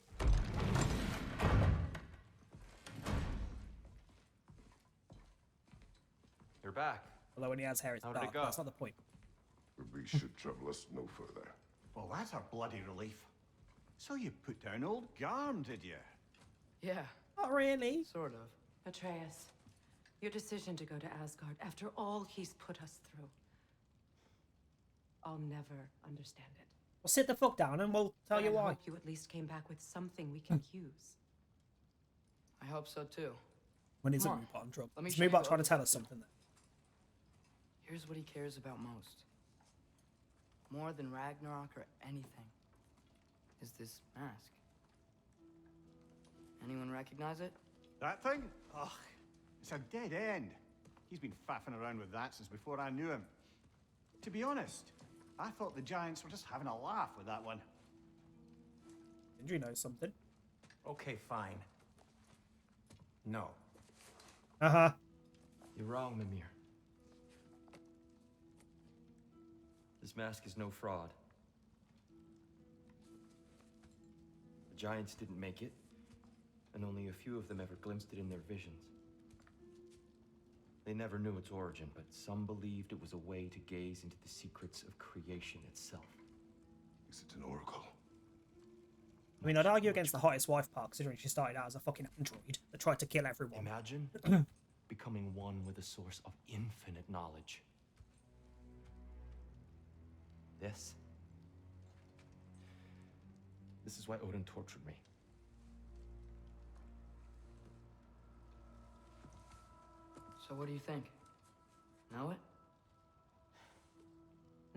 You're back. Although when he has hair, it's How did dark. it go? That's not the point. We should trouble us no further. Well, that's a bloody relief. So you put down old Garm, did you? Yeah. Not really. Sort of. Atreus, your decision to go to Asgard after all he's put us through. I'll never understand it. Well, sit the fuck down and we'll tell But you I why. hope you at least came back with something we can use. I hope so too. When he's a Come on. Moobot on drugs. Let me Is show you Moobot what trying to Odin tell can us do. something there? Here's what he cares about most. More than Ragnarok or anything. Is this mask. Anyone recognize it? That thing? Ugh, it's a dead end. He's been faffing around with that since before I knew him. To be honest, I thought the Giants were just having a laugh with that one. Sindri knows something. Okay, fine. No. Uh-huh. You're wrong, Mimir. This mask is no fraud. The Giants didn't make it, and only a few of them ever glimpsed it in their visions. They never knew its origin, but some believed it was a way to gaze into the secrets of creation itself. Is it an oracle? I mean, I'd argue against the hottest wife part, considering she started out as a fucking android that tried to kill everyone. Imagine becoming one with a source of infinite knowledge. This is why Odin tortured me. So what do you think? Know it?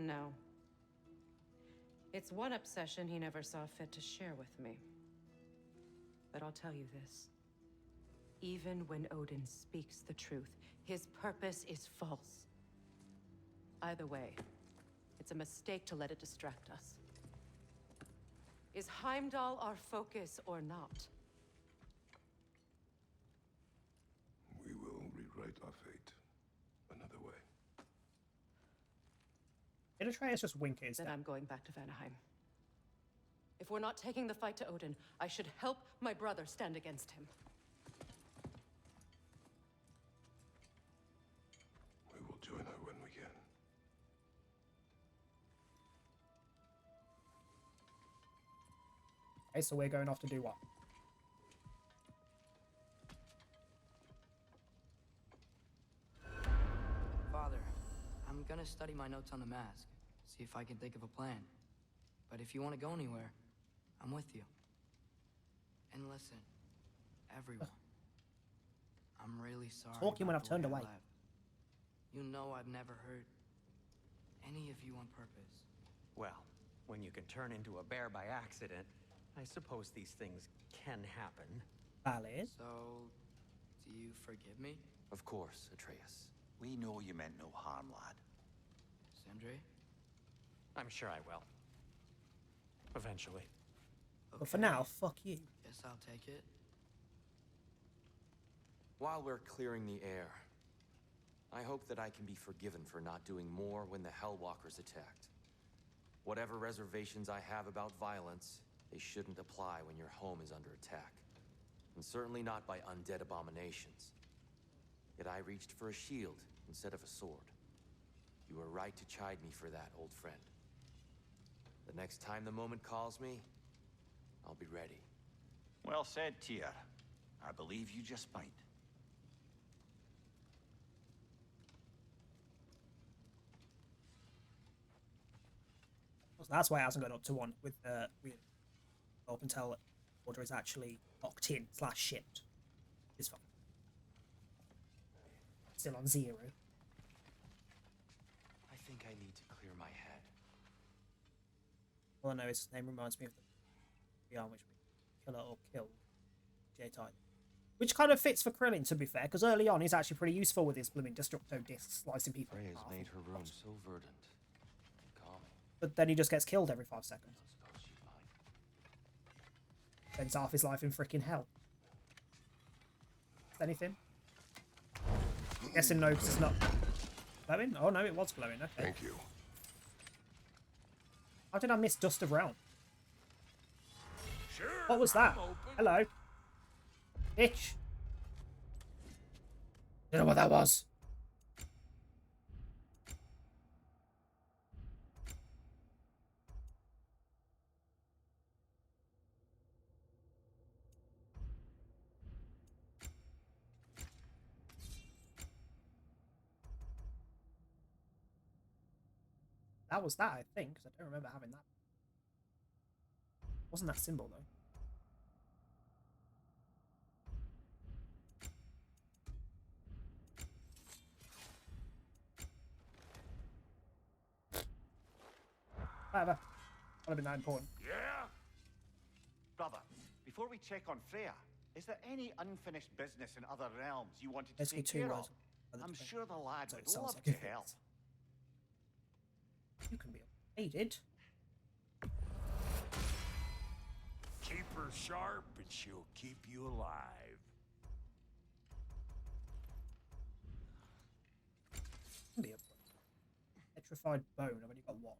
No. It's one obsession he never saw fit to share with me. But I'll tell you this. Even when Odin speaks the truth, his purpose is false. Either way, it's a mistake to let it distract us. Is Heimdall our focus or not? We will rewrite our fate another way. Did Atreus just wink at his Then dad? I'm going back to Vanaheim. If we're not taking the fight to Odin, I should help my brother stand against him. We will join her when we can. Okay, so we're going off to do what? I'm gonna study my notes on the mask, see if I can think of a plan. But if you want to go anywhere, I'm with you. And listen, everyone, I'm really sorry. Talking when about I've the way turned I away. left. You know I've never hurt any of you on purpose. Well, when you can turn into a bear by accident, I suppose these things can happen. Valid. So, do you forgive me? Of course, Atreus. We know you meant no harm, lad. Sindri? I'm sure I will. Eventually. But for now, fuck you. Guess I'll take it. While we're clearing the air, I hope that I can be forgiven for not doing more when the Hellwalkers attacked. Whatever reservations I have about violence, they shouldn't apply when your home is under attack. And certainly not by undead abominations. Yet I reached for a shield instead of a sword. You were right to chide me for that, old friend. The next time the moment calls me, I'll be ready. Well said, Tyr. I believe you just might. So that's why it hasn't gone up to 1 with up until order is actually locked in / shipped. It's fine. Still on 0. I think I need to clear my head. All I know is his name reminds me of the VR which we kill or kill J-type. Which kind of fits for Krillin, to be fair, because early on he's actually pretty useful with his blooming Destructo disc slicing people. Freya's made her room so verdant and calming. But then he just gets killed every 5 seconds. Spends half his life in freaking hell. Anything? Guessing no, because it's not glowing? Oh no, it was glowing, okay. Thank you. How did I miss Dust of Realm? Sure, What was that? I'm open. Hello? Bitch. Don't know what that was. That was that, I think, because I don't remember having that. Wasn't that symbol, though? Whatever. Would have been that important. Yeah? Brother, before we check on Freya, is there any unfinished business in other realms you wanted to Basically take 2 care words. of? I'm sure the lad So it would sounds love like to it help. fits. You can be aided. Keep her sharp and she'll keep you alive. Can be a petrified bone. I've only got one.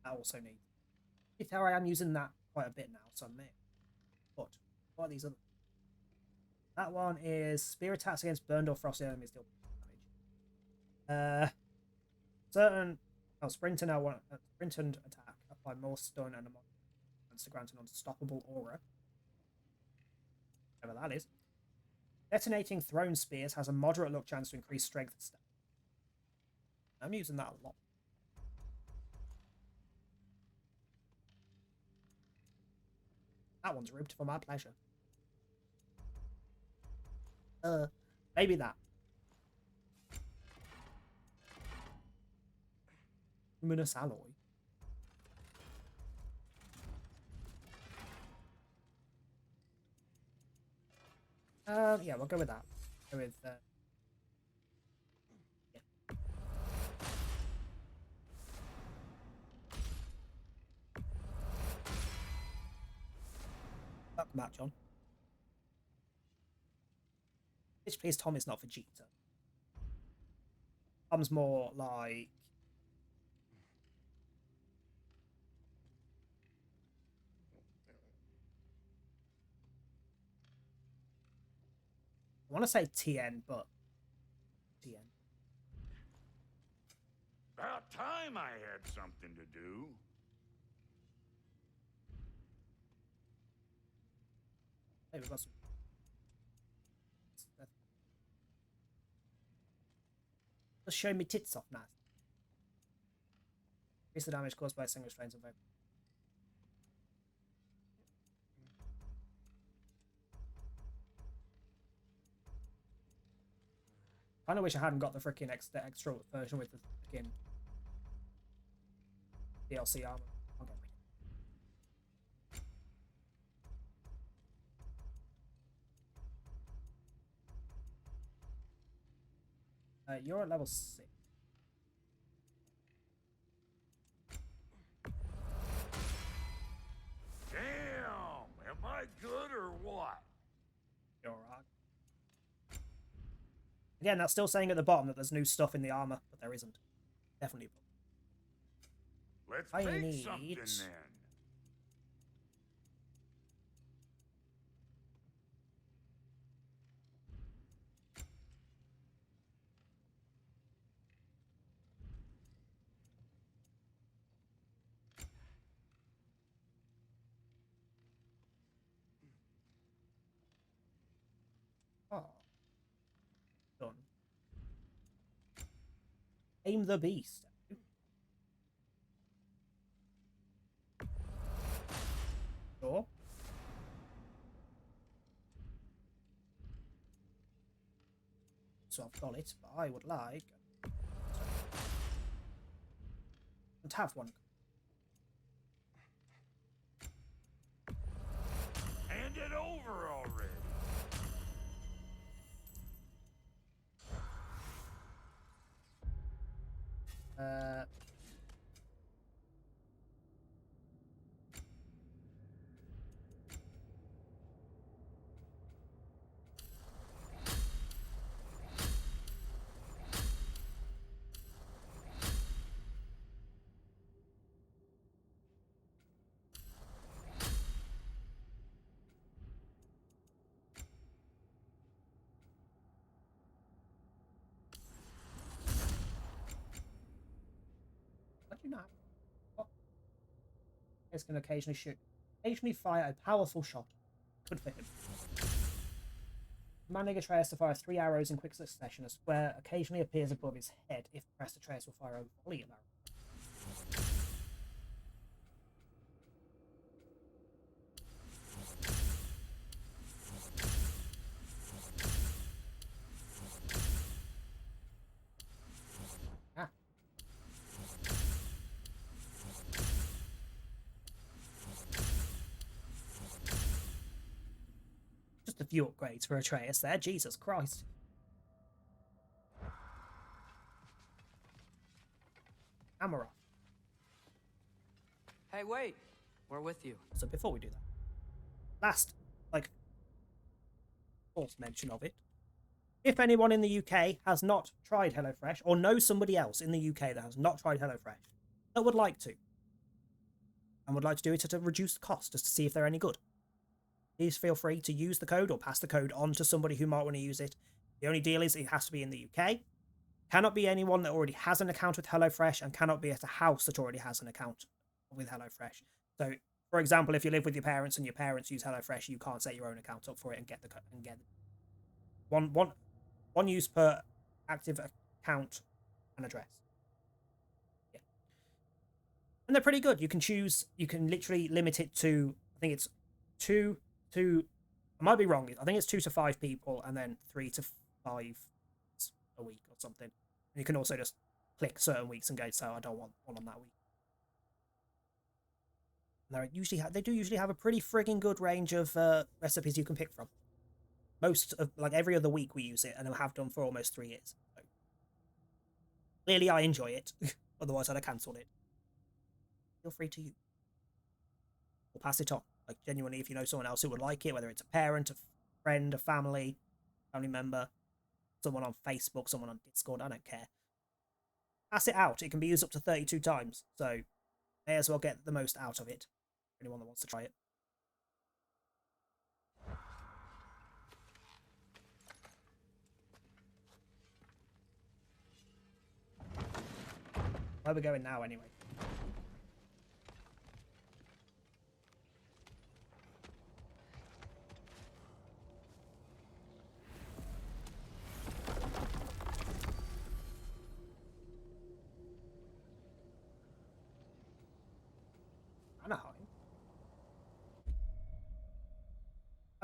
I also need. If I am using that quite a bit now, so I may. But what are these other? That one is spear attacks against burned or frosty enemies deal damage. Certain sprint and sprint and attack apply more stun and to grant an unstoppable aura. Whatever that is. Detonating thrown spears has a moderate luck chance to increase strength and stamina. I'm using that a lot. That one's ribbed for my pleasure. Maybe that. Luminous alloy. Yeah, we'll go with that. Go with yeah. Welcome back, John. Bitch, please, Tom is not Vegeta. Tom's more like. I want to say TN, but TN. About time I had something to do. Hey, we've got some. Just show me tits off, nice. Increase the damage caused by single strains of vape. I kinda wish I hadn't got the freaking extra version with the freaking DLC armor. Okay. You're at level 6. Damn! Am I good or what? You're alright. Again, that's still saying at the bottom that there's new stuff in the armor, but there isn't. Definitely. Let's I make need... something then. Oh. Done. Aim the beast. Sure. So I've got it, but I would like... and have one. Hand it over already. What do you know? Oh. This can occasionally fire a powerful shot. Good for him. Commanding Atreus to fire 3 arrows in quick succession. A square occasionally appears above his head. If pressed, Atreus will fire a volley of arrows. Ah. Just a few upgrades for Atreus there. Jesus Christ. Hammer off. Hey, wait! We're with you. So before we do that, last, false mention of it. If anyone in the UK has not tried HelloFresh, or knows somebody else in the UK that has not tried HelloFresh, that would like to, and would like to do it at a reduced cost, just to see if they're any good, please feel free to use the code or pass the code on to somebody who might want to use it. The only deal is it has to be in the UK. Cannot be anyone that already has an account with HelloFresh, and cannot be at a house that already has an account with HelloFresh. So, for example, if you live with your parents and your parents use HelloFresh, you can't set your own account up for it and get the code and get one use per active account and address. Yeah, and they're pretty good. You can choose. You can literally limit it to. I think it's 2 to. I might be wrong. I think it's 2 to 5 people, and then 3 to 5 a week or something. And you can also just click certain weeks and go, so I don't want one on that week. And they do usually have a pretty frigging good range of recipes you can pick from. Most of, every other week we use it, and I have done for almost 3 years. So, clearly I enjoy it. Otherwise I'd have cancelled it. Feel free to use. Or pass it on. Genuinely, if you know someone else who would like it, whether it's a parent, a friend, a family member, someone on Facebook, someone on Discord, I don't care. Pass it out. It can be used up to 32 times, so may as well get the most out of it. Anyone that wants to try it. Where are we going now, anyway?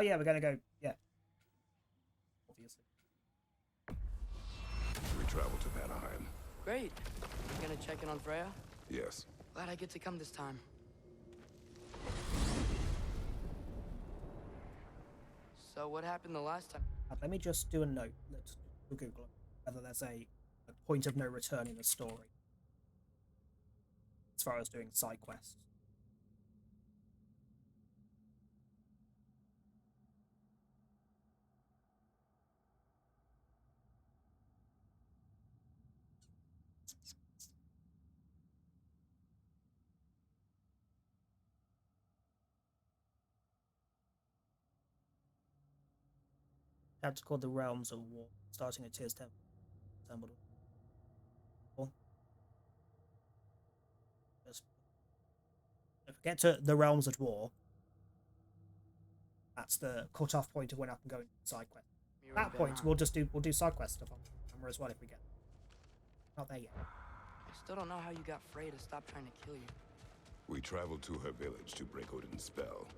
Oh yeah, we're gonna go. Yeah. Obviously. We travel to Vanaheim. Great. You gonna check in on Freya? Yes. Glad I get to come this time. So what happened the last time? Let me just do a note. Let's Google whether there's a point of no return in the story as far as doing side quests. Chapter called The Realms of War, starting at Tears 10. If we get to The Realms at War, that's the cut-off point of when I can go into side quest. At that point, we'll do side quest stuff on camera as well if we get. Not there yet. I still don't know how you got Freya to stop trying to kill you. We traveled to her village to break Odin's spell.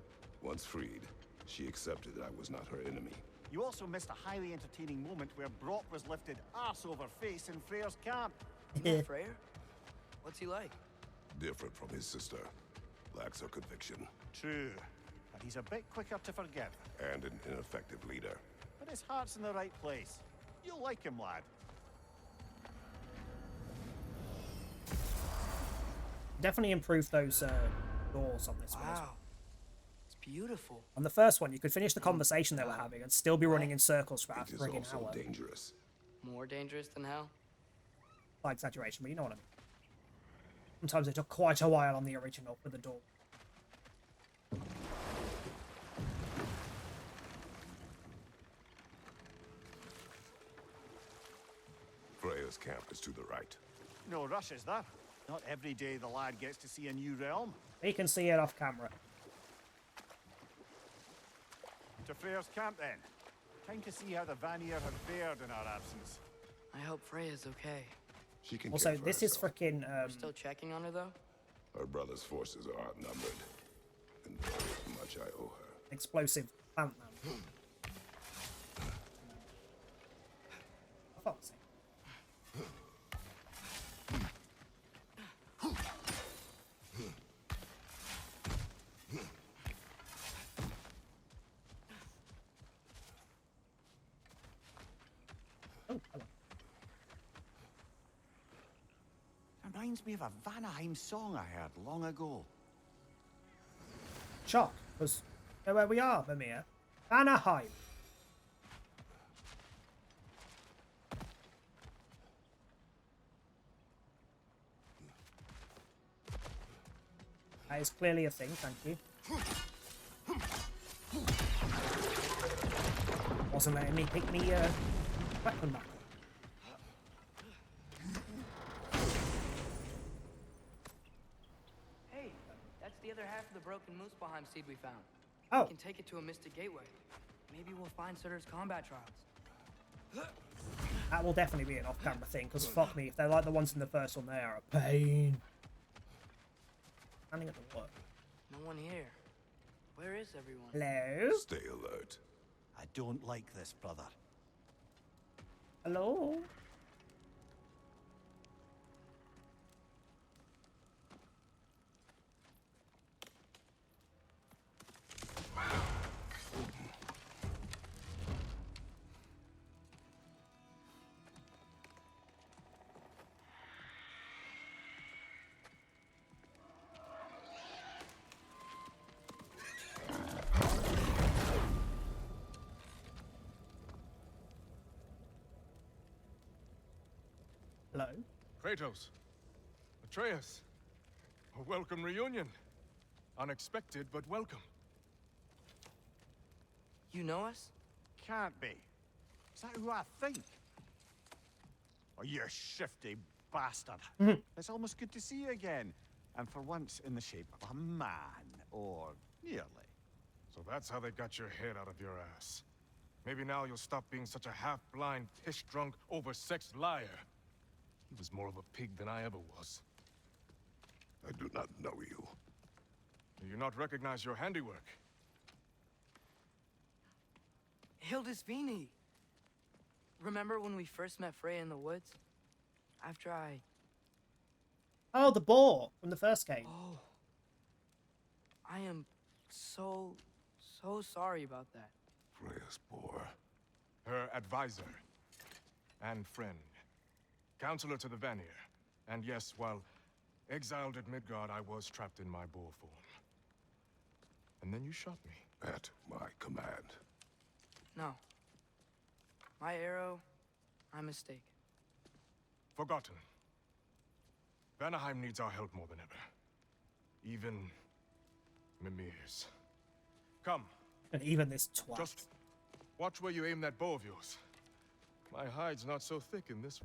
Once freed, she accepted that I was not her enemy. You also missed a highly entertaining moment where Brock was lifted arse over face in Freyr's camp. You met Freyr? What's he like? Different from his sister. Lacks her conviction. True. But he's a bit quicker to forgive. And an ineffective leader. But his heart's in the right place. You'll like him, lad. Definitely improve those doors on this one. Wow. It's beautiful. On the first one, you could finish the conversation they were having and still be running in circles for a friggin' hour. Dangerous. More dangerous than hell? By exaggeration, but you know what I mean. Sometimes it took quite a while on the original with the door. Freya's camp is to the right. No rush, is there? Not every day the lad gets to see a new realm. We can see it off camera. To Freyr's camp, then. Time to see how the Vanir have fared in our absence. I hope Freya's okay. She can Also, care for this is herself. freaking. We're still checking on her, though? Her brother's forces are outnumbered. And there is much I owe her. Explosive plant man. For fuck's sake. Oh, hello. Reminds me of a Vanaheim song I heard long ago. Shock, because know where we are, Mimir. Anaheim. That is clearly a thing, thank you. Wasn't letting me pick me weapon back up. Hey, that's the other half of the broken Muspelheim seed we found. Oh. We can take it to a Mystic Gateway. Maybe we'll find Surtur's combat trials. That will definitely be an off-camera thing, because fuck me, if they're like the ones in the first one, they are a pain. Standing at the work. No one here. Where is everyone? Hello? Stay alert. I don't like this, brother. Hello? Hello? Kratos. Atreus. A welcome reunion. Unexpected, but welcome. You know us? Can't be. Is that who I think? Oh, you shifty bastard. It's almost good to see you again. And for once in the shape of a man, or nearly. So that's how they got your head out of your ass. Maybe now you'll stop being such a half-blind, piss-drunk, oversexed liar. He was more of a pig than I ever was. I do not know you. Do you not recognize your handiwork? Hildisvini! Remember when we first met Freya in the woods? After I... Oh, the boar from the first game. Oh. I am so sorry about that. Freya's boar. Her advisor and friend. Counselor to the Vanir. And yes, while exiled at Midgard, I was trapped in my boar form. And then you shot me. At my command. No. My arrow, my mistake. Forgotten. Vanaheim needs our help more than ever. Even Mimir's. Come. And even this twat. Just watch where you aim that bow of yours. My hide's not so thick in this.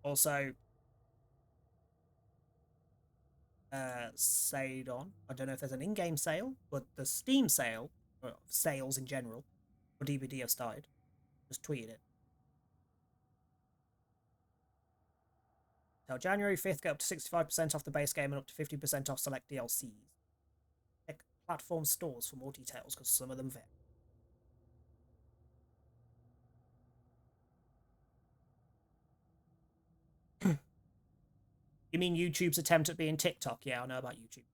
Also, Sadon. I don't know if there's an in-game sale, but the Steam sale, or sales in general, for DVD have started. Just tweeted it. Till January 5th, get up to 65% off the base game and up to 50% off select DLCs. Check platform stores for more details, because some of them vary. You mean YouTube's attempt at being TikTok? Yeah, I know about YouTube.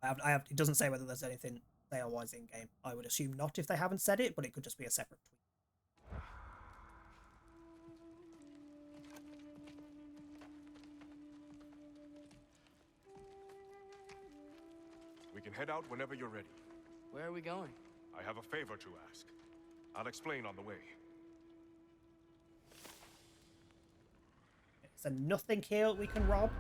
It doesn't say whether there's anything sale-wise in-game. I would assume not if they haven't said it, but it could just be a separate tweet. We can head out whenever you're ready. Where are we going? I have a favor to ask. I'll explain on the way. Is there nothing here we can rob?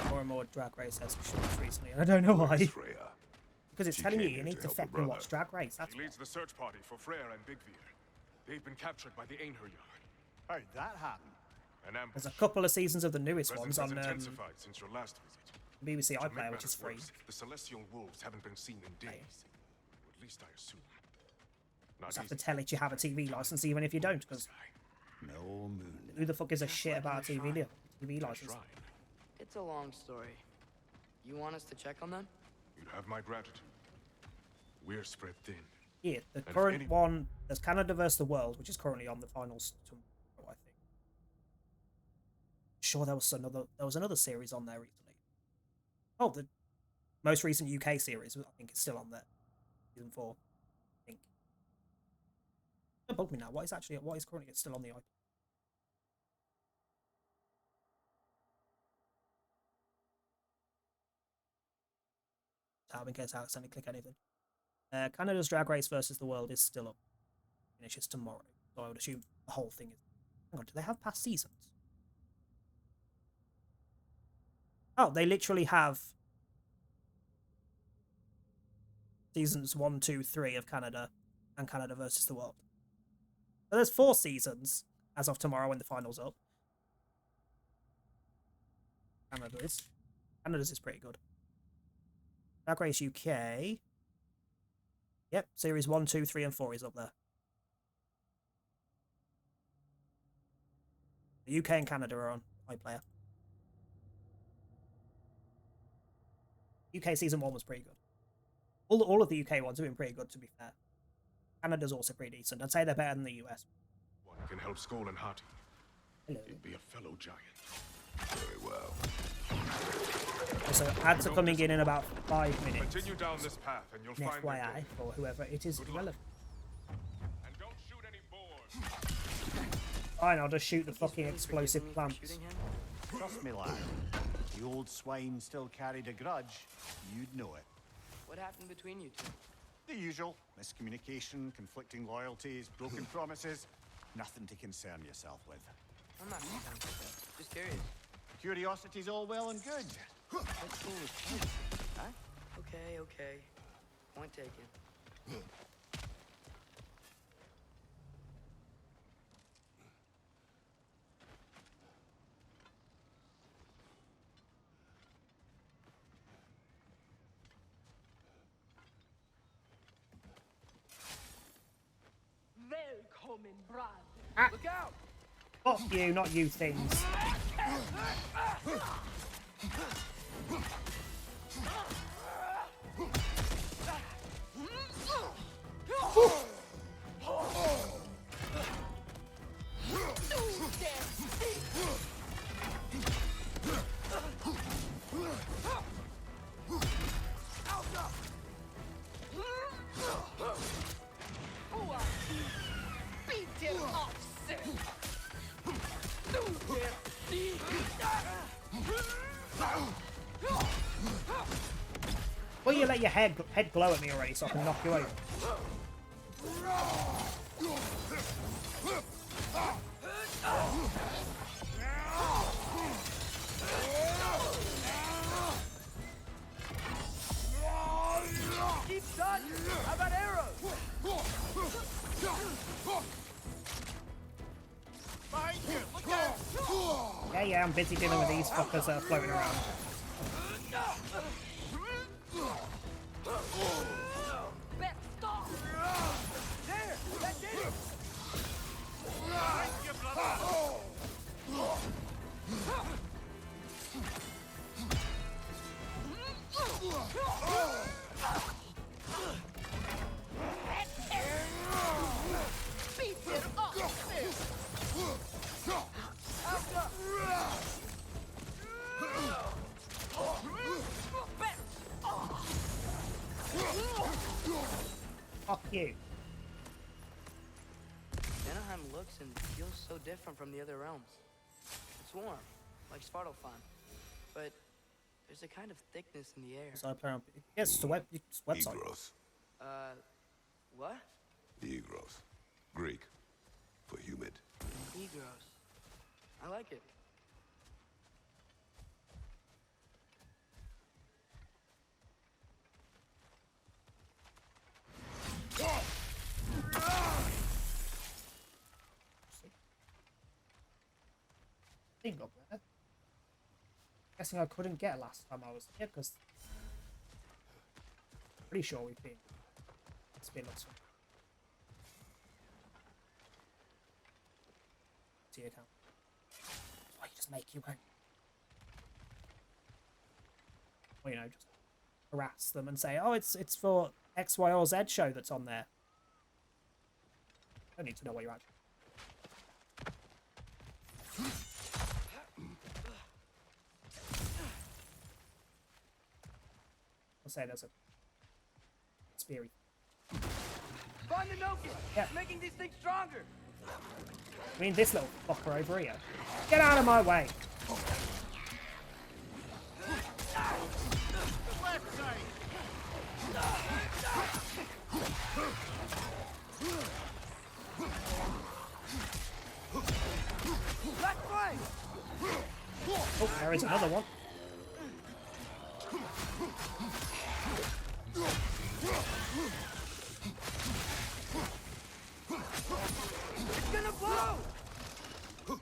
More and more Drag Race has shorts recently, and I don't know why. Because it's telling you need to fucking watch Drag Race. That's He leads the search party for Freyr and Bigvir. They've been captured by the Einherjar. How'd that happen? An ambush. There's a couple of seasons of the newest ones on intensified since your last visit. BBC To make iPlayer, which is matters free. worse, the Celestial Wolves haven't been seen in days. Or at least I assume. Not Just have easy. to tell it you have a TV license even if you don't, because no moon. Who the fuck gives a shit about a TV license? It's a long story. You want us to check on them? You have my gratitude. We're spread thin. Yeah, the And current one, there's Canada vs. the World, which is currently on the finals tomorrow, I think. Sure, there was another series on there recently. Oh, the most recent UK series, I think it's still on there. Season 4, I think. Don't bug me now. What is currently still on the iPad? Tab in case I accidentally click anything. Canada's Drag Race versus the World is still up. Finishes tomorrow. So I would assume the whole thing is... Hang on, do they have past seasons? Oh, they literally have seasons 1, 2, 3 of Canada and Canada versus the World. So there's 4 seasons as of tomorrow when the final's up. Canada's is pretty good. Drag Race UK. Yep, series 1, 2, 3, and 4 is up there. The UK and Canada are on iPlayer. UK season 1 was pretty good. All of the UK ones have been pretty good, to be fair. Canada's also pretty decent. I'd say they're better than the US. One can help Skoll and Hati. Hello. He'd be a fellow giant. Very well. So ads are coming in about 5 minutes. Continue down this path and you'll find their FYI, door. or whoever it is relevant. And don't shoot any boars. Fine, I'll just shoot the fucking explosive plants. Trust me, lad. The old swine still carried a grudge. You'd know it. What happened between you two? The usual. Miscommunication, conflicting loyalties, broken promises. Nothing to concern yourself with. I'm not concerned with that. Just curious. Curiosity's all well and good. Let's go with curiosity, huh? Okay. Point taken. Willkommen, brother. Ah. Look out! Fuck you, not you things. Will you let your head glow at me already so I can knock you over? Keep touch! How about arrows? Behind you! Look out! Yeah, I'm busy dealing with these fuckers that are floating around. Bet, stop! There! That did it! Behind you, brother! Beat it up! Fuck you. Anaheim looks and feels so different from the other realms. It's warm, like Svartalfheim, but there's a kind of thickness in the air. So I play on. Yes, it's a website. Egros. What? Egros. Greek. For humid. Egros. I like it. Thing up there. Guessing I couldn't get last time I was here because pretty sure we've been. It's been lots of. See account. Why you just make you own? Well, you know, just harass them and say, "Oh, it's for X, Y, or Z show that's on there." I don't need to know what you're at. I'll say there's a speary. Find the Nokia! Yeah. Making these things stronger! I mean, this little fucker over here. Get out of my way! Left side! Left flank! Oh, there is another one. It's gonna blow! Oops.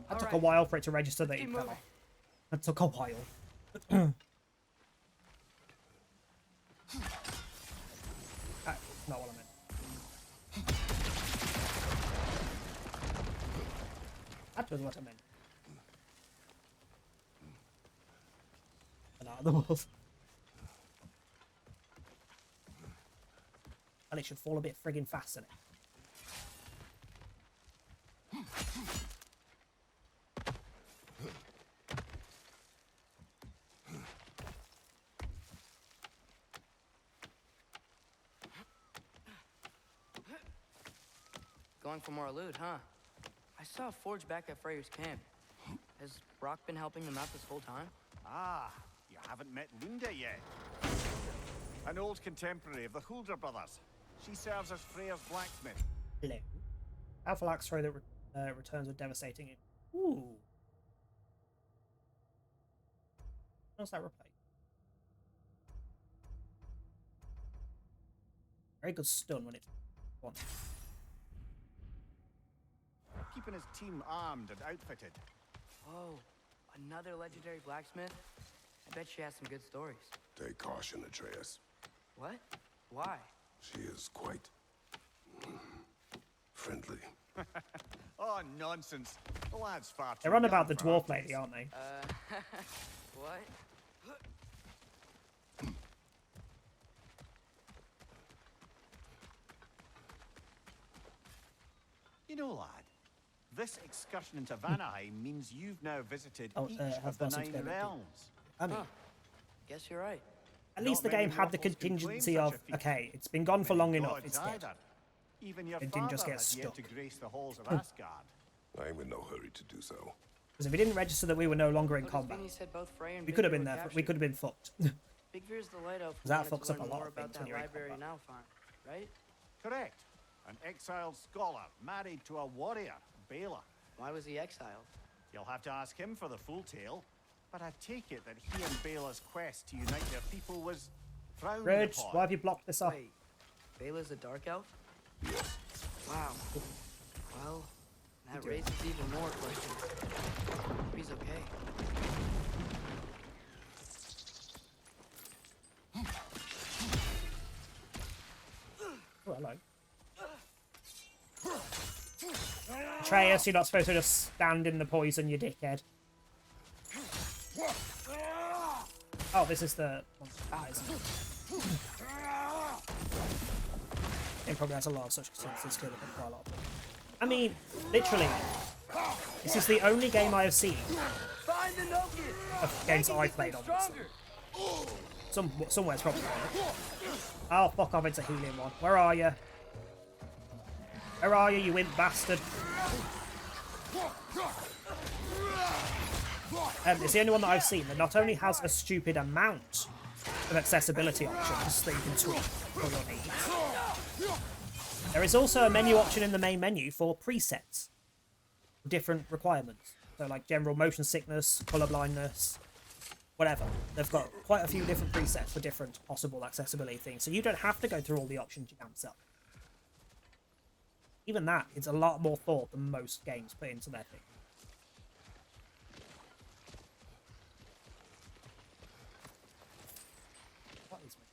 That took a while for it to register that he fell off. That took a while. That's not what I meant. That was what I meant. And out of the world. And it should fall a bit friggin' faster now. Going for more loot, huh? I saw a forge back at Freyr's camp. Has Rock been helping them out this whole time? Ah, you haven't met Lunda yet. An old contemporary of the Hulder brothers. She serves as Freyr's blacksmith. Hello. Alpha Lax throw that returns with devastating. Ooh. How's that replay? Very good stun when it's on. Keeping his team armed and outfitted. Oh, another legendary blacksmith? I bet she has some good stories. Take caution, Atreus. What? Why? She is quite friendly. Oh, nonsense. The lad's far too They're on young about the for dwarf our lady, aren't they? What? You know, lad, this excursion into Vanaheim means you've now visited each have of the something to 9 do. realms. I mean, Guess you're right. at least the Not many game had the mortals can claim contingency such of, a feat. okay, it's been gone for Many long enough, gods it's dead. either. Even your It didn't just father get has yet stuck. to grace the halls of Asgard. I'm in no hurry to do so. Because if we didn't register that we were no longer in Notice combat, Vinny said both Frey and we could have Vigor been were there. We captured. could have been fucked. Big Veer's the lighthouse. who That wanted fucks to up a learn lot more of about things when that you're in library combat. in Alfheim, right? Correct. An exiled scholar married to a warrior, Bela. Why was he exiled? You'll have to ask him for the full tale. But I take it that he and Bela's quest to unite their people was frowned Reg, upon. why have you blocked this off? Wait, Bela's a dark elf? Yes. Wow. Well, that raises even more questions. Hope he's okay. Oh, hello. Atreus, you're not supposed to just stand in the poison, you dickhead. Oh, this is the one. Isn't it? It probably has a lot of such senses to it, but quite a lot of them. I mean, literally, this is the only game I have seen Find the Nokia. of games that I played on this. Somewhere it's probably there. Oh, fuck off, it's a healing one. Where are you? Where are you, you imp bastard? It's the only one that I've seen that not only has a stupid amount of accessibility options that you can tweak for your needs, there is also a menu option in the main menu for presets, different requirements. So like general motion sickness, colour blindness, whatever. They've got quite a few different presets for different possible accessibility things, so you don't have to go through all the options you can set. Even that, it's a lot more thought than most games put into their thing. What is me?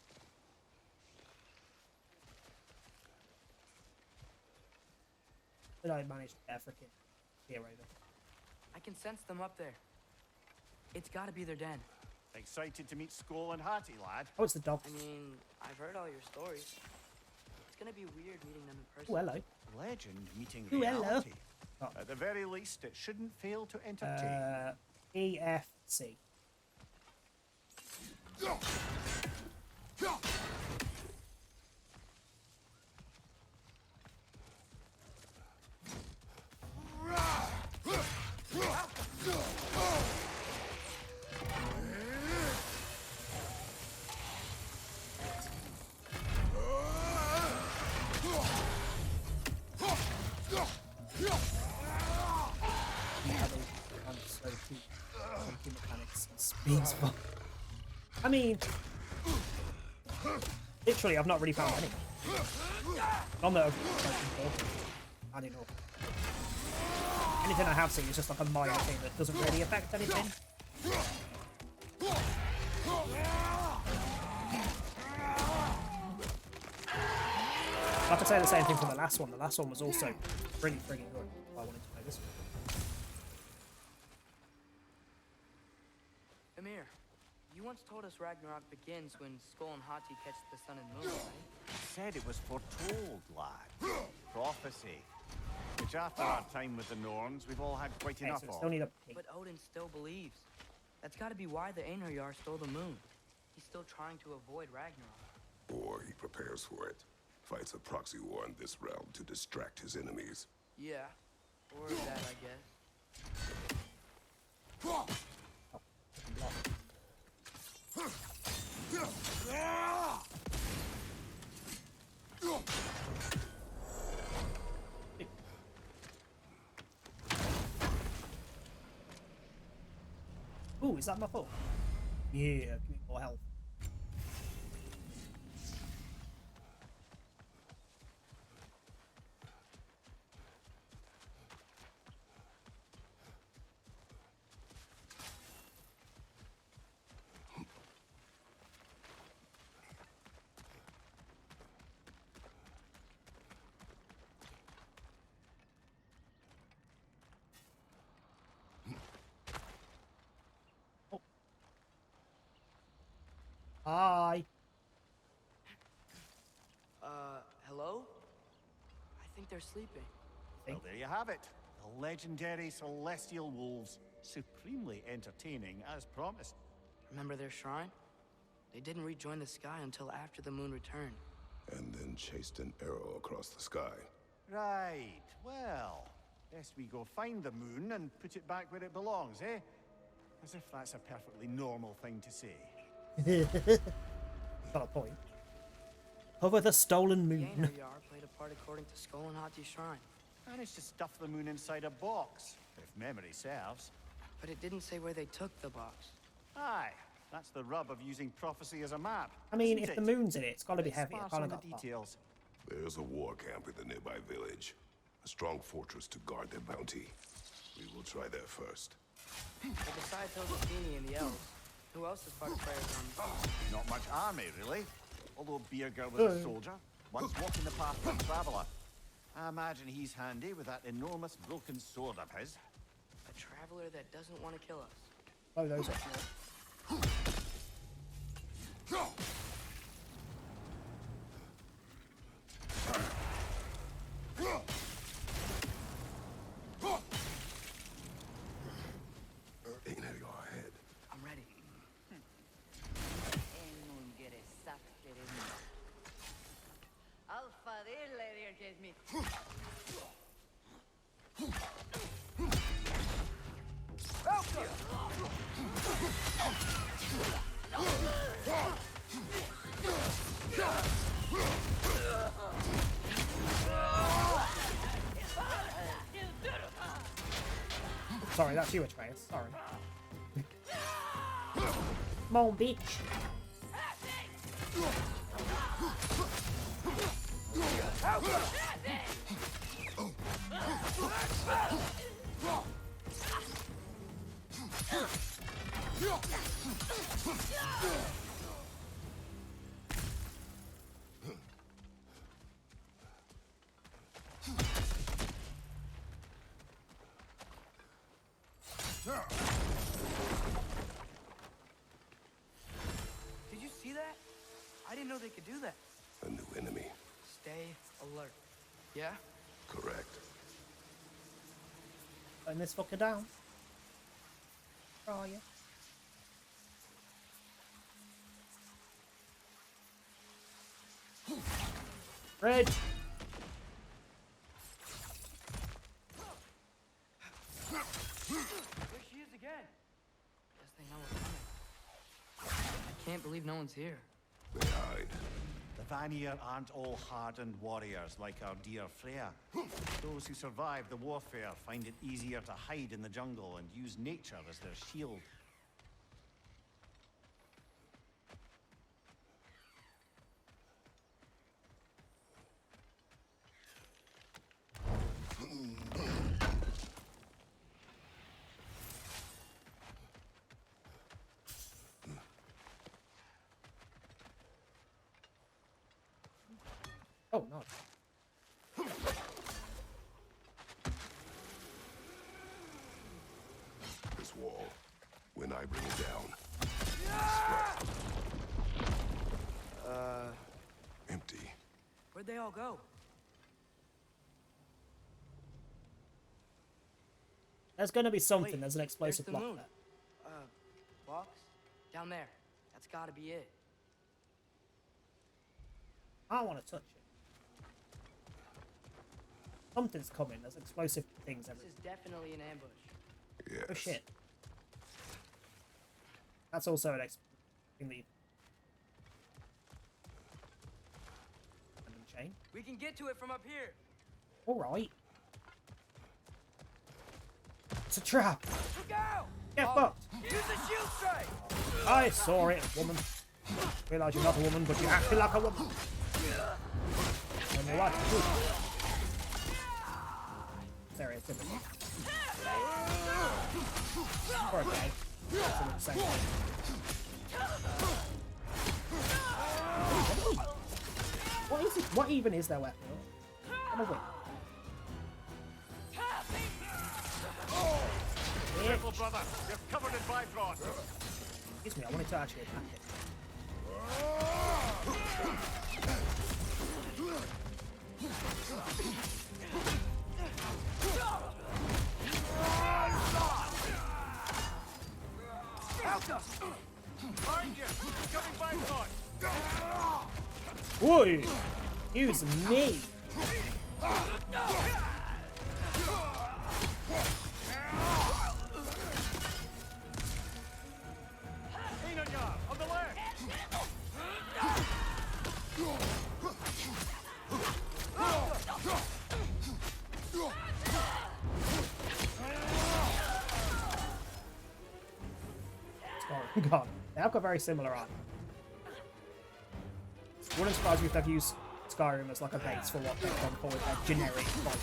Did I manage to get a freaking hero there? I can sense them up there. It's gotta be their den. Excited to meet Skoll and Hattie, lad? Oh, it's the dog. I mean, I've heard all your stories. It's gonna be weird meeting them in person. Oh, hello. Legend meeting Ooh, hello. reality. Oh. At the very least, it shouldn't fail to entertain. EFC. I mean, literally, I've not really found any. None that I've before. I don't know. Anything I have seen is just like a minor thing that doesn't really affect anything. I have to say the same thing for the last one. The last one was also pretty friggin' good. I wanted to play this one. Emir, you once told us Ragnarok begins when Skoll and Hati catch the sun and moon, right? Said it was foretold, lad. Prophecy. Which after our time with the Norns, we've all had quite enough of. But Odin still believes. That's gotta be why the Einherjar stole the moon. He's still trying to avoid Ragnarok. Or he prepares for it. Fights a proxy war in this realm to distract his enemies. Yeah. Or that, I guess. Ooh, is that my fault? Yeah, give me more health. Hi. Hello? I think they're sleeping. Well, there you have it. The legendary celestial wolves. Supremely entertaining, as promised. Remember their shrine? They didn't rejoin the sky until after the moon returned. And then chased an arrow across the sky. Right. Well, best we go find the moon and put it back where it belongs, eh? As if that's a perfectly normal thing to say. Got a point. Cover the stolen The moon. Aenar Yar played a part according to Skull and Hati's shrine. Managed to stuff the moon inside a box, if memory serves. But it didn't say where they took the box. Aye, that's the rub of using prophecy as a map. I mean, isn't if the it? moon's in it, it's got to be Bit heavy. It sparse can't on have the got details. There's a war camp in the nearby village. A strong fortress to guard their bounty. We will try there first. But besides Josefini and the elves, who else is part of Freya's army? Not much army, really. Although Beerger was a soldier, once walking the path of a traveller. I imagine he's handy with that enormous broken sword of his. A traveler that doesn't want to kill us. Oh, those are I'm ready. Sorry, that's you, Atreus. Sorry. Come on, bitch. Did you see that? I didn't know they could do that. A new enemy. Stay alert. Yeah? Correct. Putting this fucker down. Where are you? Red. There she is again. Guess they know we're coming. I can't believe no one's here. They hide. The Vanir aren't all hardened warriors like our dear Freya. Those who survive the warfare find it easier to hide in the jungle and use nature as their shield. Oh, no. This wall. When I bring it down. Empty. Where'd they all go? There's going to be something. Wait, There's an explosive there's the block moon. there. Box? Down there. That's gotta be it. I don't want to touch it. Something's coming. There's explosive things This everywhere. is definitely an ambush. Yes. Oh shit. That's also an in the random chain. We can get to it from up here. Alright. It's a trap. Look out! Get fucked. Use the shield strike! I saw it, woman. Realize you're not a woman, but you acted like a woman. And what? There it is. Poor guy. Absolute same. What is it? What even is their weapon? I'm a whip. Careful, brother. You're covered in bifrost. Excuse me, I wanted to actually attack it. Oi! Use me! On the left. Oh god, they have got very similar armor. Wouldn't surprise me if they've used Skyrim as like a base for what they've gone for with their generic fight.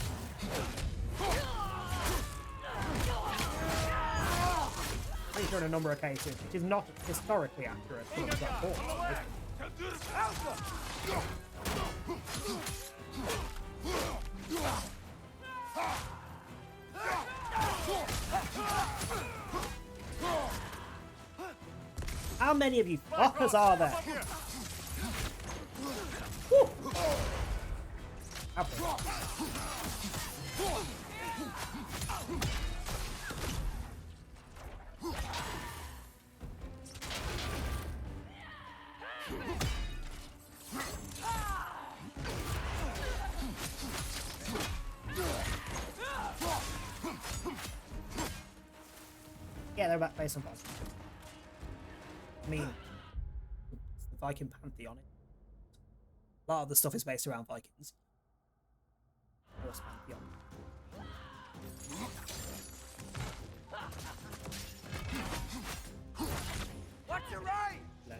Pretty sure in a number of cases, which is not historically accurate, but it's got force. How many of you fuckers are there? Woo! Yeah, they're about based on Vikings. I mean, it's the Viking pantheon. A lot of the stuff is based around Vikings. Norse pantheon. Watch your right! No.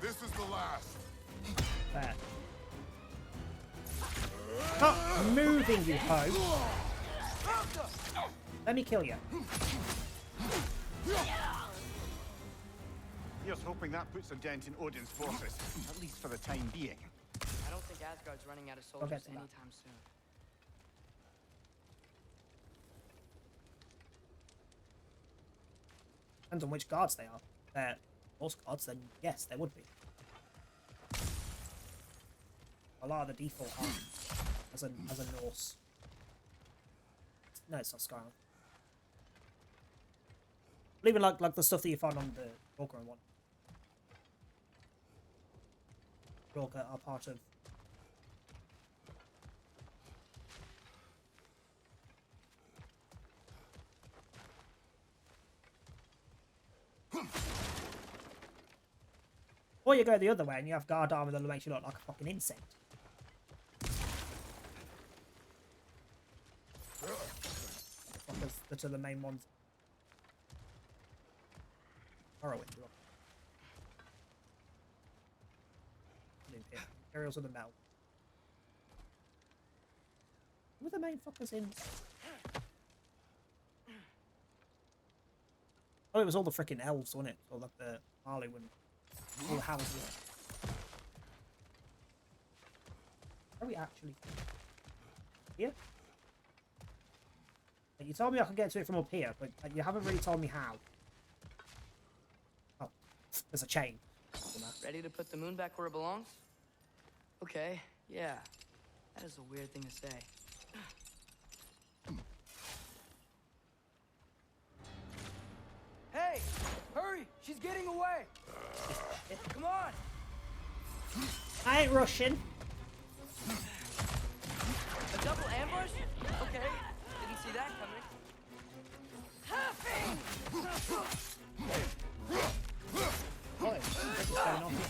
This is the last. There. Stop moving, you hoe! Let me kill you. Here's hoping that puts a dent in Odin's forces, at least for the time being. I don't think Asgard's running out of soldiers get to that. anytime soon. Depends on which guards they are. If they're Norse guards, then yes, there would be. A lot of the default are as a Norse. No, it's not Skyrim. But even like the stuff that you find on the Orca one. Orca are part of. Or you go the other way and you have guard armor that makes you look like a fucking insect. Fuckers that are the main ones. Morrowind. Imperials of the Mel. Who are the main fuckers in? Oh, it was all the freaking elves, wasn't it? Or like the Harley and all the houses. Are we actually here? You told me I could get to it from up here, but you haven't really told me how. Oh, there's a chain. Ready to put the moon back where it belongs? Okay, yeah. That is a weird thing to say. Hey! Hurry! She's getting away! Come on! I ain't rushing. A double ambush? Okay. Didn't see that coming. What is going on here?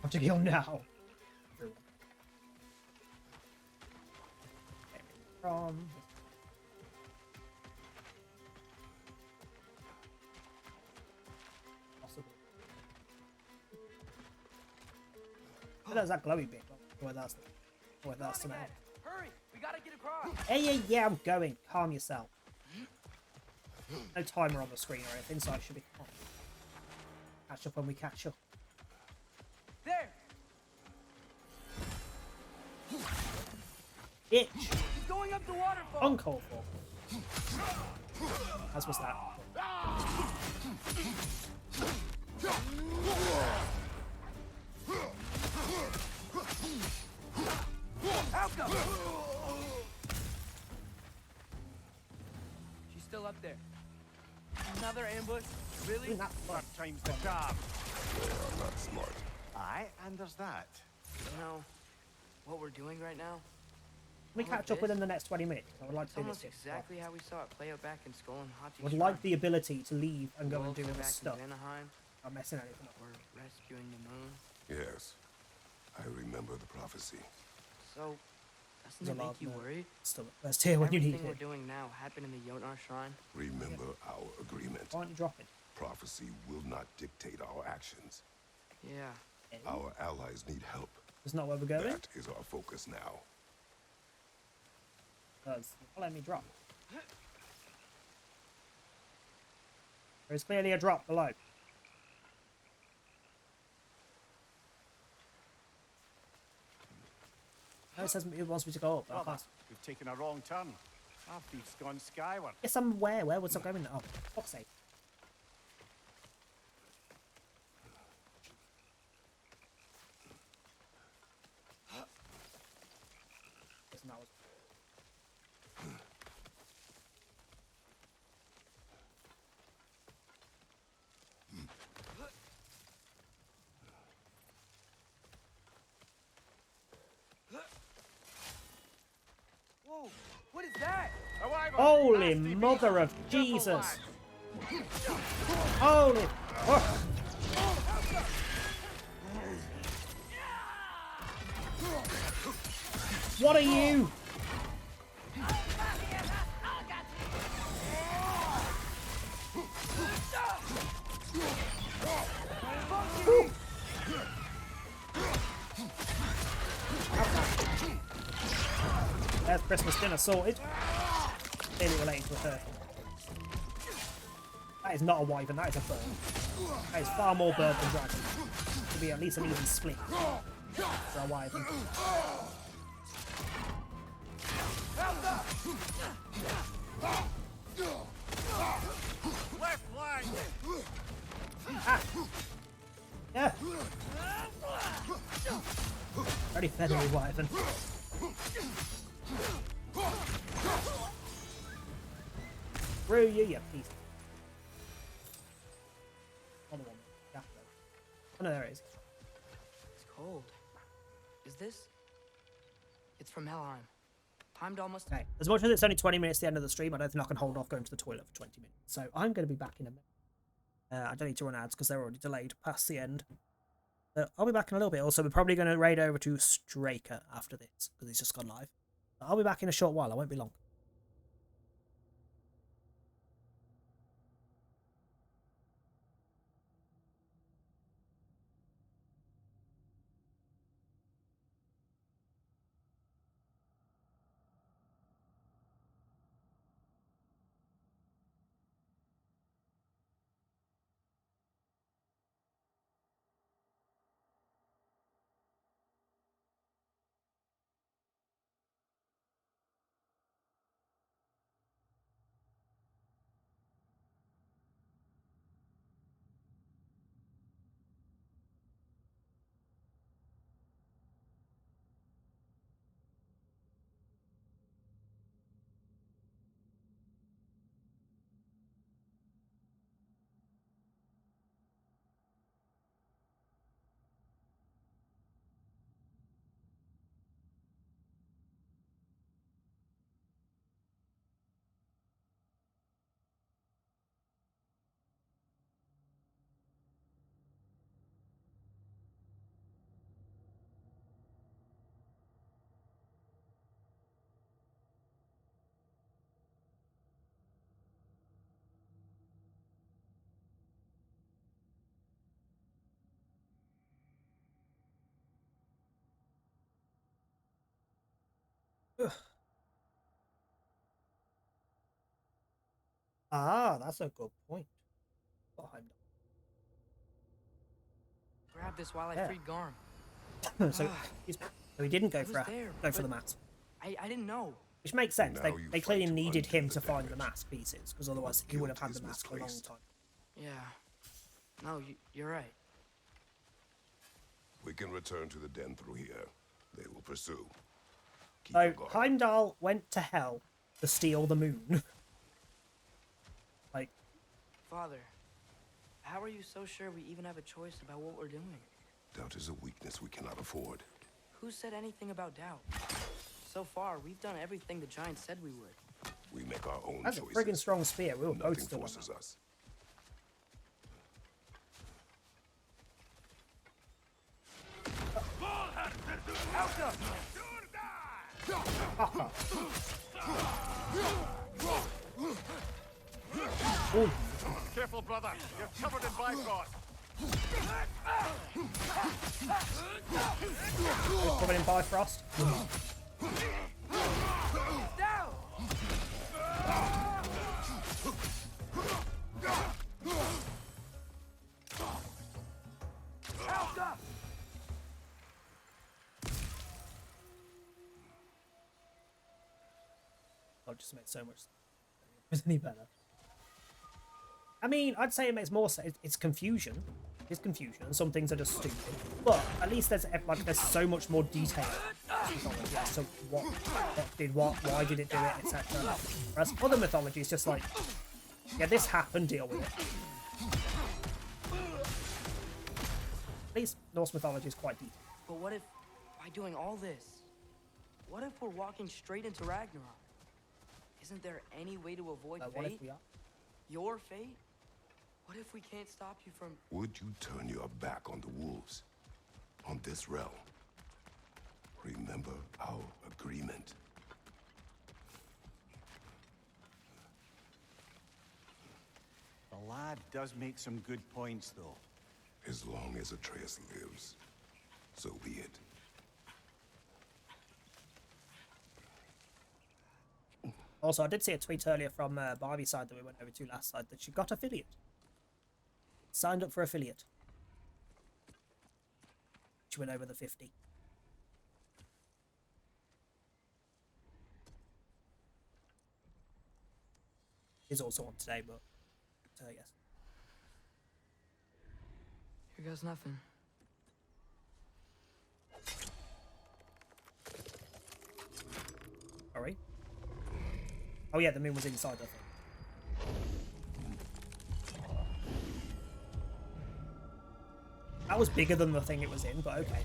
Have to kill now. From possible. Oh, there's that glowy bit. Where that's the map. Hurry! We gotta get across! Yeah, I'm going. Calm yourself. No timer on the screen or anything, so I should be calm. Catch up when we catch up. There! Itch! He's going up the waterfall! Uncalled for. As was that. Outcome! She's still up there. Another ambush? Really? Third time's the charm. They are not smart. Aye, and there's that. You know, what we're doing right now? Can we catch up within the next 20 minutes? I would like to do Almost this. exactly how we saw it play out back in Skull and Hachi's Would like the ability to leave and go and do Wolves other back in stuff. Vanaheim. I'm messing anything up. We're rescuing the moon. Yes. I remember the prophecy. So, doesn't There's a it lot make you more. worry? Still best here when you need Everything it. we're doing now happened in the Yonar Shrine. Remember our agreement. Why aren't you dropping? Prophecy will not dictate our actions. Yeah. Our allies need help. That's not where we're going? That is our focus now. Let me drop. There's clearly a drop below. No, it says it wants me to go up. But I Brother, can't. we've taken a wrong turn. Our feet's gone skyward. Yes, I'm aware. Where was I going? Oh, for fuck's sake. Listen, that was... Whoa! What is that? Holy mother of Jesus! Holy... Oh. What are you? There's Christmas dinner sorted. Clearly relating to a turtle. That is not a wyvern, that is a bird. That is far more bird than dragon. Should be at least an even split for a wyvern. Left flank! Ah! Yeah! Very feathery wyvern. Screw you, you piece. Another one. Yeah. Oh no, there it is. It's cold. Is this? It's from Helheim. Timed almost. Okay. As much as it's only 20 minutes to the end of the stream, I don't think I can hold off going to the toilet for 20 minutes. So I'm going to be back in a minute. I don't need to run ads because they're already delayed past the end. But I'll be back in a little bit. Also, we're probably going to raid over to Straker after this because he's just gone live. But I'll be back in a short while. I won't be long. Ah, that's a good point. Oh, Grab this while I Yeah. freed Garm. so he didn't go I for was there, the but mask. I didn't know. Which makes sense. Now They you clearly fight to needed undo him the to find the damage. mask pieces, because otherwise he would have had the guilt is mask a long misplaced. time. Yeah. No, you're right. We can return to the den through here. They will pursue. So Heimdall went to hell to steal the moon. Like, Father, how are you so sure we even have a choice about what we're doing? Doubt is a weakness we cannot afford. Who said anything about doubt? So far, we've done everything the giant said we would. We make our own that's a choices. friggin' strong spear. We were both Nothing still on forces that. us. Careful, brother. You're covered in Bifrost. Covered in Bifrost. Oh, just makes so much sense. Is any better? I mean, I'd say it makes more sense. It's confusion. It's confusion, and some things are just stupid. But at least there's so much more detail. Yeah, so what did what? Why did it do it? Etc. Whereas other mythology is just like, yeah, this happened. Deal with it. At least Norse mythology is quite detailed. But what if, by doing all this, what if we're walking straight into Ragnarok? Isn't there any way to avoid What fate? if we are? Your fate? What if we can't stop you from... Would you turn your back on the wolves? On this realm? Remember our agreement. The lad does make some good points, though. As long as Atreus lives, so be it. Also, I did see a tweet earlier from Barbie's side that we went over to last side that she got affiliate. Signed up for affiliate. She went over the 50. Is also on today, but yes. Here goes nothing. Sorry. Oh yeah, the moon was inside, I think. That was bigger than the thing it was in, but okay.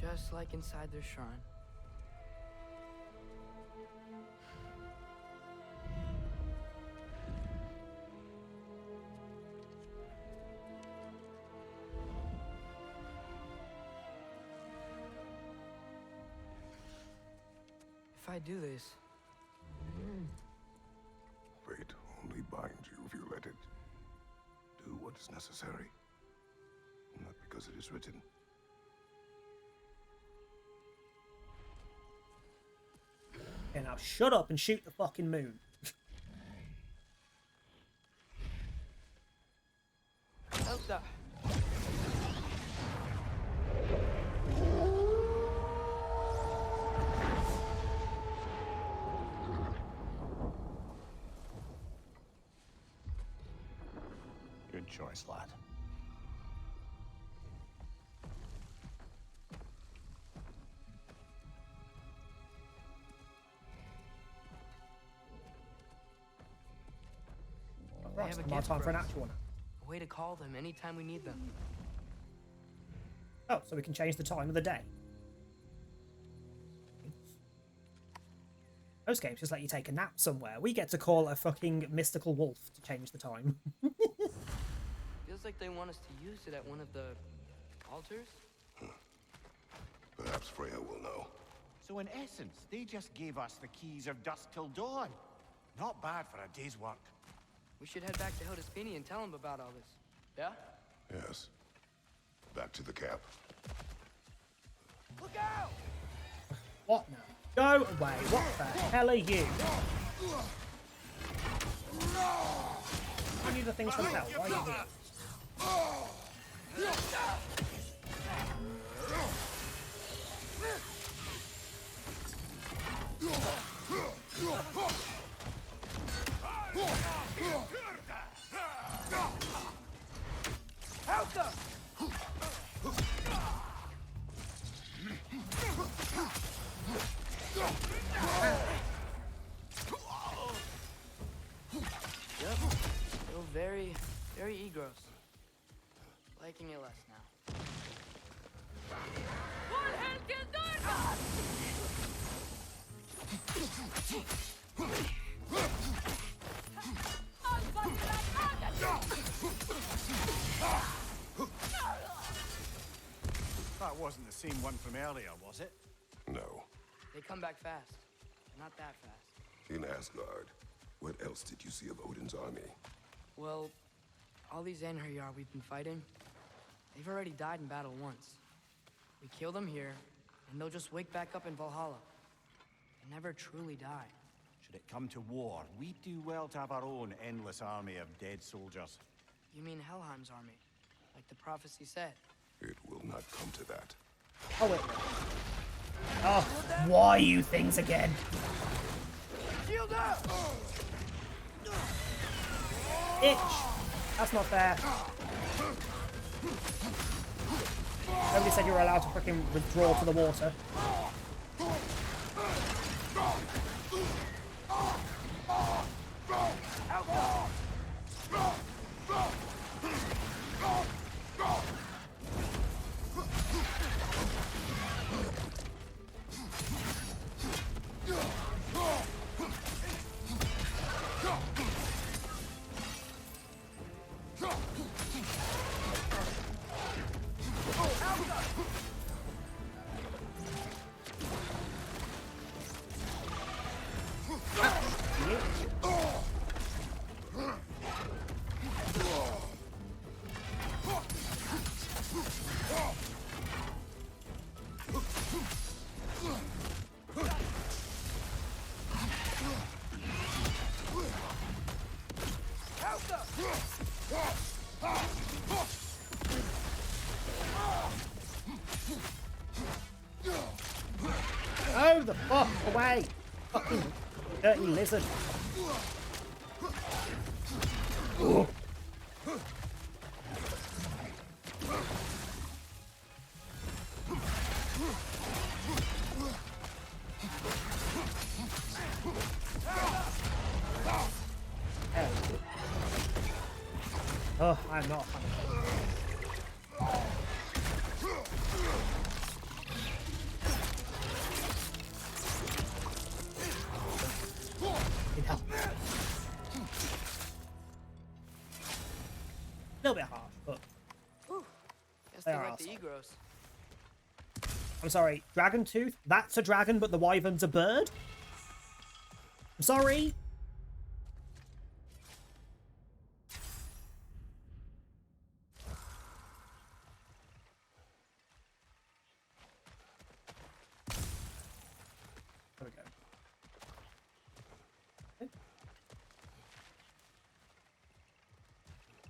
Just like inside their shrine. If I do this, Fate only binds you if you let it. Do what is necessary. Not because it is written. Okay, now shut up and shoot the fucking moon. Elsa. Good choice, lad. They have a More gift time for an us. actual one. A way to call them anytime we need them. Oh, so we can change the time of the day. Most games just let you take a nap somewhere. We get to call a fucking mystical wolf to change the time. Feels like they want us to use it at one of the altars. Perhaps Freya So in essence, they just gave us the keys of dusk till dawn. Not bad for a day's work. We should head back to Hildesfini and tell him about all this. Yeah? Yes. Back to the camp. Look out! What now? Go away. What the hell are you? I need the things from hell. Why are you here? Yep. Still very egros. Liking it less now. That wasn't the same one from earlier, was it? No. They come back fast. Not that fast. In Asgard, what else did you see of Odin's army? Well, all these Einherjar we've been fighting, they've already died in battle once. We kill them here, and they'll just wake back up in Valhalla. They never truly die. Should it come to war, we do well to have our own endless army of dead soldiers. You mean Helheim's army, like the prophecy said? It will not come to that. Oh, wait. Oh, why you things again? Shield up! Itch! That's not fair. Nobody said you were allowed to freaking withdraw to the water. Oh, the fuck away! Fucking dirty lizard. Ooh. Oh, I'm not. Need help. A little bit harsh, but Guess they they are like the awesome. egros. I'm sorry, dragon tooth? That's a dragon, but the wyvern's a bird? I'm sorry. There we go.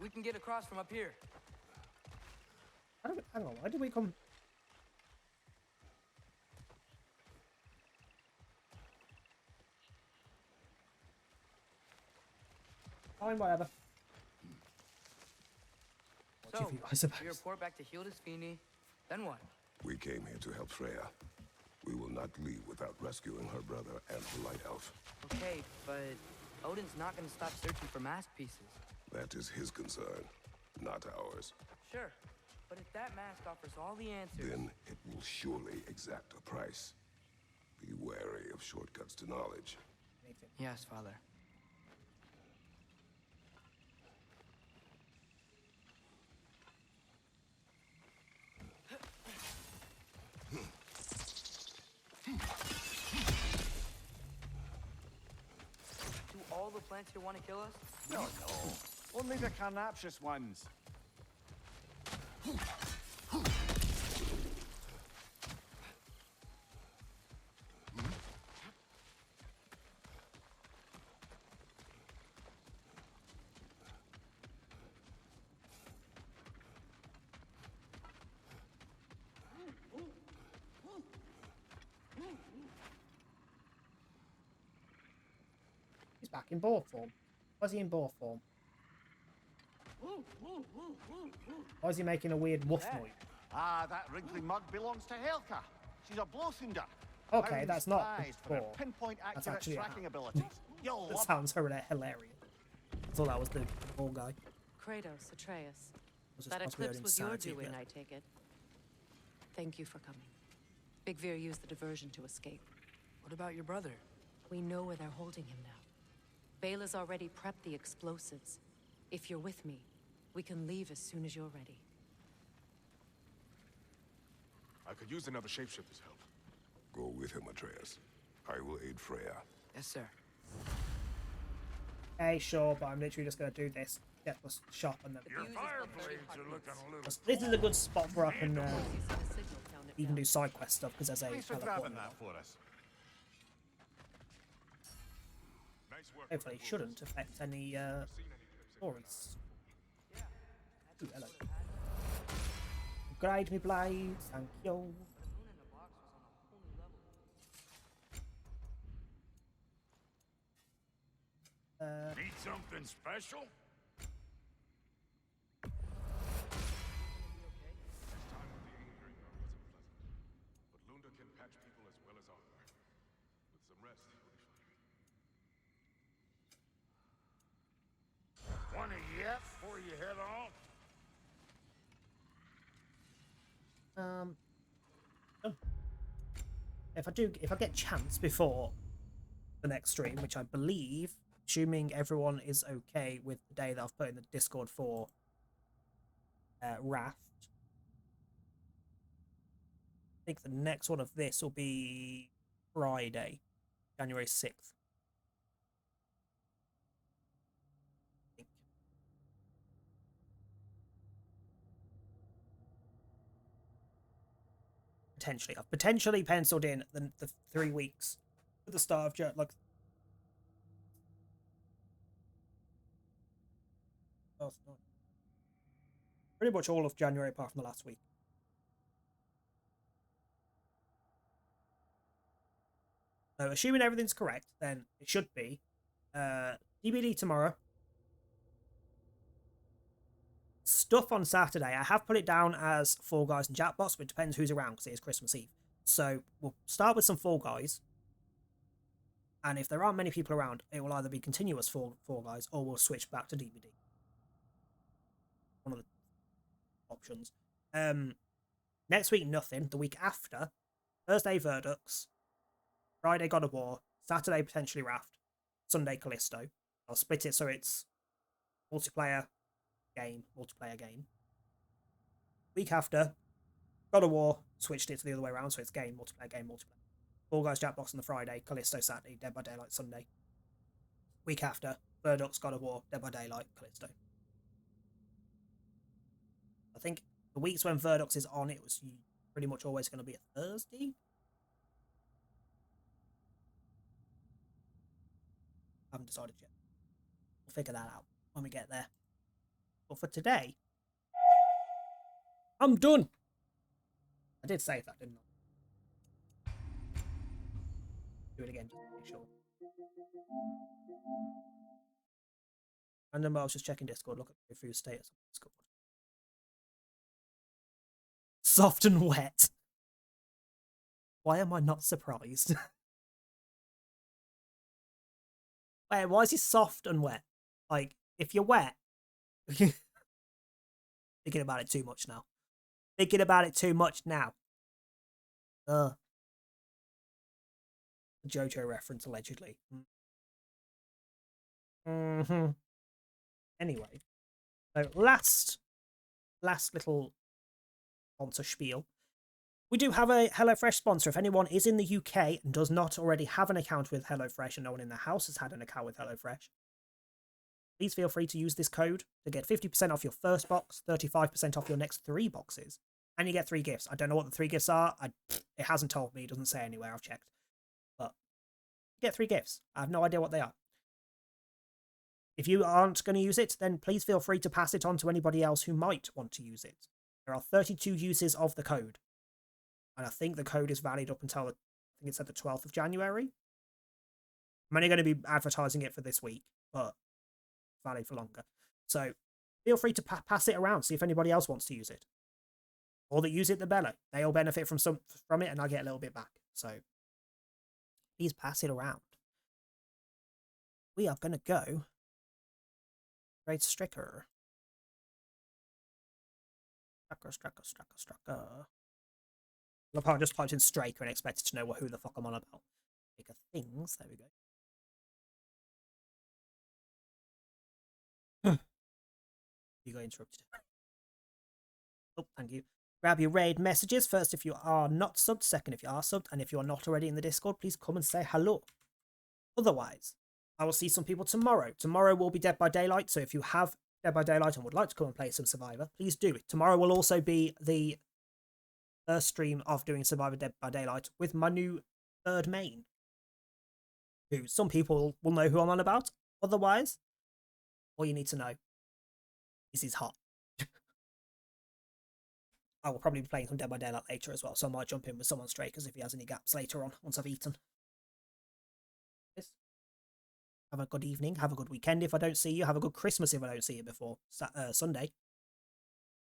We can get across from up here. Hang on, why did we come? Fine, whatever. What So, do you, I suppose? we report back to Hildesfini. Then what? We came here to help Freya. We will not leave without rescuing her brother and the Light Elf. Okay, but Odin's not gonna stop searching for mask pieces. That is his concern, not ours. Sure, but if that mask offers all the answers... Then it will surely exact a price. Be wary of shortcuts to knowledge. Yes, Father. the plants here want to kill us? No, only the carnivorous ones. He's back in boar form. Why is he in boar form? Why is he making a weird woof noise? Ah, that wrinkly mug belongs to Helka. She's a blowthunder. Okay, that's not prized for her boar. pinpoint That's accurate actually a tracking hat. abilities. You'll That love sounds hilarious. I thought that was the boar guy. Kratos, Atreus. Was it That supposed to be eclipse was your insanity, doing, yeah. I take it. Thank you for coming. Big Veer used the diversion to escape. What about your brother? We know where they're holding him now. Bela's already prepped the explosives. If you're with me, we can leave as soon as you're ready. I could use another shapeshifter's help. Go with him, Atreus. I will aid Freya. Yes, sir. Okay, sure, but I'm literally just going to do this. Get the shop and then... Your fire blades are looking a little... This is a good spot where I can even do side quest stuff, because there's a Thanks for teleport. grabbing that for us. Hopefully it shouldn't affect any stories. Ooh, hello. Upgrade me blades, thank you. Need something special? But Lunda can patch people as well as armor. With some rest, he'll be fine. Want a yet before you head off? Oh. If I get chance before the next stream, which I believe, assuming everyone is okay with the day that I've put in the Discord for Raft, I think the next one of this will be Friday, January 6th. Potentially. I've potentially penciled in the 3 weeks at the start of like pretty much all of January apart from the last week. So assuming everything's correct, then it should be DBD tomorrow. Stuff on Saturday. I have put it down as Fall Guys and Jackbox, but it depends who's around because it is Christmas Eve. So we'll start with some Fall Guys. And if there aren't many people around, it will either be continuous Fall Guys or we'll switch back to DBD. One of the options. Next week, nothing. The week after, Thursday, Verdux. Friday, God of War. Saturday, potentially Raft. Sunday, Callisto. I'll split it so it's multiplayer game. Week after, God of War. Switched it to the other way around, so it's game, multiplayer. Fall Guys, Jackbox on the Friday. Callisto, Saturday. Dead by Daylight, Sunday. Week after, Verdux, God of War. Dead by Daylight, Callisto. I think the weeks when Verdux is on, it was pretty much always going to be a Thursday. I haven't decided yet. We'll figure that out when we get there. But for today, I'm done. I did say that, didn't I? Do it again just to be sure. And then I was just checking Discord, look at the food status on Discord. Soft and wet. Why am I not surprised? Wait, why is he soft and wet? Like, if you're wet... Thinking about it too much now. Ugh. JoJo reference, allegedly. Anyway. So, last little sponsor spiel. We do have a HelloFresh sponsor. If anyone is in the UK and does not already have an account with HelloFresh and no one in the house has had an account with HelloFresh, please feel free to use this code to get 50% off your first box, 35% off your next 3 boxes, and you get 3 gifts. I don't know what the 3 gifts are. It hasn't told me. It doesn't say anywhere. I've checked. But you get 3 gifts. I have no idea what they are. If you aren't going to use it, then please feel free to pass it on to anybody else who might want to use it. There are 32 uses of the code. And I think the code is valid up until, I think it's at the 12th of January. I'm only going to be advertising it for this week, but valid for longer. So feel free to pass it around, see if anybody else wants to use it. Or that use it the better. They all benefit from it, and I get a little bit back. So please pass it around. We are going to go Great Stricker. Stricker. Look how I just typed in Straker and expected to know who the fuck I'm on about. Bigger things. There we go. You got interrupted. Oh, thank you. Grab your raid messages. First, if you are not subbed. Second, if you are subbed. And if you are not already in the Discord, please come and say hello. Otherwise, I will see some people tomorrow. Tomorrow will be Dead by Daylight. So if you have Dead by Daylight and would like to come and play some Survivor, please do it. Tomorrow will also be the first stream of doing Survivor Dead by Daylight with my new third main, who some people will know who I'm on about. Otherwise, all you need to know is he's hot. I will probably be playing some Dead by Daylight later as well, so I might jump in with someone straight because if he has any gaps later on once I've eaten. Have a good evening. Have a good weekend if I don't see you. Have a good Christmas if I don't see you before Sunday.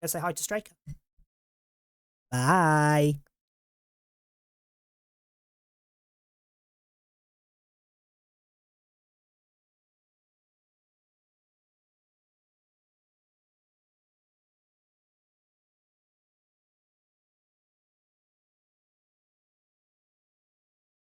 Go say hi to Straker. Bye.